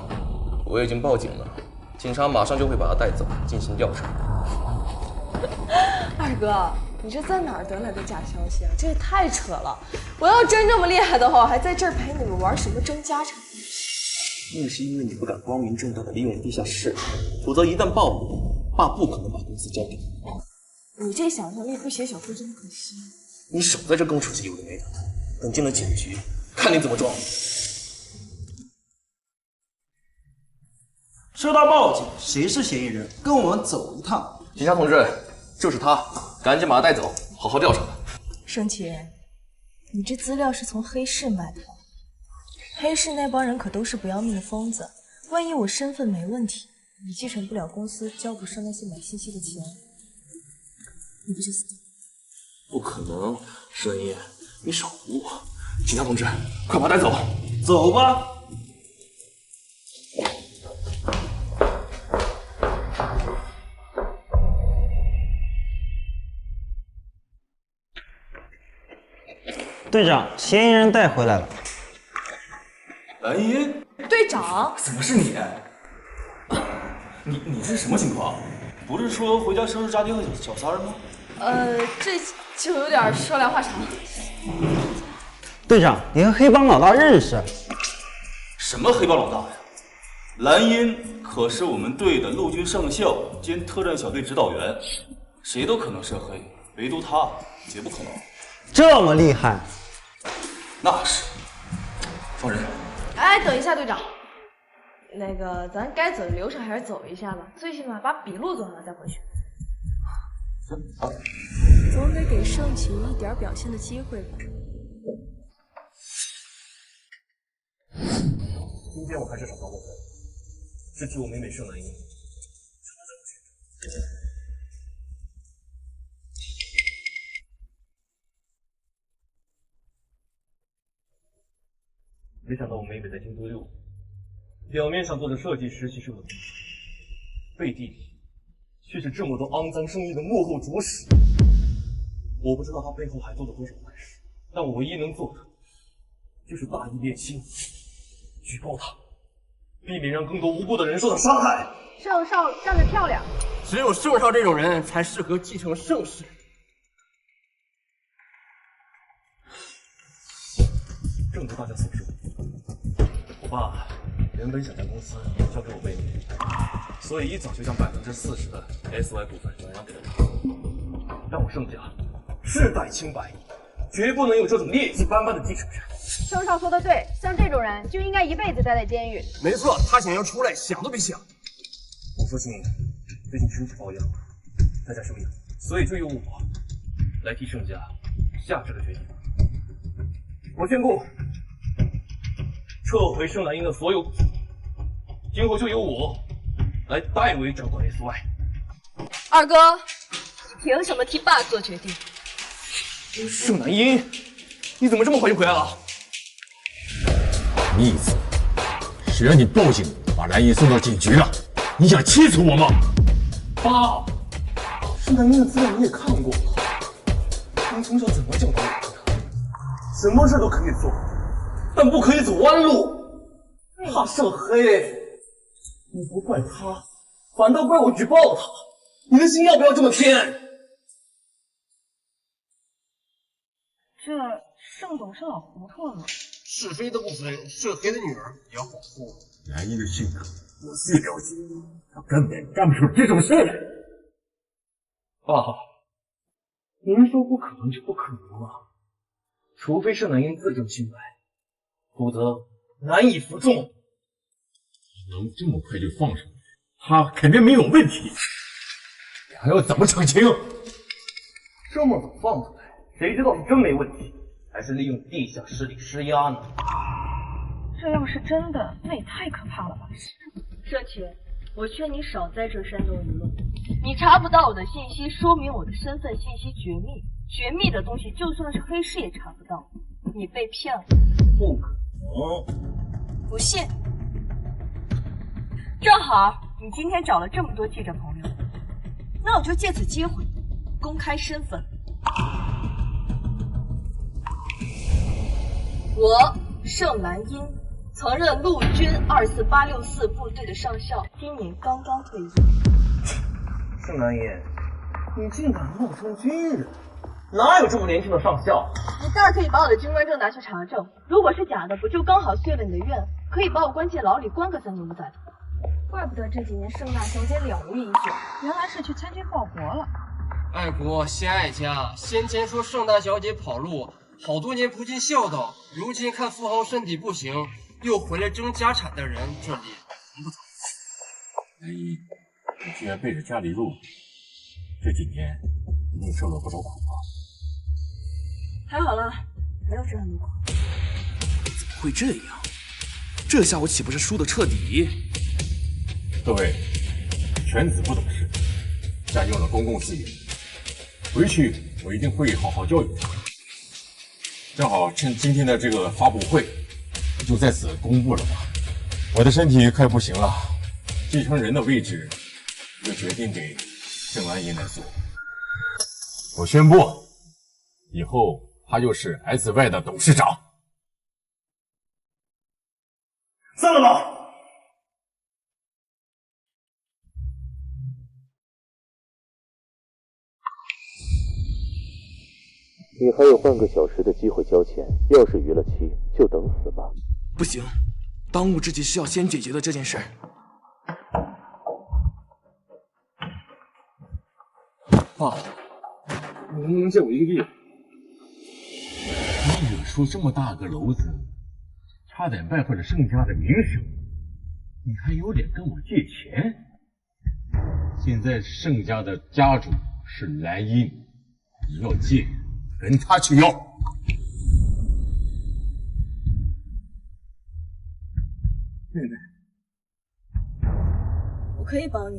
我已经报警了，警察马上就会把他带走进行调查。二哥，你这在哪儿得来的假消息啊？这也太扯了！我要真这么厉害的话，我还在这儿陪你们玩什么争家产？那是因为你不敢光明正大的利用地下室，否则一旦暴露，爸不可能把公司交给你。你这想象力不写小说真可惜。你少在这跟我说些有的没的，等进了警局，看你怎么装。收到报警，谁是嫌疑人？跟我们走一趟。警察同志，就是他，赶紧把他带走，好好调查他。盛奇，你这资料是从黑市买的吧？黑市那帮人可都是不要命的疯子，万一我身份没问题，你继承不了公司，交不上那些买信息的钱，你不就死定了？不可能，沈一，你少唬我！警察同志，快把他带走！走吧。队长，嫌疑人带回来了。蓝音，队长，怎么是你？你这是什么情况？不是说回家收拾家丁和小三吗？这就有点说来话长。队长，你和黑帮老大认识？什么黑帮老大呀？蓝音可是我们队的陆军上校兼特战小队指导员，谁都可能涉黑，唯独他绝不可能。这么厉害？那是。放人。哎，等一下，队长。那个，咱该走的流程还是走一下吧，最起码把笔录做完再回去。总得给盛奇一点表现的机会吧。今天我还是少当过分，是替我妹妹盛南音。没想到我妹妹在京都6，表面上做着设计实习生的工作，背地里却是这么多肮脏生意的幕后主使。我不知道她背后还做了多少坏事，但我唯一能做的就是大义灭亲，举报她，避免让更多无辜的人受到伤害。盛少站得漂亮，只有盛少这种人才适合继承盛世。正如大家所说，我爸原本想将公司交给我妹妹，所以一早就将40%的 SY 股份转让给了他。但我盛家世代清白，绝不能有这种劣迹斑斑的继承人。盛少说的对，像这种人就应该一辈子待在监狱。没错，他想要出来，想都别想。我父亲最近身体抱恙，在家休养，所以就由我来替盛家下这个决定。我宣布，撤回盛南英的所有股份，今后就由我来代为掌管 SY。二哥，凭什么替爸做决定？盛南英，你怎么这么快就回来了？逆子，谁让你报警把蓝英送到警局了？你想气死我吗？爸，盛南英的资料你也看过，您从小怎么教导我的？什么事都可以做，但不可以走弯路。怕涉黑，你不怪他，反倒怪我举报他。你的心要不要这么偏？这盛总是老糊涂了吗？是非都不分，涉黑的女儿也要保护。兰英的性格我最了解，她根本干不出这种事来。爸，您说不可能就不可能了，除非是兰英自证清白，否则难以服众。能这么快就放上来，她肯定没有问题。你还要怎么澄清？这么早放出来，谁知道是真没问题，还是利用地下势力施压呢？这要是真的，那也太可怕了吧！这钱，我劝你少在这煽动舆论。你查不到我的信息，说明我的身份信息绝密。绝密的东西，就算是黑市也查不到。你被骗了。不可能！不信。正好你今天找了这么多记者朋友，那我就借此机会公开身份。我盛兰英曾任陆军24864部队的上校，今年刚刚退役。盛兰英，你竟敢冒充军人，哪有这么年轻的上校？你当然可以把我的军官证拿去查证，如果是假的，不就刚好遂了你的愿，可以把我关进牢里关个3年5载。怪不得这几年盛大小姐了无音讯，原来是去参军报国了。爱国先爱家，先前说盛大小姐跑路，好多年不尽孝道，如今看富豪身体不行，又回来争家产的人，这里不走。兰英，你居然背着家里入伍，这几年一定受了不少苦吧？还好啦，没有这样的苦。怎么会这样？这下我岂不是输得彻底？各位，犬子不懂事，占用了公共资源，回去我一定会好好教育他。正好趁今天的这个发布会，就在此公布了吧。我的身体快不行了，继承人的位置就决定给盛兰英来做。我宣布，以后他就是 SY 的董事长。散了吧。你还有半个小时的机会交钱，要是逾了期，就等死吧。不行，当务之急是要先解决的这件事儿。爸，能不能借我1个亿？你惹出这么大个篓子，差点败坏了盛家的名声，你还有脸跟我借钱？现在盛家的家主是兰英，你要借，跟他去要。妹妹，我可以帮你，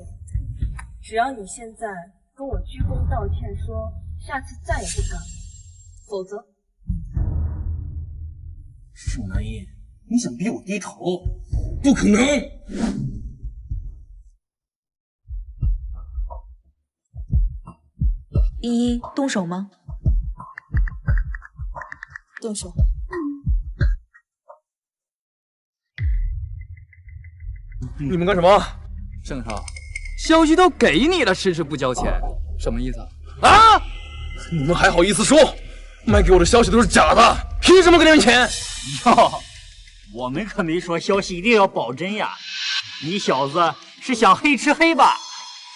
只要你现在跟我鞠躬道歉，说下次再也不敢，否则。盛兰英，你想逼我低头？不可能！依依，动手吗？动手。你们干什么？盛少，消息都给你了，迟迟不交钱，什么意思啊？你们还好意思说？卖给我的消息都是假的，凭什么给你们钱？哟，我们可没说消息一定要保真呀！你小子是想黑吃黑吧？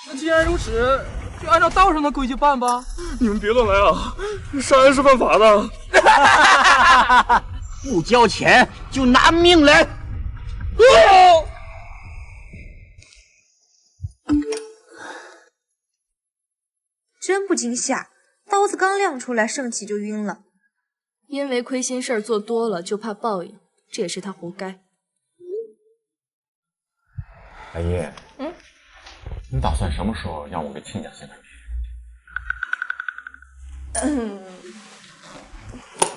那既然如此，就按照道上的规矩办吧。你们别乱来啊！杀人是犯法的。不交钱就拿命来！真不禁吓，刀子刚亮出来，盛启就晕了。因为亏心事儿做多了，就怕报应，这也是他活该。兰英，你打算什么时候让我给亲家献上去？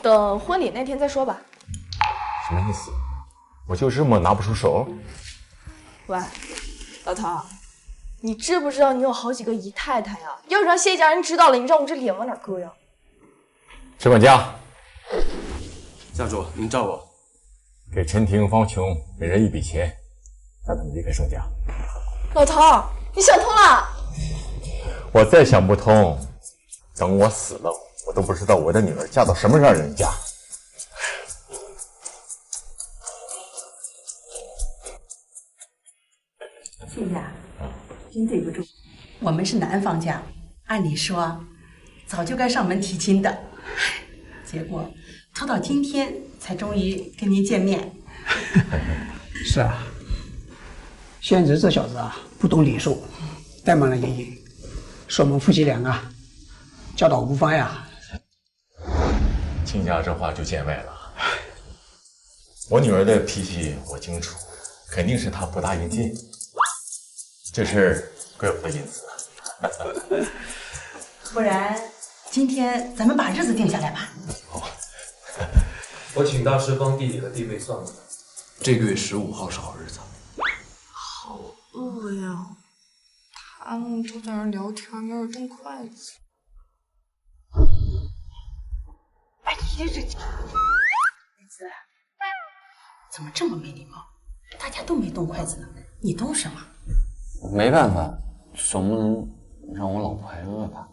等婚礼那天再说吧。什么意思？我就这么拿不出手？喂，老头，你知不知道你有好几个姨太太呀？要是让谢家人知道了，你让我这脸往哪搁呀？陈管家，家主，您照我。给陈婷、方琼每人1笔钱，让他们离开盛家。老头，你想通了？我再想不通，等我死了，我都不知道我的女儿嫁到什么样人家。亲家，真对不住，我们是男方家，按理说早就该上门提亲的，结果拖到今天才终于跟您见面。是啊，宣子这小子啊，不懂礼数，怠慢了爷爷，是我们夫妻俩啊教导无方呀。亲家这话就见外了。我女儿的脾气我清楚，肯定是她不大应见。这事儿怪我的隐私。不然今天咱们把日子定下来吧。我请大师帮弟弟的地位算了，这个月15号是好日子。好饿呀！他们都在那聊天，没人动筷子。哎，你这子怎么这么没礼貌？大家都没动筷子呢，你动什么？没办法，总不能让我老婆挨饿吧？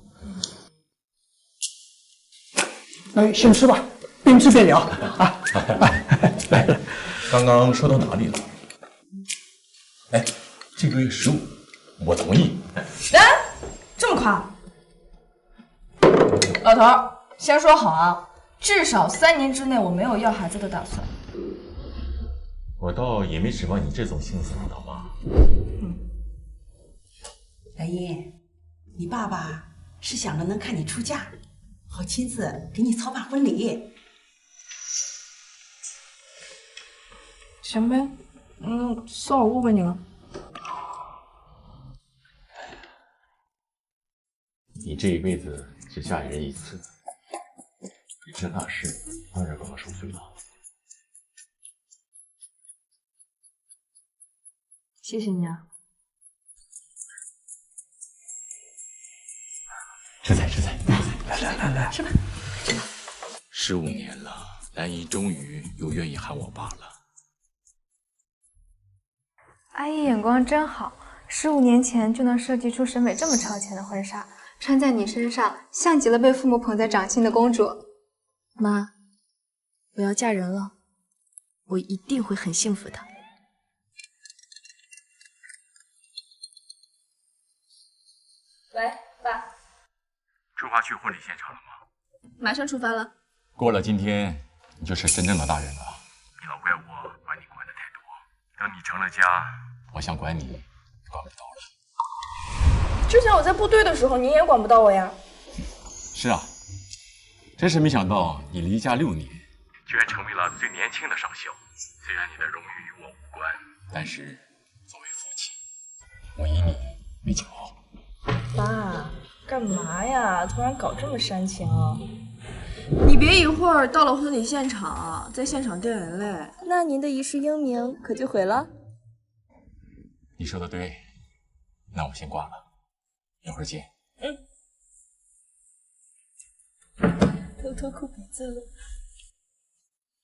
哎，先吃吧，边吃边聊啊。来了，刚刚说到哪里了？哎，这个月15，我同意。这么快？老头，先说好啊，至少3年之内我没有要孩子的打算。我倒也没指望你这种性子，老妈。老爷，你爸爸是想着能看你出嫁，好亲自给你操办婚礼。行呗，算我误会你了。你这一辈子只嫁人一次，你这大事当然帮我受罪了。谢谢你啊。吃菜，来，吃吧。15年了，兰姨终于又愿意喊我爸了。阿姨眼光真好，15年前就能设计出审美这么超前的婚纱，穿在你身上像极了被父母捧在掌心的公主。妈，我要嫁人了，我一定会很幸福的。喂，爸。出发去婚礼现场了吗？马上出发了。过了今天，你就是真正的大人了。你老怪我管你管的太多，等你成了家，我想管你管不到了。之前我在部队的时候，你也管不到我呀。是啊，真是没想到你离家6年，居然成为了最年轻的上校。虽然你的荣誉与我无关，但是作为父亲，我以你为骄傲。爸，干嘛呀？突然搞这么煽情啊！你别一会儿到了婚礼现场，在现场掉眼泪，那您的一世英名可就毁了。你说的对，那我先挂了，一会儿见。偷偷哭鼻子了。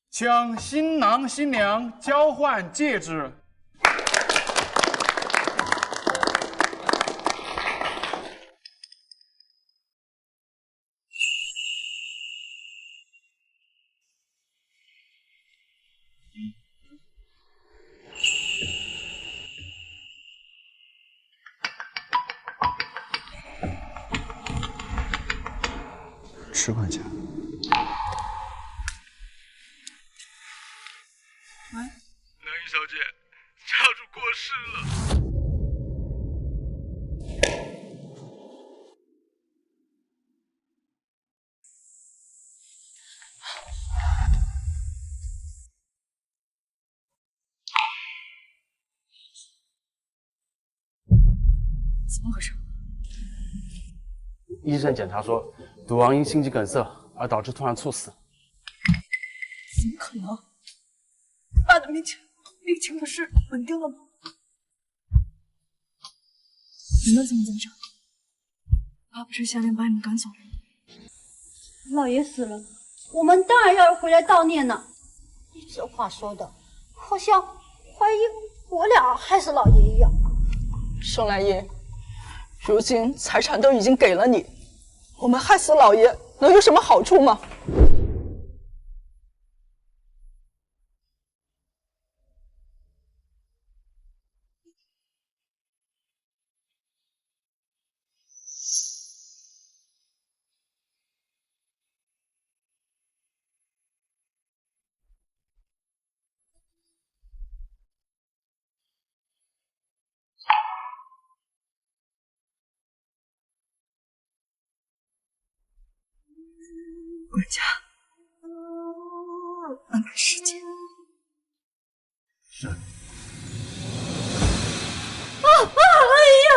请新郎新娘交换戒指。10块钱。喂，梁姨小姐，家主过世了。怎么回事？医生检查说，赌王因心肌梗塞而导致突然猝死。怎么可能？爸的病情不是稳定了吗？你们怎么在这？爸不是下令把你们赶走了吗？老爷死了，我们当然要回来悼念呢。你这话说的，好像怀疑我俩害死老爷一样。盛兰英，如今财产都已经给了你，我们害死老爷能有什么好处吗？管家，安排时间。是。哎呀，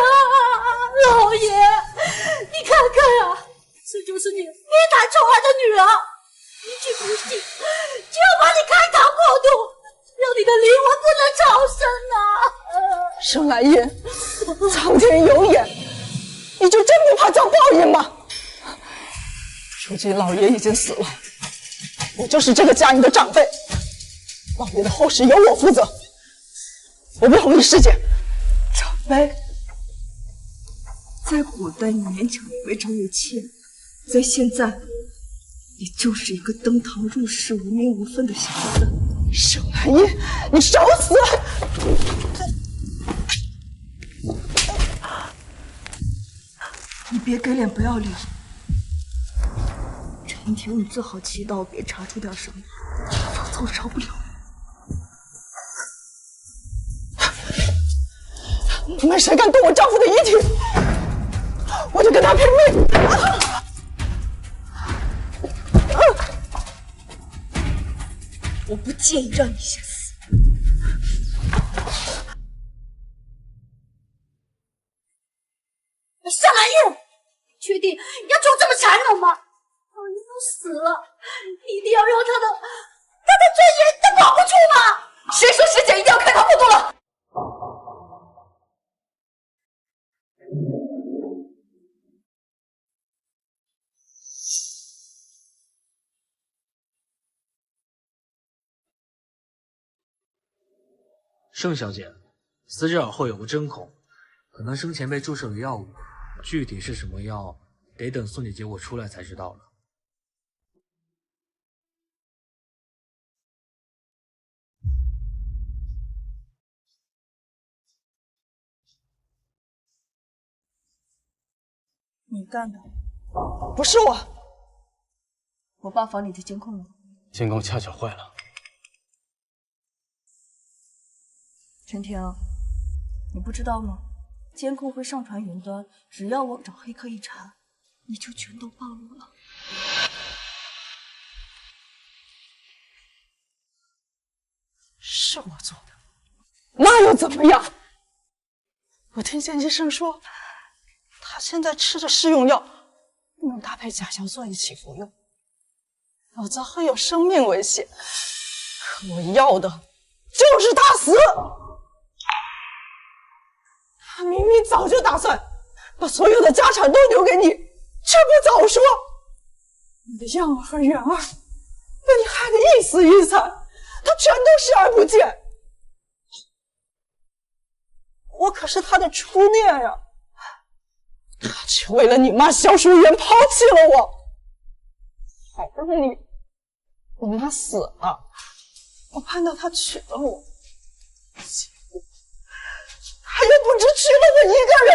老爷，你看看啊，这就是你面谈宠儿的女儿，一句不信就要把你开膛破肚，让你的灵魂不能超生啊！盛来英，苍天有眼，你就真不怕遭报应吗？如今老爷已经死了，我就是这个家里的长辈，老爷的后事由我负责，我不同意事件。长辈，在古代你勉强也被称为妾，在现在，你就是一个登堂入室、无名无分的小子。盛来英，你找死！你别给脸不要脸。陈婷，你最好祈祷别查出点什么，否则我饶不了你。你们谁敢动我丈夫的遗体，我就跟他拼命！我不介意让你先死。夏兰英，确定要做这么残忍吗？老爷都死了，你一定要用他的尊严都保不住吗？谁说师姐一定要开膛破肚了？盛小姐，死者耳后有个针孔，可能生前被注射了药物，具体是什么药，得等送检结果出来才知道了。你干的，不是我。我爸房里的监控呢？监控恰巧坏了。陈婷，你不知道吗？监控会上传云端，只要我找黑客一查，你就全都暴露了。是我做的，那又怎么样？我听见医生说，他现在吃着试用药，不能搭配甲硝唑一起服用，否则会有生命危险。可我要的就是他死。他明明早就打算把所有的家产都留给你，却不早说。你的样儿和元儿被你害得一死一残，他全都视而不见。我可是他的初恋呀，他却为了你妈萧淑媛抛弃了我。好不容易我妈死了，我盼到他娶了我，他又不只娶了我一个人。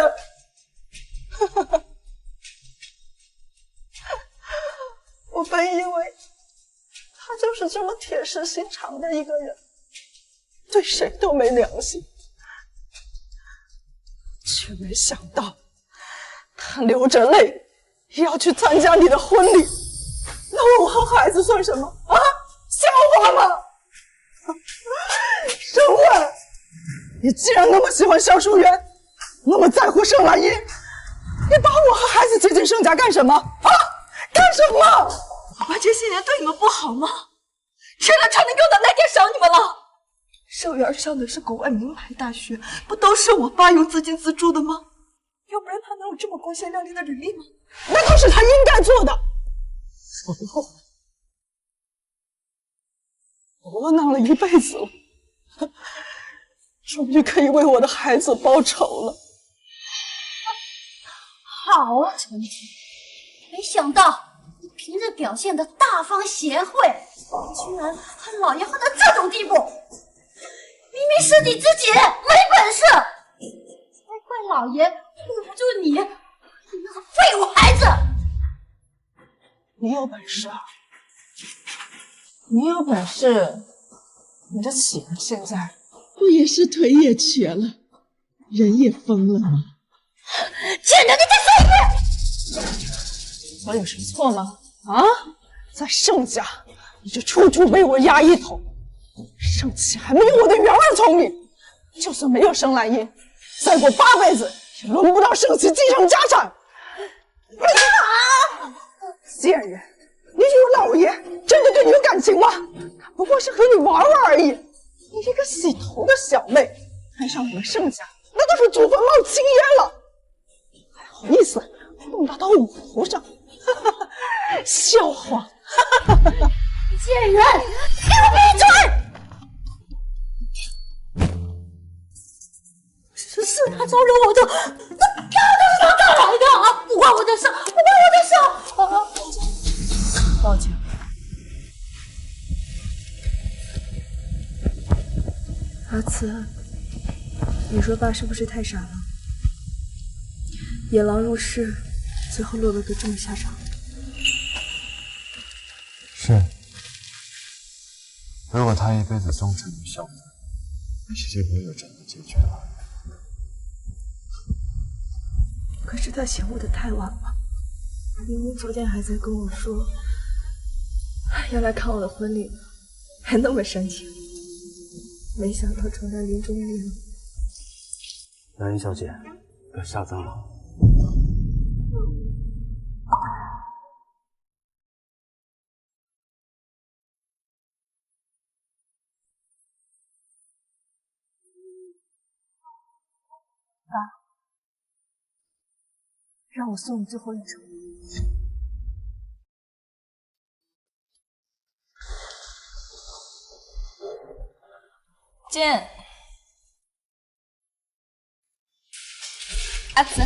我本以为他就是这么铁石心肠的一个人，对谁都没良心，却没想到他流着泪也要去参加你的婚礼。那我和孩子算什么啊？笑话吗？盛文，你既然那么喜欢萧淑媛，那么在乎盛兰英，你把我和孩子接进盛家干什么啊？干什么？我爸这些年对你们不好吗？谁能常年用的那点少你们了？盛媛上的是国外名牌大学，不都是我爸用资金资助的吗？要不然他能有这么光鲜亮丽的履历吗？那都是他应该做的。我不后悔，我窝囊了一辈子了，终于可以为我的孩子报仇了。好啊，陈婷，没想到你平日表现的大方贤惠，居然和老爷混到这种地步。明明是你自己没本事，才怪老爷护不住你那个废物孩子。你有本事啊！你有本事，你的媳妇现在不也是腿也瘸了，人也疯了吗？贱人，你再说一遍！我有什么错吗？啊？在盛家，你就处处被我压一头。盛气还没有我的元儿聪明，就算没有盛兰英，再过8辈子也轮不到盛气继承家产。贱人，你以为老爷真的对你有感情吗？他不过是和你玩玩而已。你一个洗头的小妹，看上我们盛家，那都是祖坟冒青烟了，还好意思蹦跶到我头上？笑话！贱人，给我闭嘴！是他招惹我的，那是他干来的啊！不关我的事，不关我的事！报警！阿慈，你说爸是不是太傻了？野狼入室，最后落了个这么下场。是，如果他一辈子忠诚于孝子，也许就不会有这样的结局了。可是他醒悟的太晚了，明明昨天还在跟我说要来看我的婚礼，还那么煽情，没想到成了临终一人。兰英小姐，不要下葬了。爸，让我送你最后一程。见，阿慈，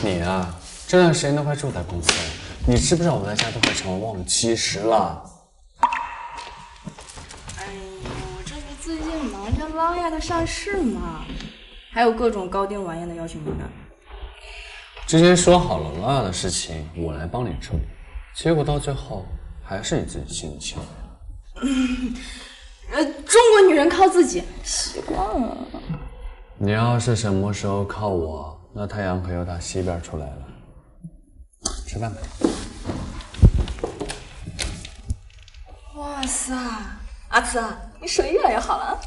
你啊，这段时间都快住在公司了，你知不知道我在家都快成了忘七十了？哎呦，我这不最近忙着拉亚的上市嘛，还有各种糕点晚宴的邀请名单。之前说好了拉雅的事情我来帮你处理，结果到最后还是你自己亲力亲为。中国女人靠自己，习惯了。你要是什么时候靠我，那太阳可又打西边出来了。吃饭吧。哇塞，阿慈，你手艺越来越好了啊！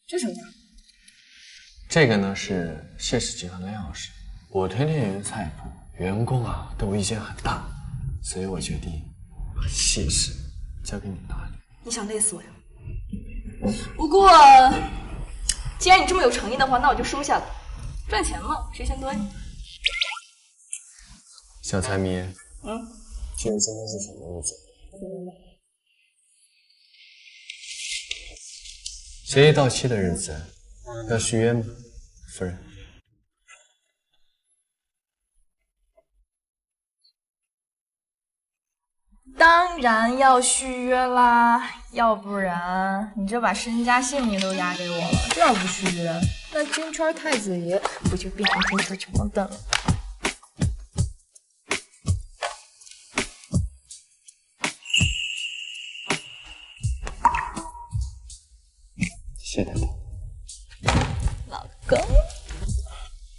这什么呀？这个呢是谢氏集团的钥匙，我天天营运菜谱，员工啊对我意见很大，所以我决定把谢氏交给你打理。你想累死我呀？不过，既然你这么有诚意的话，那我就收下了。赚钱嘛，谁嫌多呀？小财迷，记得今天是什么日子？协议到期的日子要续约吗，夫人？当然要续约啦，要不然你这把身家性命都押给我了，这要不续约，那金圈太子爷不就变成金圈穷光蛋了？谢太太。